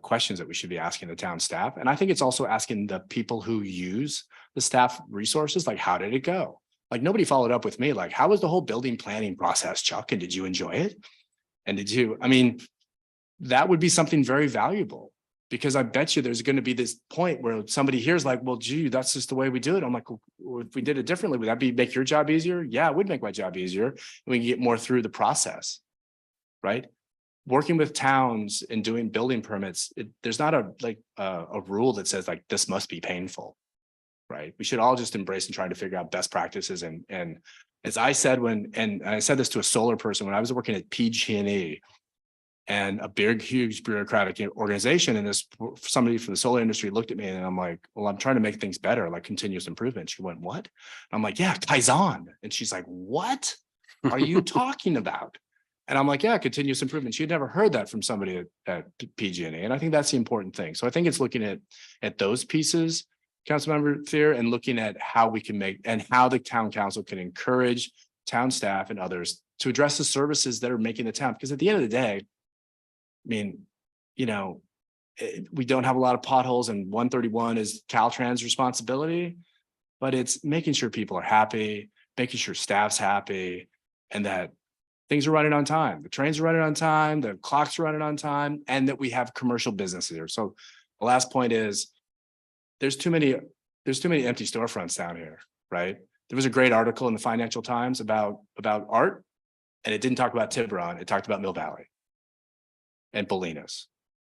Questions that we should be asking the town staff. And I think it's also asking the people who use the staff resources, like, how did it go? Like, nobody followed up with me, like, how was the whole building planning process, Chuck? And did you enjoy it? And that would be something very valuable, because I bet you there's going to be this point where somebody here's like, well, gee, that's just the way we do it. I'm like, well, if we did it differently, would that make your job easier? Yeah, it would make my job easier. And we can get more through the process, right? Working with towns and doing building permits, there's not a rule that says like, this must be painful, right? We should all just embrace and try to figure out best practices. And as I said, and I said this to a solar person, when I was working at PG&E, and a big, huge bureaucratic organization, and somebody from the solar industry looked at me and I'm like, well, I'm trying to make things better, like continuous improvement. She went, what? I'm like, yeah, Kaizen. And she's like, what are you talking about? And I'm like, yeah, continuous improvement. She'd never heard that from somebody at PG&E. And I think that's the important thing. So I think it's looking at those pieces, Councilmember Thier, and looking at how we can and how the town council can encourage town staff and others to address the services that are making the town. Because at the end of the day, I mean, we don't have a lot of potholes, and 131 is Caltrans' responsibility, but it's making sure people are happy, making sure staff's happy, and that things are running on time. The trains are running on time, the clocks are running on time, and that we have commercial businesses here. So the last point is there's too many empty storefronts down here, right? There was a great article in the Financial Times about art, and it didn't talk about Tiburon, it talked about Mill Valley and Bolinas,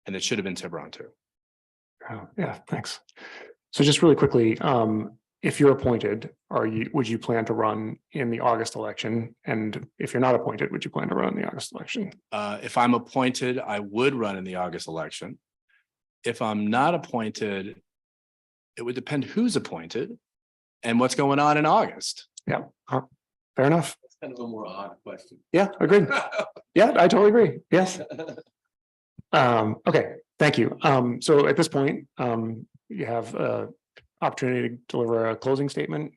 and it should have been Tiburon too. Oh, yeah, thanks. So just really quickly, if you're appointed, would you plan to run in the August election? And if you're not appointed, would you plan to run in the August election? If I'm appointed, I would run in the August election. If I'm not appointed, it would depend who's appointed and what's going on in August. Yeah, fair enough. That's kind of a more odd question. Yeah, agreed. Yeah, I totally agree. Yes. Okay, thank you. So at this point, you have opportunity to deliver a closing statement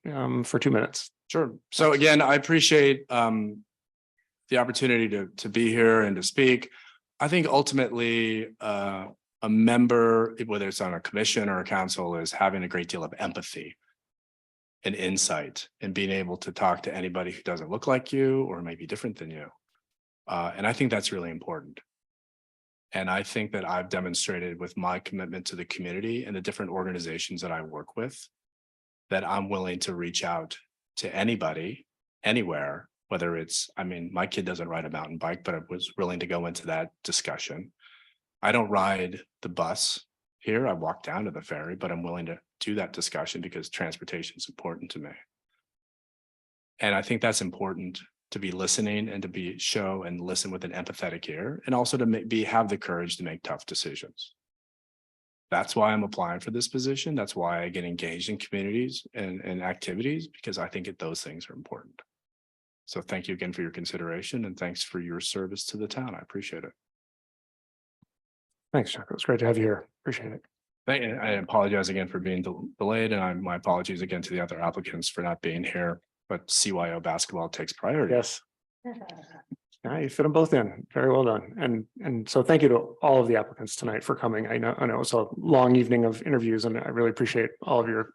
for 2 minutes. Sure. So again, I appreciate the opportunity to be here and to speak. I think ultimately a member, whether it's on a commission or a council, is having a great deal of empathy and insight and being able to talk to anybody who doesn't look like you or may be different than you. And I think that's really important. And I think that I've demonstrated with my commitment to the community and the different organizations that I work with, that I'm willing to reach out to anybody, anywhere, whether it's, my kid doesn't ride a mountain bike, but I was willing to go into that discussion. I don't ride the bus here. I walk down to the ferry, but I'm willing to do that discussion because transportation is important to me. And I think that's important, to be listening and to show and listen with an empathetic ear, and also to have the courage to make tough decisions. That's why I'm applying for this position. That's why I get engaged in communities and activities, because I think those things are important. So thank you again for your consideration, and thanks for your service to the town. I appreciate it. Thanks, Chuck. It was great to have you here. Appreciate it. I apologize again for being delayed, and my apologies again to the other applicants for not being here. But CYO basketball takes priority. Yes. Yeah, you fit them both in. Very well done. And so thank you to all of the applicants tonight for coming. I know it was a long evening of interviews, and I really appreciate all of your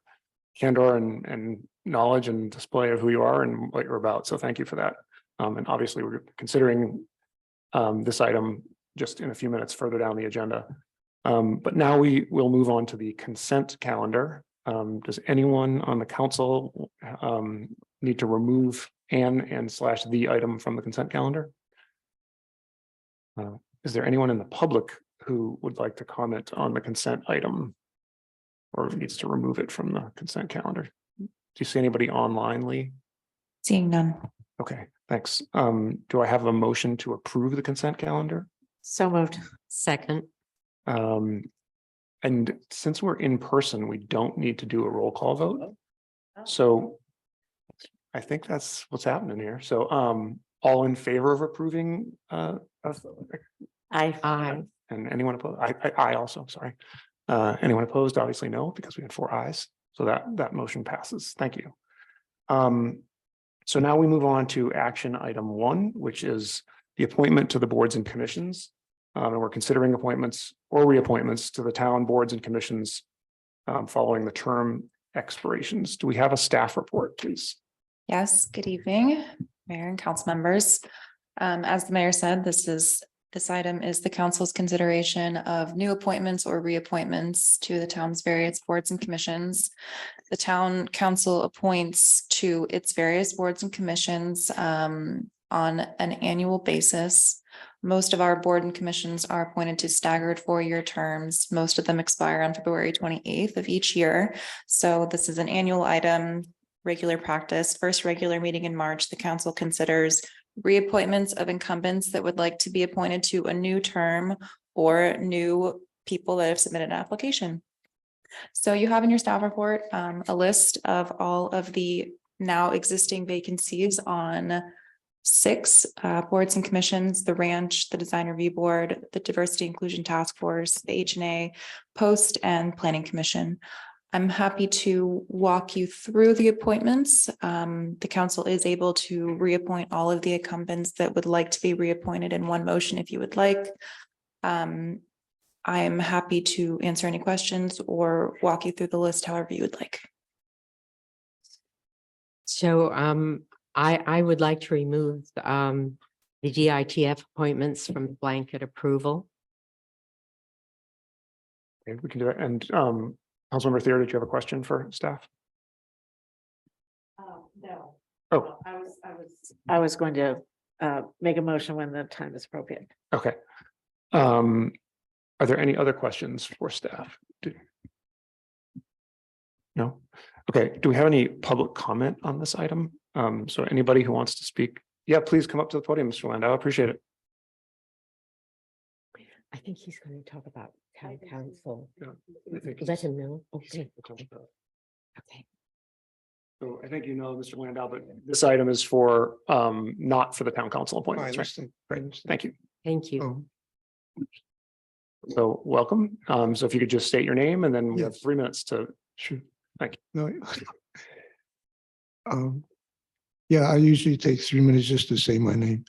candor and knowledge and display of who you are and what you're about. So thank you for that. And obviously we're considering this item just in a few minutes further down the agenda. But now we will move on to the consent calendar. Does anyone on the council need to remove and / the item from the consent calendar? Is there anyone in the public who would like to comment on the consent item? Or needs to remove it from the consent calendar? Do you see anybody online, Lee? Seeing none. Okay, thanks. Do I have a motion to approve the consent calendar? So moved. Second, And since we're in person, we don't need to do a roll call vote. So I think that's what's happening here. So all in favor of approving I. and anyone opposed? I also, sorry. Anyone opposed? Obviously no, because we had 4 ayes. So that motion passes. Thank you. So now we move on to action item 1, which is the appointment to the boards and commissions. And we're considering appointments or reappointments to the town boards and commissions following the term expirations. Do we have a staff report, please? Yes, good evening, Mayor and council members. As the mayor said, this item is the council's consideration of new appointments or reappointments to the town's various boards and commissions. The town council appoints to its various boards and commissions on an annual basis. Most of our board and commissions are appointed to staggered 4-year terms. Most of them expire on February 28th of each year. So this is an annual item, regular practice. First regular meeting in March, the council considers reappointments of incumbents that would like to be appointed to a new term or new people that have submitted an application. So you have in your staff report a list of all of the now existing vacancies on 6 boards and commissions: the ranch, the design review board, the diversity inclusion task force, the H&A, post, and planning commission. I'm happy to walk you through the appointments. The council is able to reappoint all of the incumbents that would like to be reappointed in one motion if you would like. I'm happy to answer any questions or walk you through the list however you would like. so I would like to remove the DITF appointments from blanket approval. Okay, we can do it. And Councilmember Thier, did you have a question for staff? No. Oh, I was going to make a motion when the time is appropriate. okay. Are there any other questions for staff? No? Okay, do we have any public comment on this item? So anybody who wants to speak, yeah, please come up to the podium, Mr. Landau. I appreciate it. I think he's going to talk about town council. Yeah, I think Let him know. Okay. Okay. Okay. So I think you know, Mr. Landau, but this item is for not for the town council appointments, right? Great, thank you. Thank you. So welcome. So if you could just state your name and then we have 3 minutes to. Sure. Thank you. No. Yeah, I usually take 3 minutes just to say my name.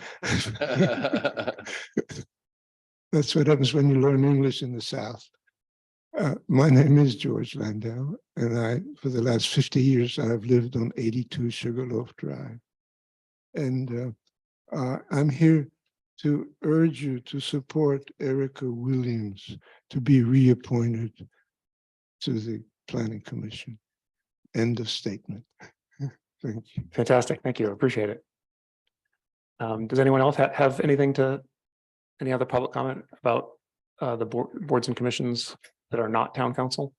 That's what happens when you learn English in the South. My name is George Landau, and for the last 50 years, I've lived on 82 Sugarloaf Drive. And I'm here to urge you to support Erica Williams to be reappointed to the Planning Commission. End of statement. Thank you. Fantastic. Thank you. I appreciate it. Does anyone else have any other public comment about the boards and commissions that are not town council?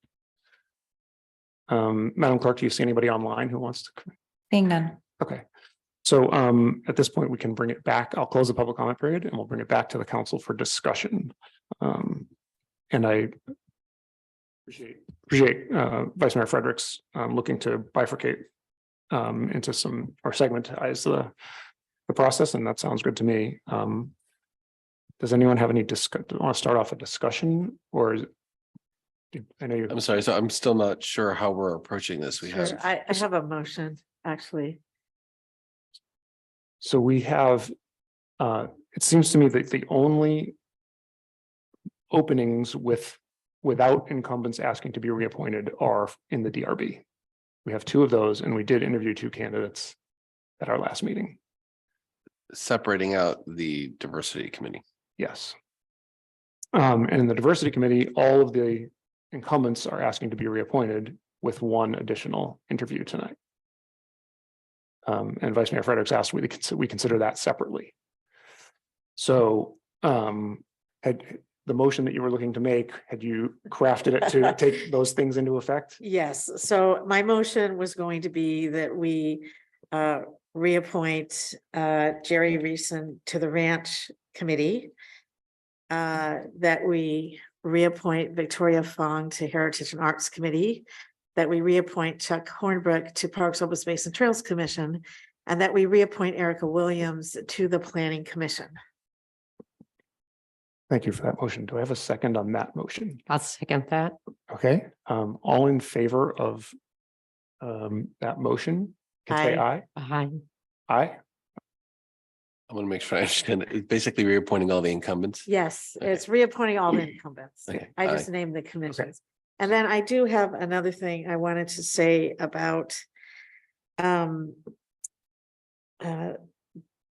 Madam Clerk, do you see anybody online who wants to? Seeing none. Okay. So at this point, we can bring it back. I'll close the public comment period and we'll bring it back to the council for discussion. And I appreciate Vice Mayor Fredericks looking to bifurcate into some or segmentize the process, and that sounds good to me. Does anyone have any want to start off a discussion, or I know I'm sorry, so I'm still not sure how we're approaching this. We have. I have a motion, actually. So we have, it seems to me that the only openings without incumbents asking to be reappointed are in the DRB. We have 2 of those, and we did interview 2 candidates at our last meeting. Separating out the diversity committee. Yes. And in the diversity committee, all of the incumbents are asking to be reappointed, with one additional interview tonight. And Vice Mayor Fredericks asked we consider that separately. So had the motion that you were looking to make, had you crafted it to take those things into effect? Yes, so my motion was going to be that we reappoint Jerry Reeson to the Ranch Committee. That we reappoint Victoria Fong to Heritage and Arts Committee, that we reappoint Chuck Hornbrook to Parks, Open Space and Trails Commission, and that we reappoint Erica Williams to the Planning Commission. Thank you for that motion. Do I have a second on that motion? I'll second that. Okay, all in favor of that motion, can say aye. Aye. Aye. I want to make sure I understand. It's basically reappointing all the incumbents. Yes, Okay. it's reappointing all the incumbents. Okay, I just named the commissions. And then I do have another thing I wanted to say about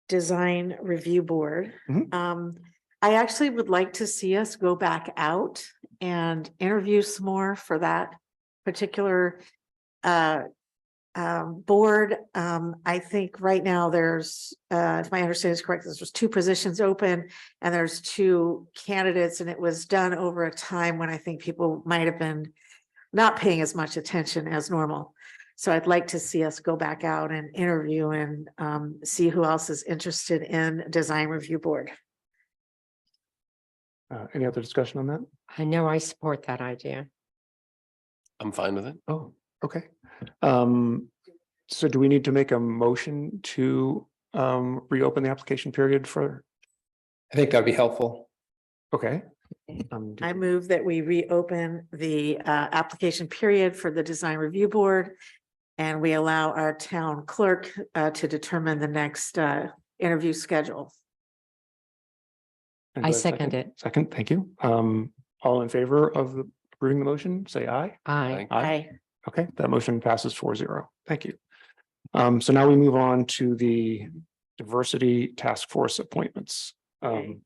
Design Review Board. I actually would like to see us go back out and interview some more for that particular board. I think right now there's, if my understanding is correct, there's 2 positions open and there's 2 candidates, and it was done over a time when I think people might have been not paying as much attention as normal. So I'd like to see us go back out and interview and see who else is interested in Design Review Board. Any other discussion on that? I know I support that idea. I'm fine with it. Oh, okay. So do we need to make a motion to reopen the application period for? I think that'd be helpful. Okay. I move that we reopen the application period for the Design Review Board, and we allow our town clerk to determine the next interview schedule. And do I have a second it. Second, thank you. All in favor of approving the motion, say aye. Aye. Aye. Okay, that motion passes 4-0. Thank you. So now we move on to the diversity task force appointments. Vice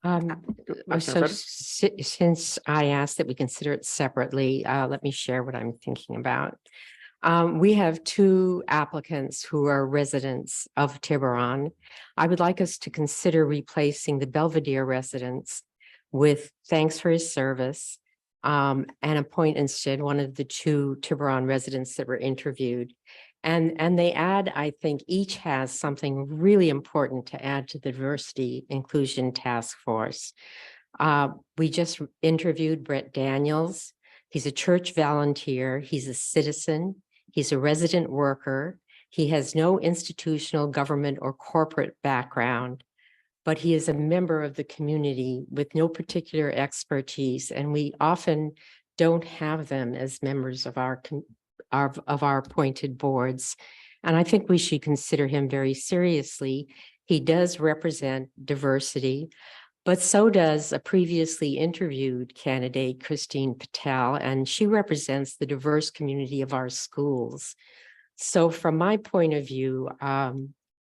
Mayor So Frederick? since I asked that we consider it separately, let me share what I'm thinking about. We have 2 applicants who are residents of Tiburon. I would like us to consider replacing the Belvedere residents with thanks for his service, and appoint instead one of the 2 Tiburon residents that were interviewed. And they add, I think each has something really important to add to the diversity inclusion task force. We just interviewed Brett Daniels. He's a church volunteer. He's a citizen. He's a resident worker. He has no institutional, government, or corporate background, but he is a member of the community with no particular expertise. And we often don't have them as members of our appointed boards. And I think we should consider him very seriously. He does represent diversity, but so does a previously interviewed candidate, Christine Patel, and she represents the diverse community of our schools. So from my point of view,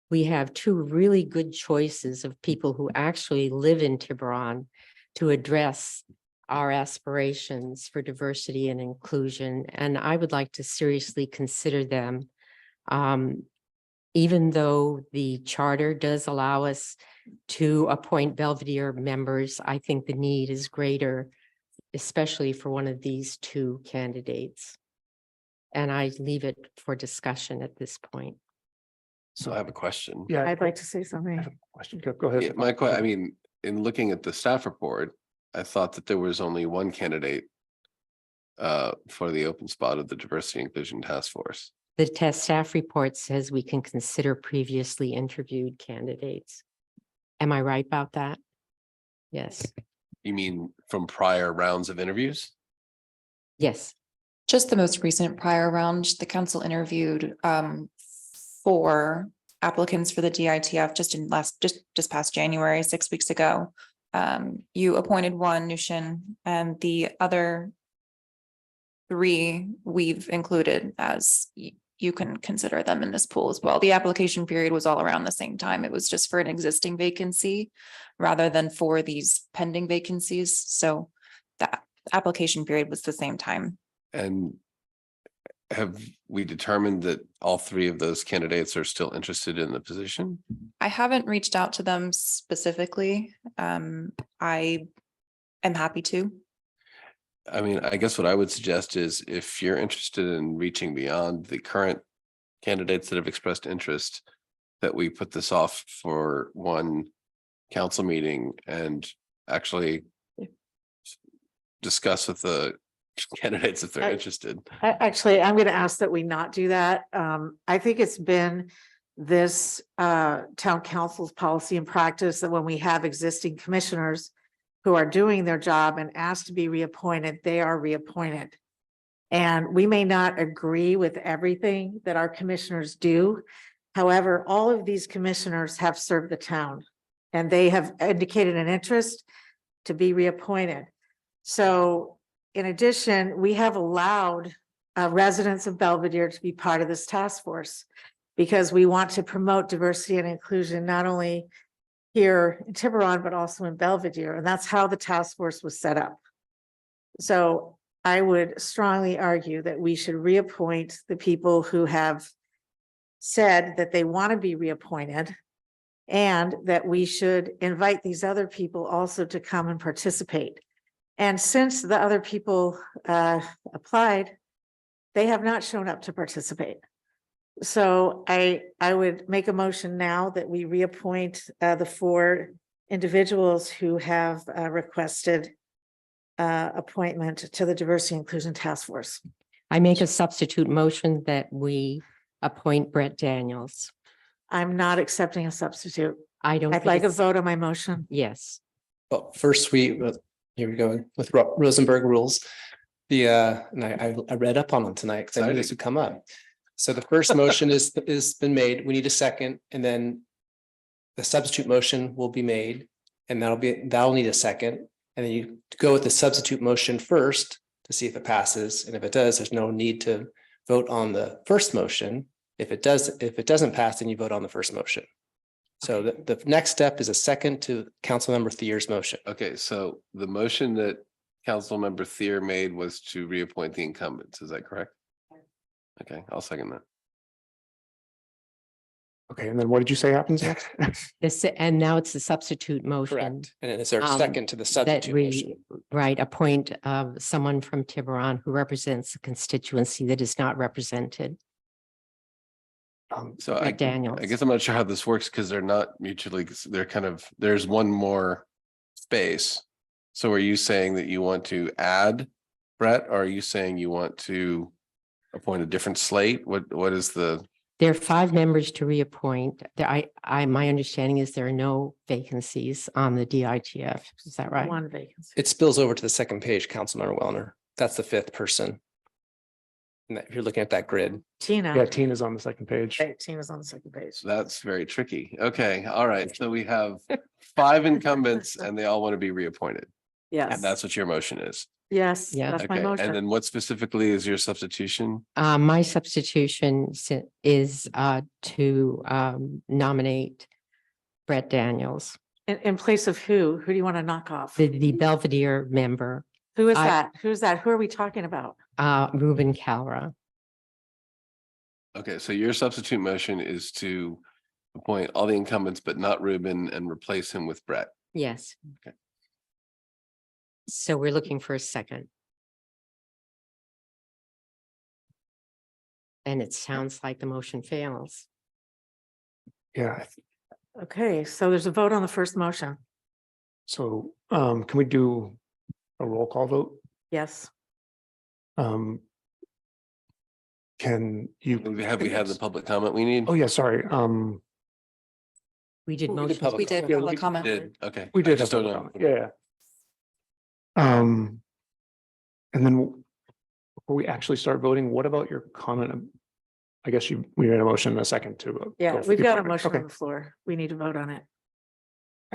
we have 2 really good choices of people who actually live in Tiburon to address our aspirations for diversity and inclusion. And I would like to seriously consider them. Even though the charter does allow us to appoint Belvedere members, I think the need is greater, especially for one of these 2 candidates. And I leave it for discussion at this point. So I have a question. Yeah, I'd like to say something. question. Go ahead. Yeah, I mean, in looking at the staff report, I thought that there was only one candidate for the open spot of the diversity inclusion task force. The staff report says we can consider previously interviewed candidates. Am I right about that? Yes. You mean from prior rounds of interviews? Yes. Just the most recent prior round, the council interviewed 4 applicants for the DITF just past January, 6 weeks ago. You appointed 1, Nushin, and the other 3 we've included as you can consider them in this pool as well. The application period was all around the same time. It was just for an existing vacancy rather than for these pending vacancies. So that application period was the same time. And have we determined that all three of those candidates are still interested in the position? I haven't reached out to them specifically. I am happy to. I mean, I guess what I would suggest is if you're interested in reaching beyond the current candidates that have expressed interest, that we put this off for one council meeting and actually discuss with the candidates if they're interested. Actually, I'm going to ask that we not do that. I think it's been this town council's policy and practice that when we have existing commissioners who are doing their job and asked to be reappointed, they are reappointed. And we may not agree with everything that our commissioners do. However, all of these commissioners have served the town and they have indicated an interest to be reappointed. So in addition, we have allowed residents of Belvedere to be part of this task force because we want to promote diversity and inclusion, not only here in Tiburon, but also in Belvedere. And that's how the task force was set up. So I would strongly argue that we should reappoint the people who have said that they want to be reappointed and that we should invite these other people also to come and participate. And since the other people applied, they have not shown up to participate. So I would make a motion now that we reappoint the 4 individuals who have requested appointment to the Diversity Inclusion Task Force. I make a substitute motion that we appoint Brett Daniels. I'm not accepting a substitute. I don't. I'd think like a it's- vote on my motion. Yes. Well, first here we go with Rosenberg rules. And I read up on them tonight because I knew this would come up. So the first motion is been made. We need a second, and then the substitute motion will be made, and that'll need a second. And then you go with the substitute motion first to see if it passes. And if it does, there's no need to vote on the first motion. If it doesn't pass, then you vote on the first motion. So the next step is a second to Councilmember Thier's motion. Okay, so the motion that Councilmember Thier made was to reappoint the incumbents. Is that correct? Okay, I'll second that. Okay, and then what did you say happens next? And now it's the substitute motion. Correct. And then is there a Um, second to the That substitute motion? right, appoint someone from Tiburon who represents a constituency that is not represented. So Brett Daniels. I guess I'm not sure how this works because they're not mutually, they're kind of, there's one more space. So are you saying that you want to add Brett, or are you saying you want to appoint a different slate? What is the? There are 5 members to reappoint. My understanding is there are no vacancies on the DITF. Is that right? 1 vacancy. It spills over to the second page, Councilmember Wellner. That's the 5th person. And if you're looking at that grid. Tina. Yeah, Tina's on the second page. Okay, Tina's on the second page. That's very tricky. Okay, all right. So we have 5 incumbents and they all want to be reappointed. Yes. And that's what your motion is. Yes, Yeah. that's my Okay, motion. and then what specifically is your substitution? My substitution is to nominate Brett Daniels, In place of who? Who do you want to knock off? the Belvedere member, Who is I- that? Who's that? Who are we talking about? Ruben Calra. Okay, so your substitute motion is to appoint all the incumbents, but not Ruben, and replace him with Brett. Yes. Okay. So we're looking for a second. And it sounds like the motion fails. Yeah, Okay, so there's a vote on the first motion. so can we do a roll call vote? Yes. Can you? Have we had the public comment we need? Oh, yeah, sorry. We did We did motion. public We did Yeah, public we comment. Did, okay. We I did. just have don't public know. comment. Yeah. And then before we actually start voting, what about your comment? I guess we made a motion in a second to. Yeah, go for we've the got a appointment. motion Okay. on the floor. We need to vote on it.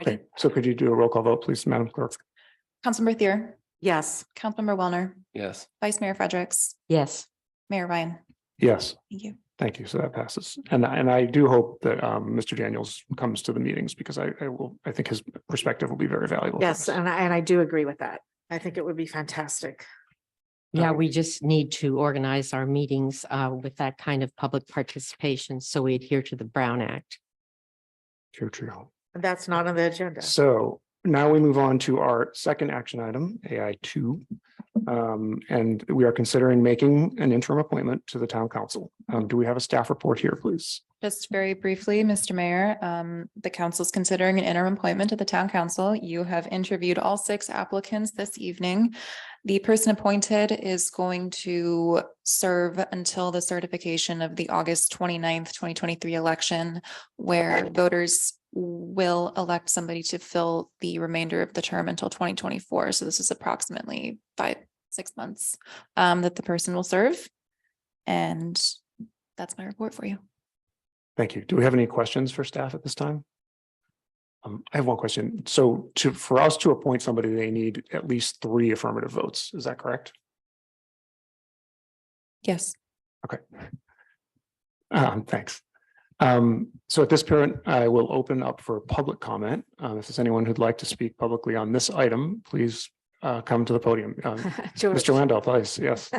Okay, so could you do a roll call vote, please, Madam Clerk? Councilmember Thier, Yes. Councilmember Wellner, Yes. Vice Mayor Fredericks, Yes. Mayor Ryan. Yes, Thank you. thank you. So that passes. And I do hope that Mr. Daniels comes to the meetings because I think his perspective will be very valuable. for Yes, us. and I do agree with that. I think it would be fantastic. Yeah, we just need to organize our meetings with that kind of public participation, so we adhere to the Brown Act. True. That's not on the agenda. So now we move on to our second action item, AI 2. And we are considering making an interim appointment to the town council. Do we have a staff report here, please? Just very briefly, Mr. Mayor, the council is considering an interim appointment to the town council. You have interviewed all 6 applicants this evening. The person appointed is going to serve until the certification of the August 29th, 2023 election, where voters will elect somebody to fill the remainder of the term until 2024. So this is approximately 5-6 months that the person will serve. And that's my report for you. Thank you. Do we have any questions for staff at this time? I have one question. So for us to appoint somebody, they need at least 3 affirmative votes. Is that correct? Yes. Okay. Thanks. So at this point, I will open up for public comment. If there's anyone who'd like to speak publicly on this item, please come to the podium. Mr. Landau, please. Yes.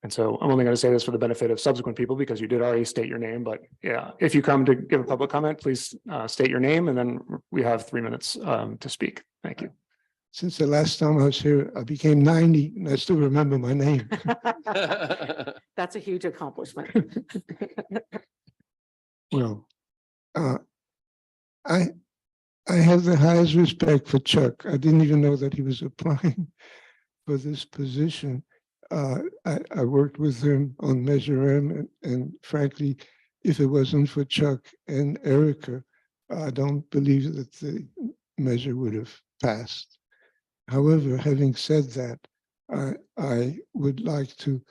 And so I'm only going to say this for the benefit of subsequent people because you did already state your name, but yeah, if you come to give a public comment, please state your name and then we have 3 minutes to speak. Thank you. Since the last time I was here, I became 90 and I still remember my name. That's a huge accomplishment. Well, I have the highest respect for Chuck. I didn't even know that he was applying for this position. I worked with him on Measure M, and frankly, if it wasn't for Chuck and Erica, I don't believe that the measure would have passed. However, having said that, I would like to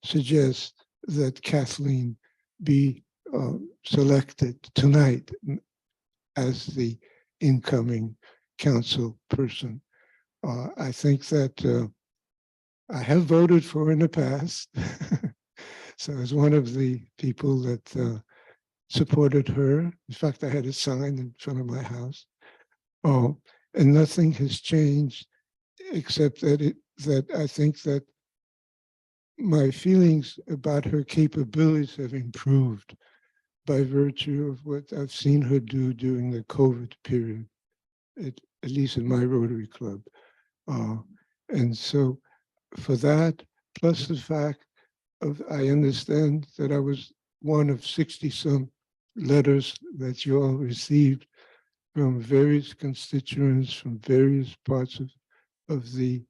suggest that Kathleen be selected tonight as the incoming council person. I think that I have voted for in the past. So as one of the people that supported her. In fact, I had a sign in front of my house. Oh, and nothing has changed except that I think that my feelings about her capabilities have improved by virtue of what I've seen her do during the COVID period, at least in my Rotary Club. And so for that, plus the fact of, I understand that I was one of 60-some letters that you all received from various constituents from various parts of the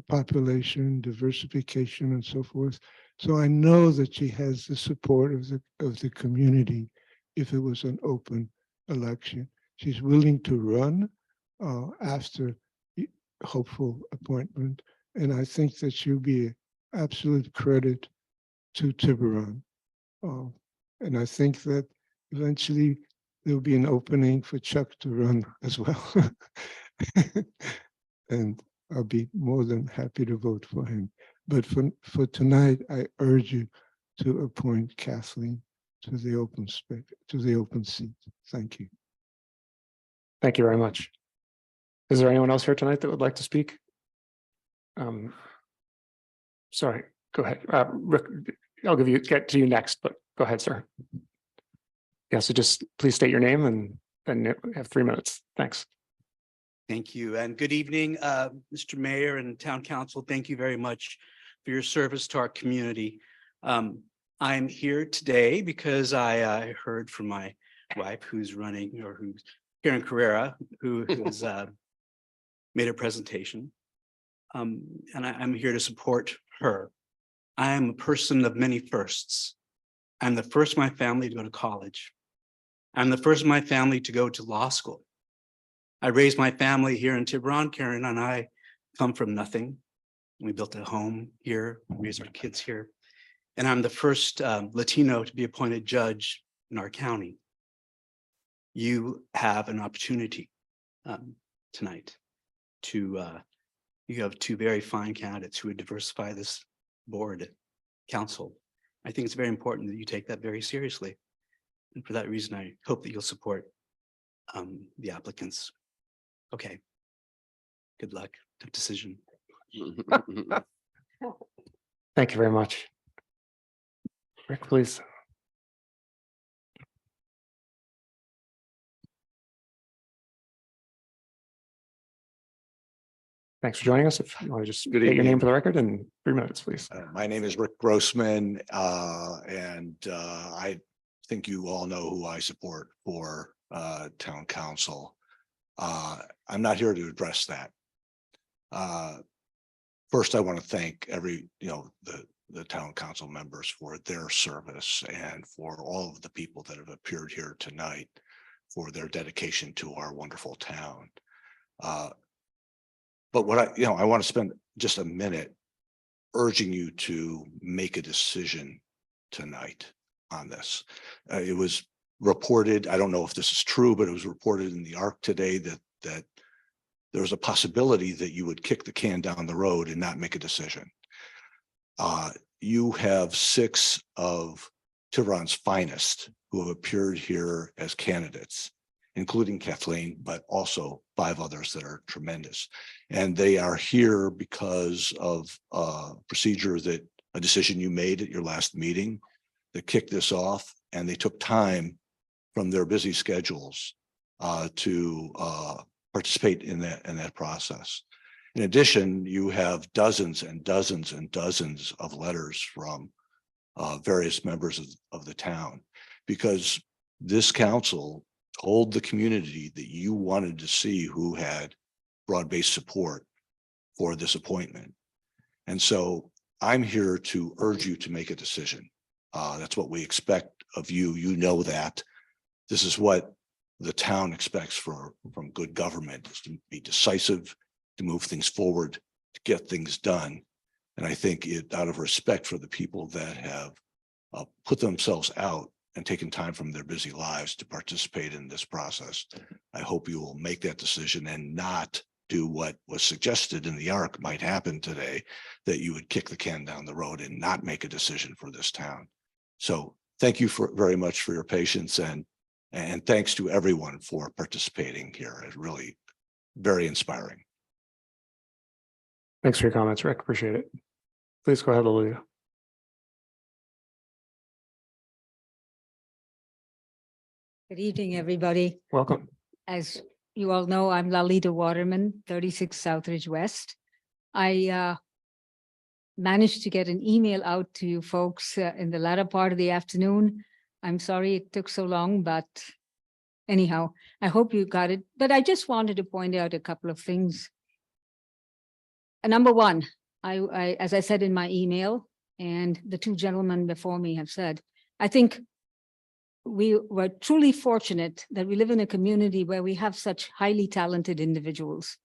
population, diversification, and so forth. So I know that she has the support of the community if it was an open election. She's willing to run after hopeful appointment. And I think that she'll be an absolute credit to Tiburon. And I think that eventually there'll be an opening for Chuck to run as well. And I'll be more than happy to vote for him. But for tonight, I urge you to appoint Kathleen to the open seat. Thank you. Thank you very much. Is there anyone else here tonight that would like to speak? Sorry, go ahead. Rick, I'll get to you next, but go ahead, sir. Yeah, so just please state your name and then have 3 minutes. Thanks. Thank you and good evening, Mr. Mayor and Town Council. Thank you very much for your service to our community. I'm here today because I heard from my wife who's running, or who's Karen Carrera, who has made a presentation. And I'm here to support her. I am a person of many firsts. I'm the first of my family to go to college. I'm the first of my family to go to law school. I raised my family here in Tiburon. Karen and I come from nothing. We built a home here, raised our kids here. And I'm the first Latino to be appointed judge in our county. You have an opportunity tonight to You have two very fine candidates who would diversify this board, council. I think it's very important that you take that very seriously. And for that reason, I hope that you'll support the applicants. Okay. Good luck. Tough decision. Thank you very much. Rick, please. Thanks for joining us. If you want to just Good state your name evening. for the record in 3 minutes, please. My name is Rick Grossman, and I think you all know who I support for town council. I'm not here to address that. First, I want to thank the town council members for their service and for all of the people that have appeared here tonight for their dedication to our wonderful town. But what I want to spend just a minute urging you to make a decision tonight on this. It was reported, I don't know if this is true, but it was reported in the ARC today that there was a possibility that you would kick the can down the road and not make a decision. You have 6 of Tiburon's finest who have appeared here as candidates, including Kathleen, but also 5 others that are tremendous. And they are here because of a decision you made at your last meeting that kicked this off, and they took time from their busy schedules to participate in that process. In addition, you have dozens and dozens and dozens of letters from various members of the town, because this council told the community that you wanted to see who had broad-based support for this appointment. And so I'm here to urge you to make a decision. That's what we expect of you. You know that. This is what the town expects from good government, is to be decisive, to move things forward, to get things done. And I think out of respect for the people that have put themselves out and taken time from their busy lives to participate in this process, I hope you will make that decision and not do what was suggested in the ARC might happen today, that you would kick the can down the road and not make a decision for this town. So thank you very much for your patience, and thanks to everyone for participating here. It's really very inspiring. Thanks for your comments, Rick. Appreciate it. Please go ahead, Olivia. Good evening, everybody. Welcome. As you all know, I'm Lalita Waterman, 36 Southridge West. I managed to get an email out to you folks in the latter part of the afternoon. I'm sorry it took so long, but anyhow, I hope you got it. But I just wanted to point out a couple of things. Number one, I as I said in my email, and the 2 gentlemen before me have said, I think we were truly fortunate that we live in a community where we have such highly talented individuals.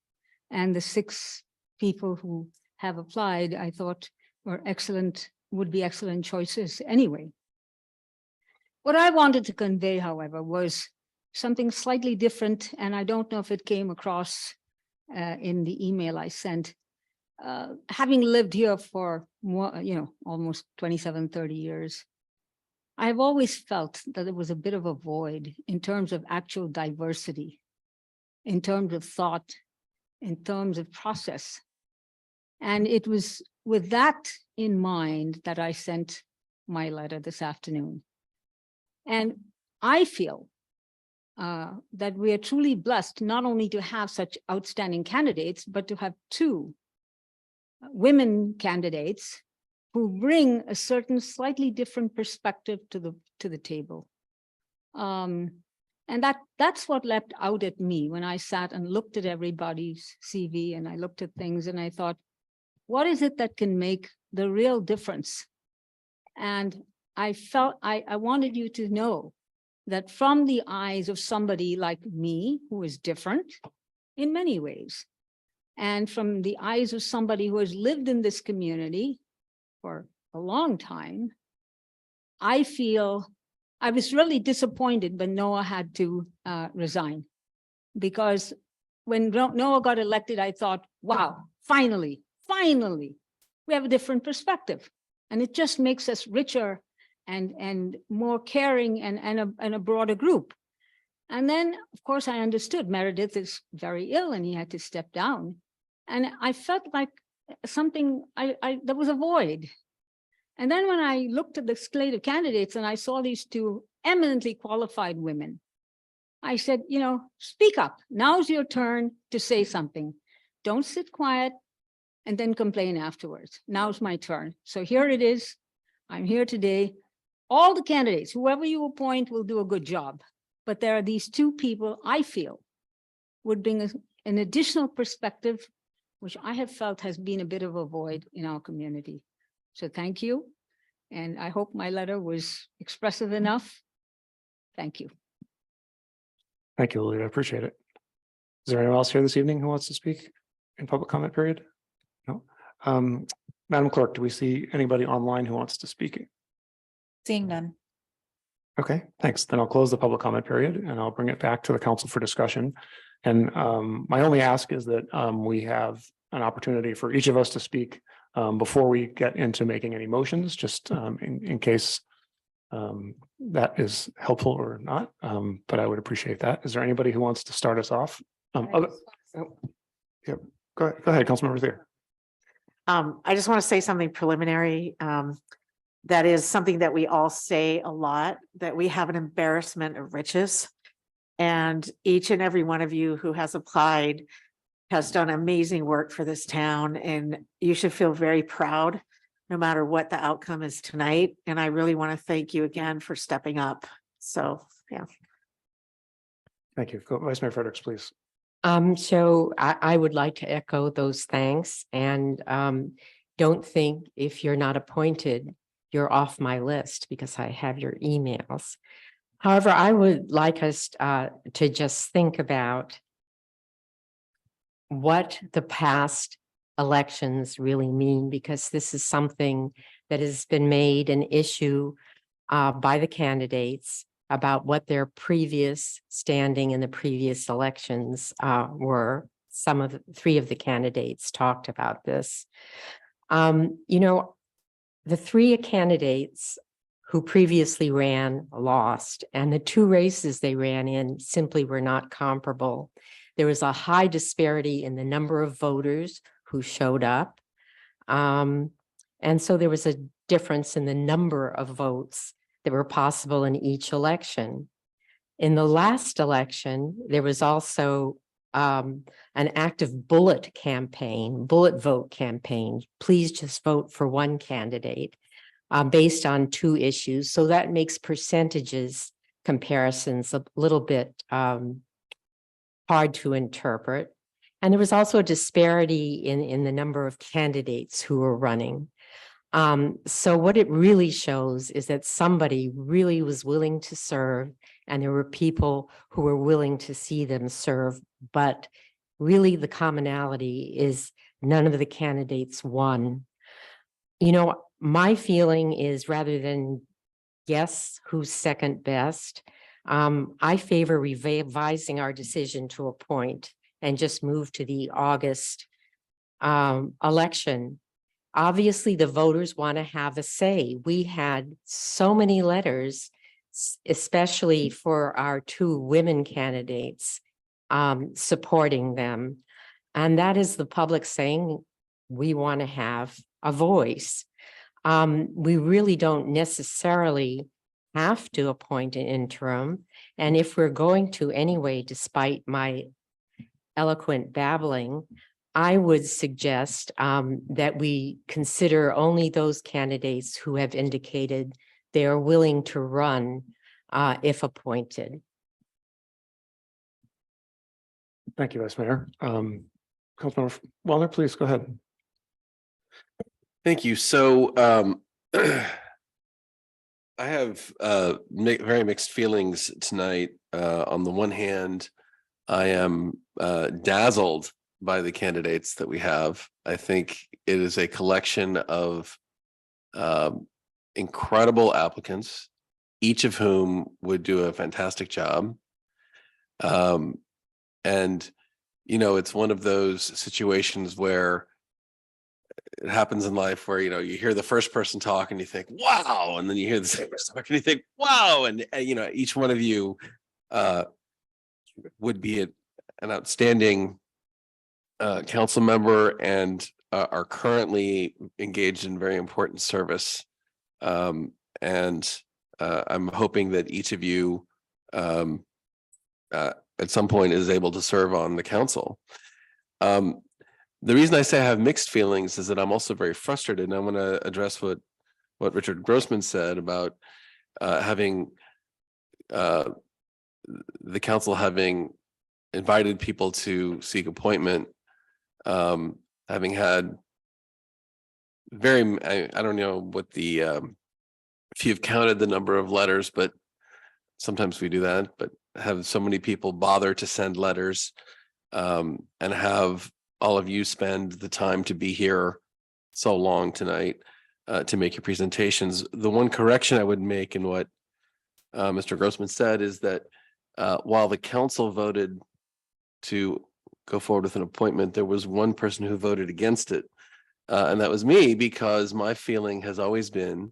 And the 6 people who have applied, I thought were excellent, would be excellent choices anyway. What I wanted to convey, however, was something slightly different, and I don't know if it came across in the email I sent. Having lived here for more, almost 27, 30 years, I've always felt that there was a bit of a void in terms of actual diversity, in terms of thought, in terms of process. And it was with that in mind that I sent my letter this afternoon. And I feel that we are truly blessed not only to have such outstanding candidates, but to have 2 women candidates who bring a certain slightly different perspective to the table. And that's what leapt out at me when I sat and looked at everybody's CV, and I looked at things and I thought, what is it that can make the real difference? And I felt I wanted you to know that from the eyes of somebody like me, who is different in many ways, and from the eyes of somebody who has lived in this community for a long time, I feel I was really disappointed when Noah had to resign, because when Noah got elected, I thought, wow, finally, we have a different perspective. And it just makes us richer and more caring and a broader group. And then, of course, I understood Meredith is very ill and he had to step down. And I felt like something, there was a void. And then when I looked at the slate of candidates and I saw these two eminently qualified women, I said, you know, speak up. Now's your turn to say something. Don't sit quiet and then complain afterwards. Now's my turn. So here it is. I'm here today. All the candidates, whoever you appoint, will do a good job. But there are these two people I feel would bring an additional perspective, which I have felt has been a bit of a void in our community. So thank you. And I hope my letter was expressive enough. Thank you. Thank you, Lolita. I appreciate it. Is there anyone else here this evening who wants to speak in public comment period? No. Madam Clerk, do we see anybody online who wants to speak? Seeing none. Okay, thanks. Then I'll close the public comment period and I'll bring it back to the council for discussion. And my only ask is that we have an opportunity for each of us to speak before we get into making any motions, just in case that is helpful or not. But I would appreciate that. Is there anybody who wants to start us off? Yep. Go ahead, Councilmember Thier. I just want to say something preliminary. That is something that we all say a lot, that we have an embarrassment of riches. And each and every one of you who has applied has done amazing work for this town, and you should feel very proud no matter what the outcome is tonight. And I really want to thank you again for stepping up. So, yeah. Thank you. Vice Mayor Fredericks, please. So I would like to echo those thanks, and don't think if you're not appointed, you're off my list, because I have your emails. However, I would like us to just think about what the past elections really mean, because this is something that has been made an issue by the candidates about what their previous standing in the previous elections were. Some of three of the candidates talked about this. You know, the three candidates who previously ran lost, and the two races they ran in simply were not comparable. There was a high disparity in the number of voters who showed up. And so there was a difference in the number of votes that were possible in each election. In the last election, there was also an active bullet vote campaign. Please just vote for one candidate based on two issues. So that makes percentages comparisons a little bit hard to interpret. And there was also a disparity in the number of candidates who were running. So what it really shows is that somebody really was willing to serve, and there were people who were willing to see them serve. But really the commonality is none of the candidates won. You know, my feeling is, rather than guess who's second best, I favor revising our decision to appoint and just move to the August election. Obviously, the voters want to have a say. We had so many letters, especially for our two women candidates, supporting them. And that is the public saying we want to have a voice. We really don't necessarily have to appoint an interim. And if we're going to anyway, despite my eloquent babbling, I would suggest that we consider only those candidates who have indicated they are willing to run if appointed. Thank you, Vice Mayor. Councilmember Wellner, please go ahead. Thank you. So I have very mixed feelings tonight. On the one hand, I am dazzled by the candidates that we have. I think it is a collection of incredible applicants, each of whom would do a fantastic job. And, you know, it's one of those situations where it happens in life where, you hear the first person talk and you think, wow, and then you hear the second person talk and you think, wow, and each one of you would be an outstanding council member and are currently engaged in very important service. And I'm hoping that each of you at some point is able to serve on the council. The reason I say I have mixed feelings is that I'm also very frustrated, and I'm going to address what Richard Grossman said about having the council having invited people to seek appointment, having had I don't know what the if you've counted the number of letters, but sometimes we do that, but have so many people bother to send letters, and have all of you spend the time to be here so long tonight to make your presentations. The one correction I would make in what Mr. Grossman said is that while the council voted to go forward with an appointment, there was one person who voted against it. And that was me, because my feeling has always been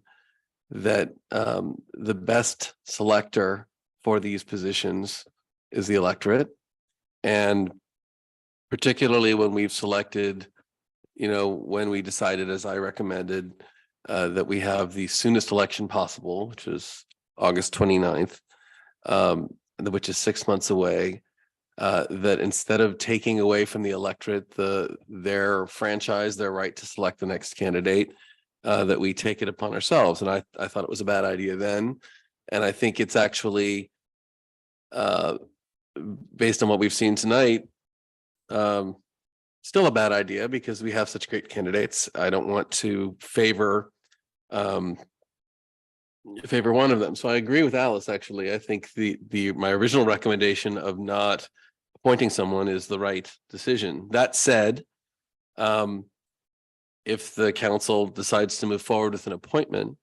that the best selector for these positions is the electorate. And particularly when we've selected, when we decided, as I recommended, that we have the soonest election possible, which is August 29th, which is 6 months away, that instead of taking away from the electorate their franchise, their right to select the next candidate, that we take it upon ourselves. And I thought it was a bad idea then. And I think it's actually, based on what we've seen tonight, still a bad idea because we have such great candidates. I don't want to favor one of them. So I agree with Alice, actually. I think my original recommendation of not appointing someone is the right decision. That said, if the council decides to move forward with an appointment,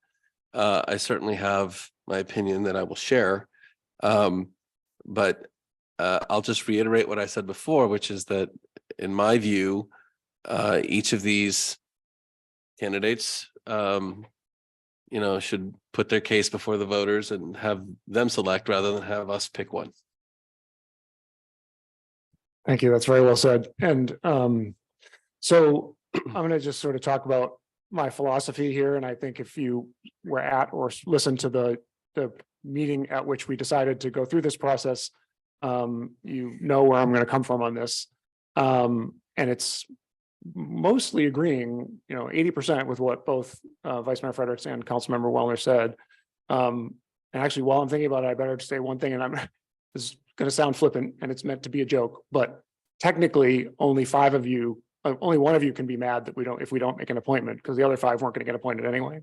I certainly have my opinion that I will share. But I'll just reiterate what I said before, which is that in my view, each of these candidates, should put their case before the voters and have them select rather than have us pick one. Thank you. That's very well said. And so I'm going to just sort of talk about my philosophy here. And I think if you were at or listened to the meeting at which we decided to go through this process, you know where I'm going to come from on this. And it's mostly agreeing, 80% with what both Vice Mayor Fredericks and Councilmember Wellner said. And actually, while I'm thinking about it, I better say one thing, and this is going to sound flippant and it's meant to be a joke, but technically only only one of you can be mad that if we don't make an appointment, because the other 5 weren't going to get appointed anyway.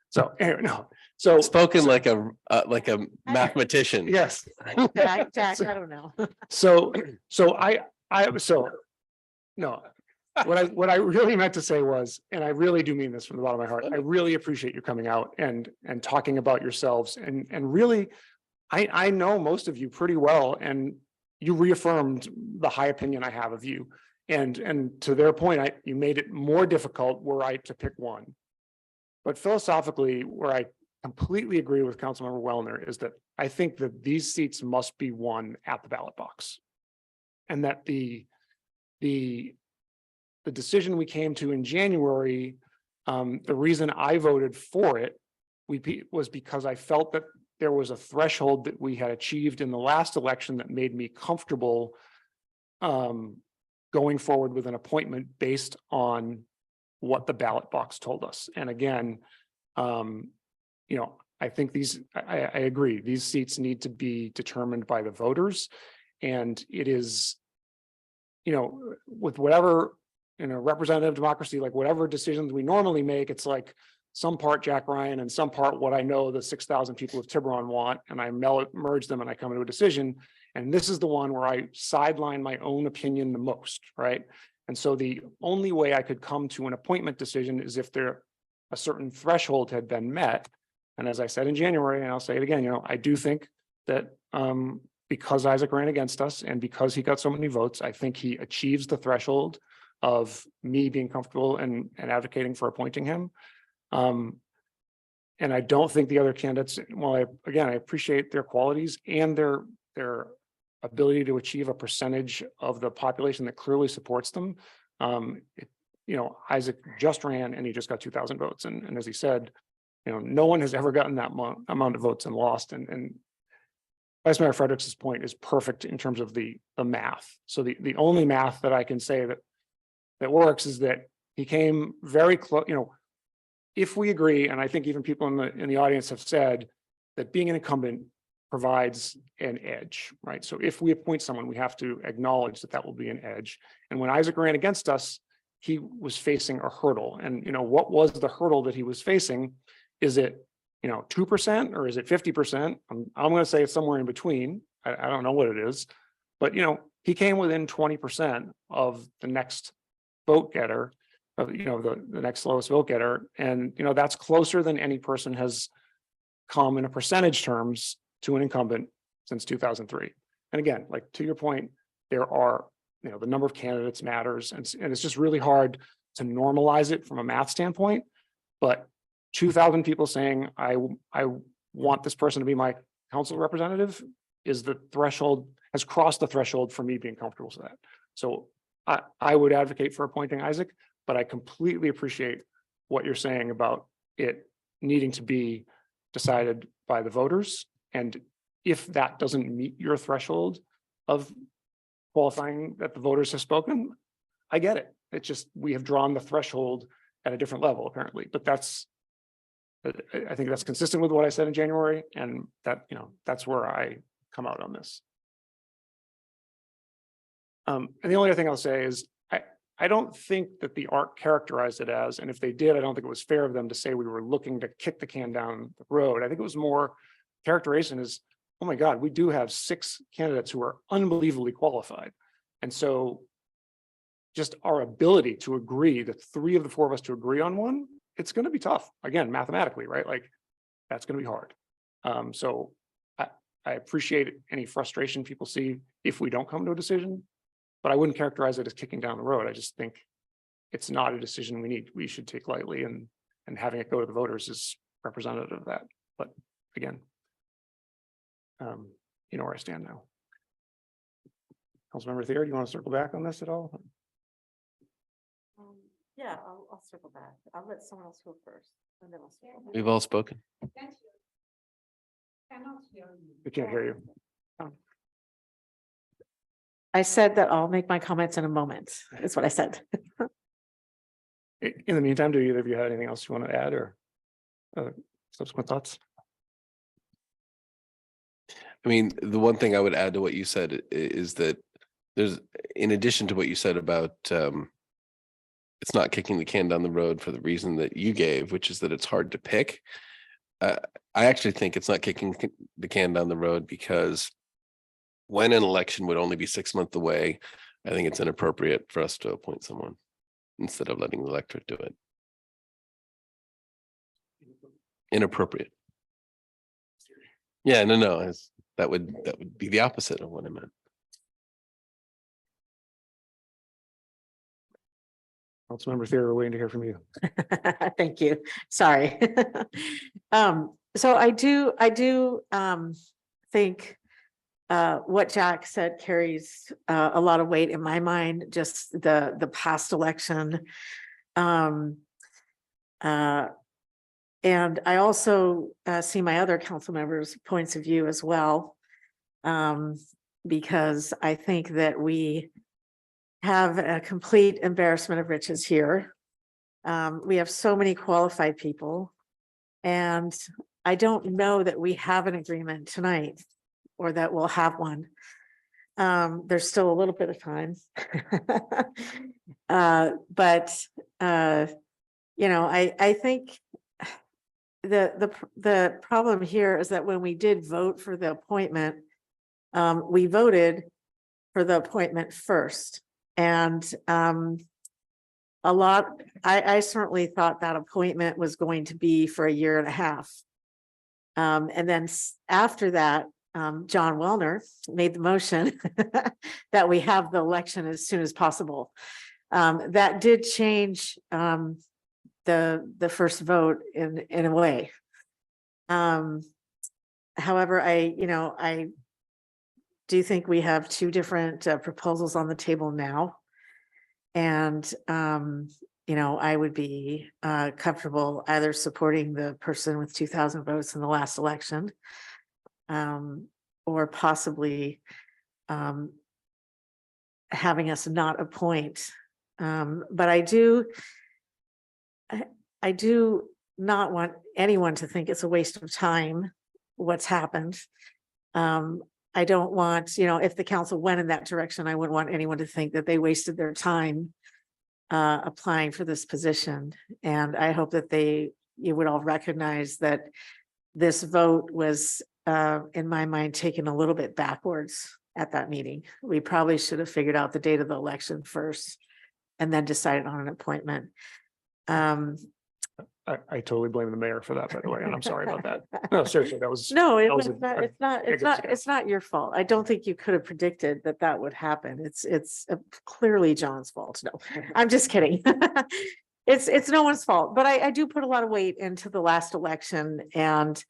So anyway, no. So spoken like a mathematician. Yes. Jack, I don't know. No, what I really meant to say was, and I really do mean this from the bottom of my heart, I really appreciate you coming out and talking about yourselves and really, I know most of you pretty well, and you reaffirmed the high opinion I have of you. And to their point, you made it more difficult were I to pick one. But philosophically, where I completely agree with Councilmember Wellner is that I think that these seats must be won at the ballot box. And that the decision we came to in January, the reason I voted for it was because I felt that there was a threshold that we had achieved in the last election that made me comfortable going forward with an appointment based on what the ballot box told us. And again, I think I agree, these seats need to be determined by the voters. And it is, with whatever, in a representative democracy, like whatever decisions we normally make, it's like some part Jack Ryan and some part what I know the 6,000 people of Tiburon want, and I merge them and I come to a decision. And this is the one where I sideline my own opinion the most, right? And so the only way I could come to an appointment decision is if a certain threshold had been met. And as I said in January, and I'll say it again, I do think that because Isaac ran against us and because he got so many votes, I think he achieves the threshold of me being comfortable and advocating for appointing him. And I don't think the other candidates, well, I appreciate their qualities and their ability to achieve a percentage of the population that clearly supports them. Isaac just ran and he just got 2,000 votes. And as he said, no one has ever gotten that amount of votes and lost. And Vice Mayor Frederick's point is perfect in terms of the math. So the only math that I can say that works is that he came very close. If we agree, and I think even people in the audience have said that being an incumbent provides an edge, right? So if we appoint someone, we have to acknowledge that will be an edge. And when Isaac ran against us, he was facing a hurdle. And what was the hurdle that he was facing? Is it 2% or is it 50%? I'm going to say it's somewhere in between. I don't know what it is, but he came within 20% of the next vote getter, of the next lowest vote getter, and that's closer than any person has come in a percentage terms to an incumbent since 2003. And again, like to your point, there are the number of candidates matters, and it's just really hard to normalize it from a math standpoint. But 2,000 people saying I want this person to be my council representative is the threshold, has crossed the threshold for me being comfortable with that. So I would advocate for appointing Isaac, but I completely appreciate what you're saying about it needing to be decided by the voters. And if that doesn't meet your threshold of qualifying that the voters have spoken, I get it. It's just, we have drawn the threshold at a different level apparently, but I think that's consistent with what I said in January, and that's where I come out on this. And the only other thing I'll say is I don't think that the ARC characterized it as, and if they did, I don't think it was fair of them to say we were looking to kick the can down the road. I think it was more characterization is, oh my God, we do have 6 candidates who are unbelievably qualified. And so just our ability to agree, the 3 of the 4 of us to agree on one, it's going to be tough. Again, mathematically, right? Like that's going to be hard. So I appreciate any frustration people see if we don't come to a decision, but I wouldn't characterize it as kicking down the road. I just think it's not a decision we should take lightly, and having it go to the voters is representative of that. But again, you know where I stand now. Councilmember Thayer, do you want to circle back on this at all? Yeah, I'll circle back. I'll let someone else go first, and then I'll circle back. We've all spoken. We can't hear you. I said that I'll make my comments in a moment, is what I said. In the meantime, do either of you have anything else you want to add or subsequent thoughts? I mean, the one thing I would add to what you said is that there's, in addition to what you said about it's not kicking the can down the road for the reason that you gave, which is that it's hard to pick. I actually think it's not kicking the can down the road because when an election would only be 6 months away, I think it's inappropriate for us to appoint someone instead of letting the electorate do it. Inappropriate. Yeah, no, that would be the opposite of what I meant. Councilmember Thayer, we're waiting to hear from you. Thank you. Sorry. So I do think what Jack said carries a lot of weight in my mind, just the past election. And I also see my other council members' points of view as well, because I think that we have a complete embarrassment of riches here. We have so many qualified people, and I don't know that we have an agreement tonight or that we'll have one. There's still a little bit of time. But I think the problem here is that when we did vote for the appointment, we voted for the appointment first. And I certainly thought that appointment was going to be for 1.5 years. And then after that, John Wellner made the motion that we have the election as soon as possible. That did change the first vote in a way. However, I do think we have two different proposals on the table now. And I would be comfortable either supporting the person with 2,000 votes in the last election, or possibly having us not appoint. But I do not want anyone to think it's a waste of time what's happened. I don't want, if the council went in that direction, I wouldn't want anyone to think that they wasted their time applying for this position. And I hope that you would all recognize that this vote was, in my mind, taken a little bit backwards at that meeting. We probably should have figured out the date of the election first and then decided on an appointment. I totally blame the mayor for that, by the way, and I'm sorry about that. No, seriously, that was. No, that was it's not your fault. I don't think you could have predicted that would happen. It's clearly John's fault. No, I'm just kidding. It's no one's fault, but I do put a lot of weight into the last election, and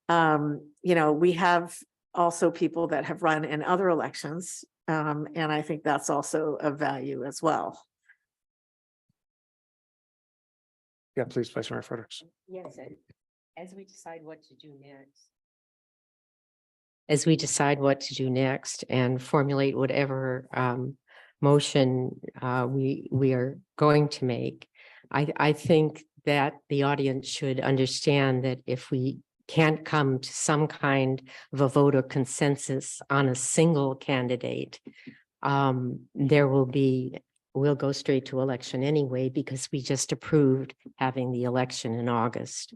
we have also people that have run in other elections, and I think that's also of value as well. Yeah, please, Vice Mayor Fredericks. Yes, and as we decide what to do next. As we decide what to do next and formulate whatever motion we are going to make, I think that the audience should understand that if we can't come to some kind of a vote or consensus on a single candidate, we'll go straight to election anyway, because we just approved having the election in August.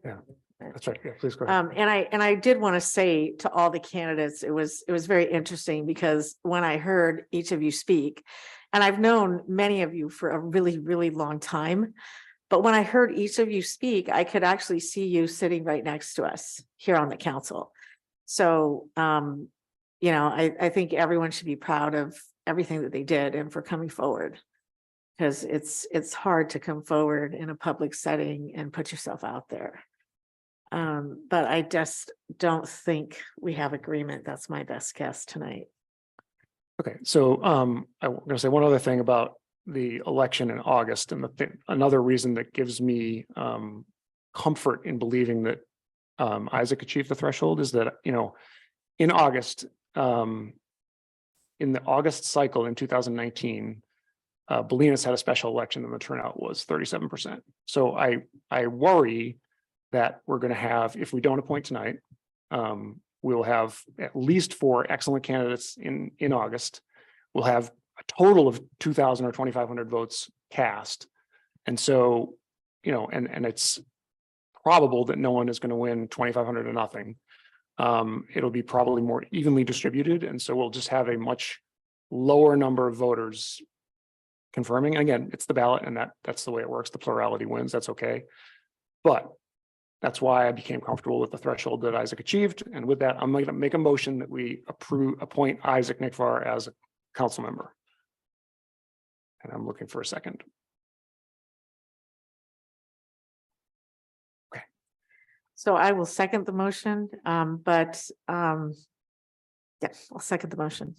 Yeah, that's right. Yeah, please go ahead. And I did want to say to all the candidates, it was very interesting, because when I heard each of you speak, and I've known many of you for a really, really long time, but when I heard each of you speak, I could actually see you sitting right next to us here on the council. So, I think everyone should be proud of everything that they did and for coming forward, because it's hard to come forward in a public setting and put yourself out there. But I just don't think we have agreement. That's my best guess tonight. Okay, so I'm going to say one other thing about the election in August, and another reason that gives me comfort in believing that Isaac achieved the threshold is that, in August, in the August cycle in 2019, Bolinas had a special election and the turnout was 37%. So I worry that we're going to have, if we don't appoint tonight, we'll have at least 4 excellent candidates in August. We'll have a total of 2,000 or 2,500 votes cast. And so, and it's probable that no one is going to win 2,500 to nothing. It'll be probably more evenly distributed. And so we'll just have a much lower number of voters confirming. And again, it's the ballot, and that's the way it works. The plurality wins. That's okay. But that's why I became comfortable with the threshold that Isaac achieved. And with that, I'm going to make a motion that we appoint Isaac Nikvar as a council member. And I'm looking for a second. So I will second the motion, yes, I'll second the motion.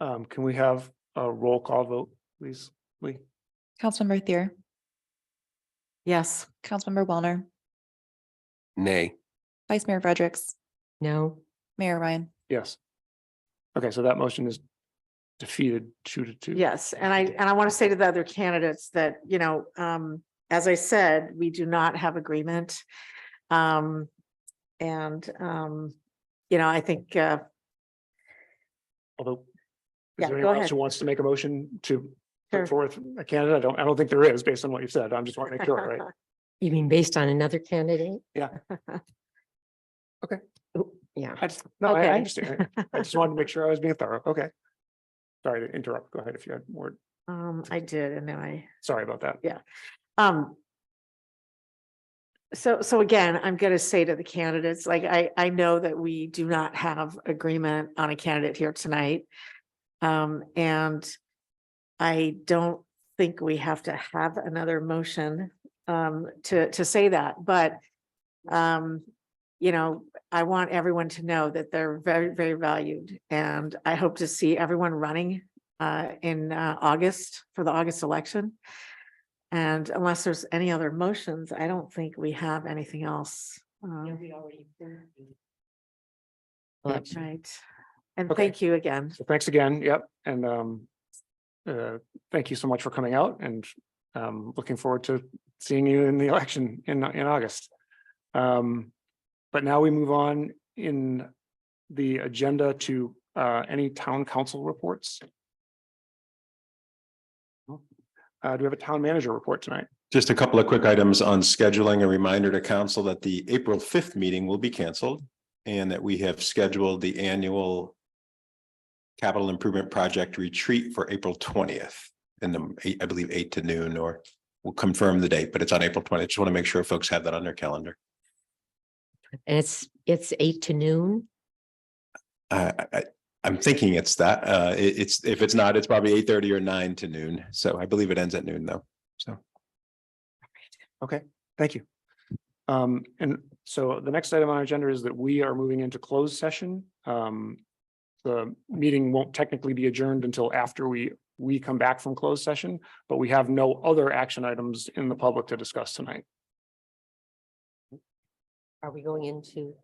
Can we have a roll call vote, please, Lee? Councilmember Thier, Yes. Councilmember Wellner, Nay. Vice Mayor Fredericks, No, Mayor Ryan. Yes. Okay, so that motion is defeated 2-2. Yes, and I want to say to the other candidates that, as I said, we do not have agreement. I think, Although, yeah, is there go anyone else ahead. who wants to make a motion to Sure. put forth a candidate? I don't think there is, based on what you've said. I'm just want to make sure, right? you mean based on another candidate? Yeah. Okay. Yeah. No, I Okay. understand. I just wanted to make sure I was being thorough. Okay. Sorry to interrupt. Go ahead if you had more. I did, and then I. Sorry about that. Yeah. So again, I'm going to say to the candidates, like, I know that we do not have agreement on a candidate here tonight. And I don't think we have to have another motion to say that, but you know, I want everyone to know that they're very, very valued. And I hope to see everyone running in August for the August election. And unless there's any other motions, I don't think we have anything else. Right. And Okay. thank you again. So thanks again. Yep. And thank you so much for coming out, and looking forward to seeing you in the election in August. But now we move on in the agenda to any town council reports. Do we have a town manager report tonight? Just a couple of quick items on scheduling. A reminder to council that the April 5th meeting will be canceled and that we have scheduled the annual capital improvement project retreat for April 20th in the, I believe, 8 to noon, or we'll confirm the date, but it's on April 20th. Just want to make sure folks have that on their calendar. And it's 8 to noon. I'm thinking it's that. It's if it's not, it's probably 8:30 or 9 to noon. So I believe it ends at noon though. So. Okay, thank you. And so the next item on our agenda is that we are moving into closed session. The meeting won't technically be adjourned until after we come back from closed session, but we have no other action items in the public to discuss tonight. Are we going into?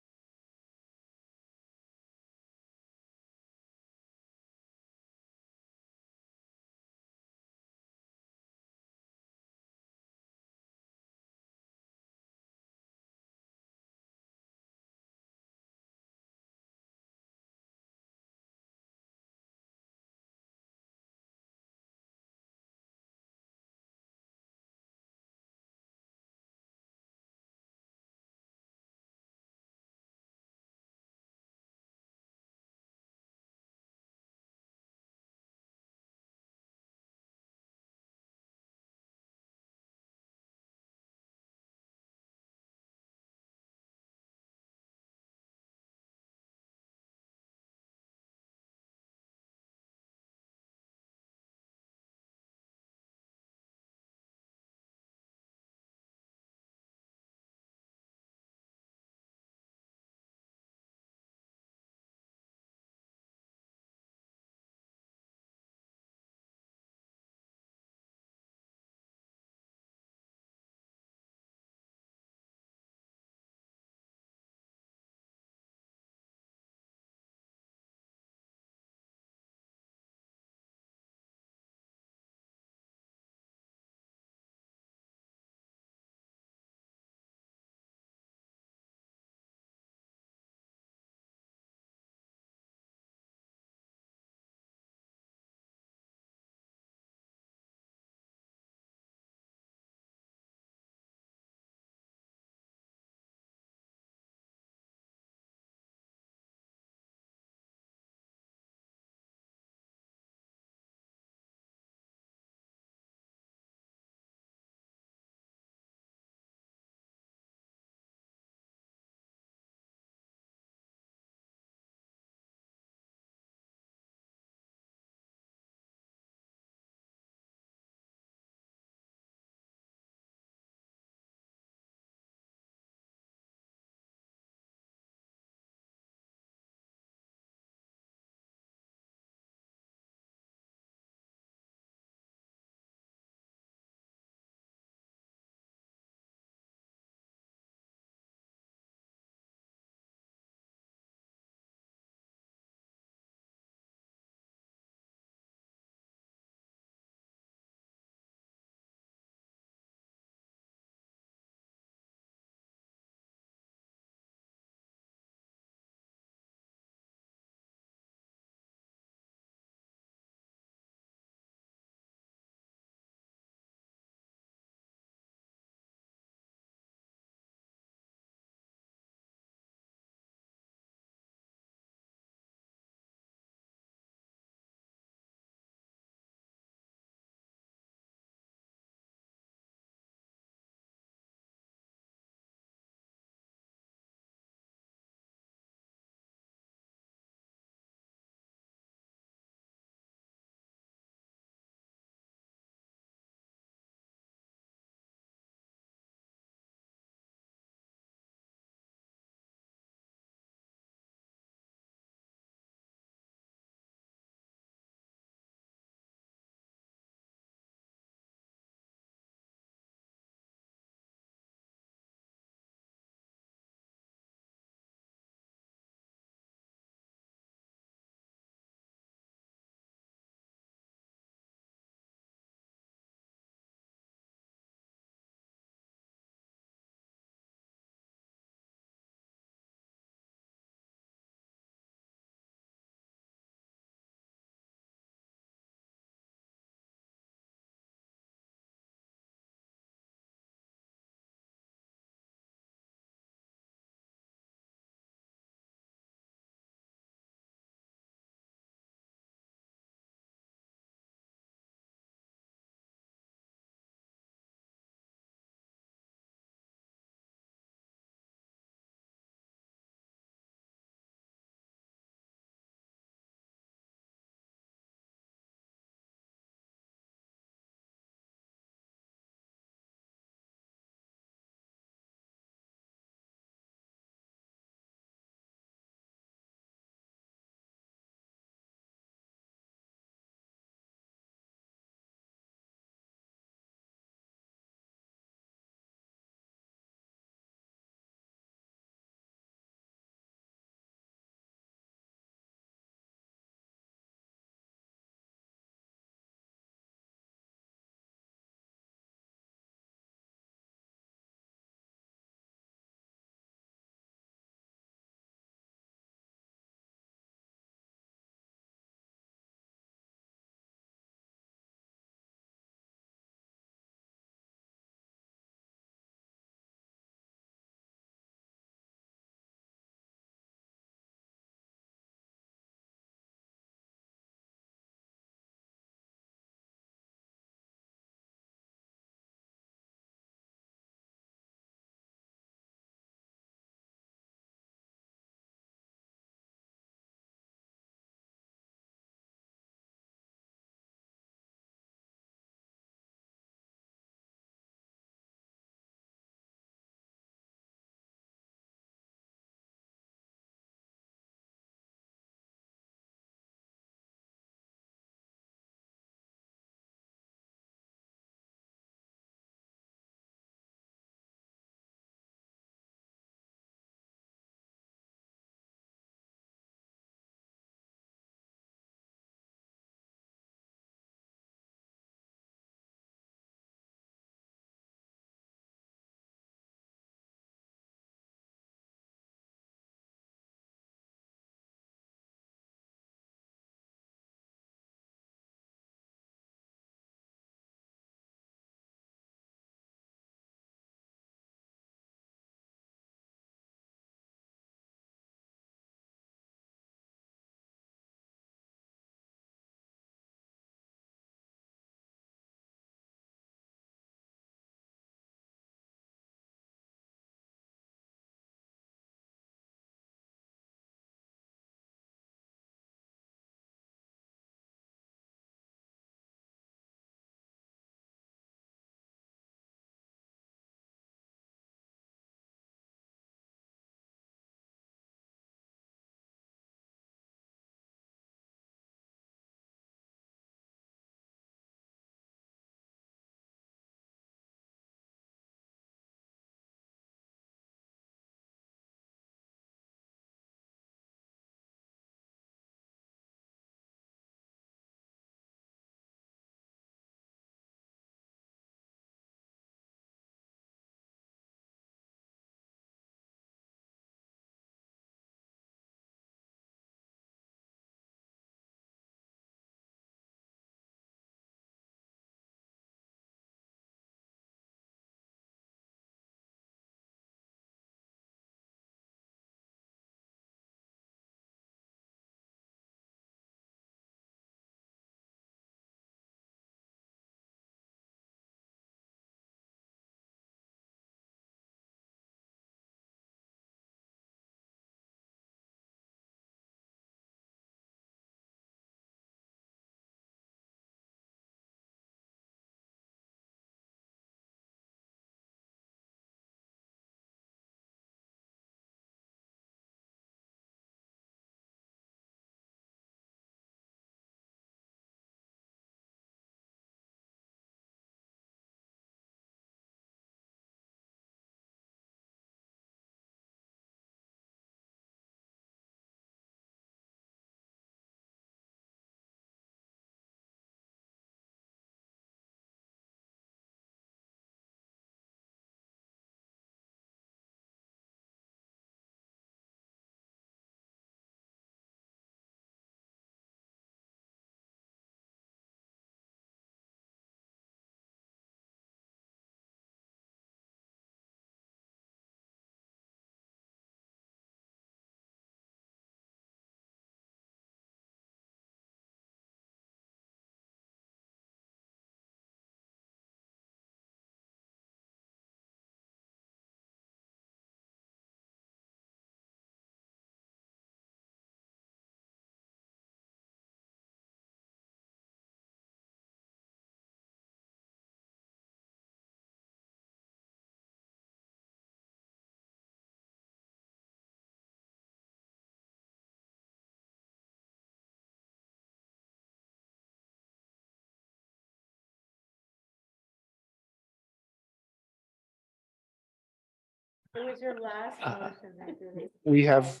It was your last Uh, motion that did it. we have,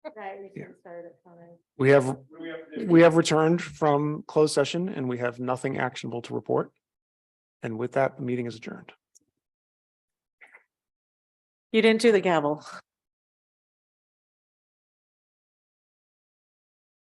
That you should start at five. we have returned from closed session and we have nothing actionable to report. And with that, the meeting is adjourned. You didn't do the gavel.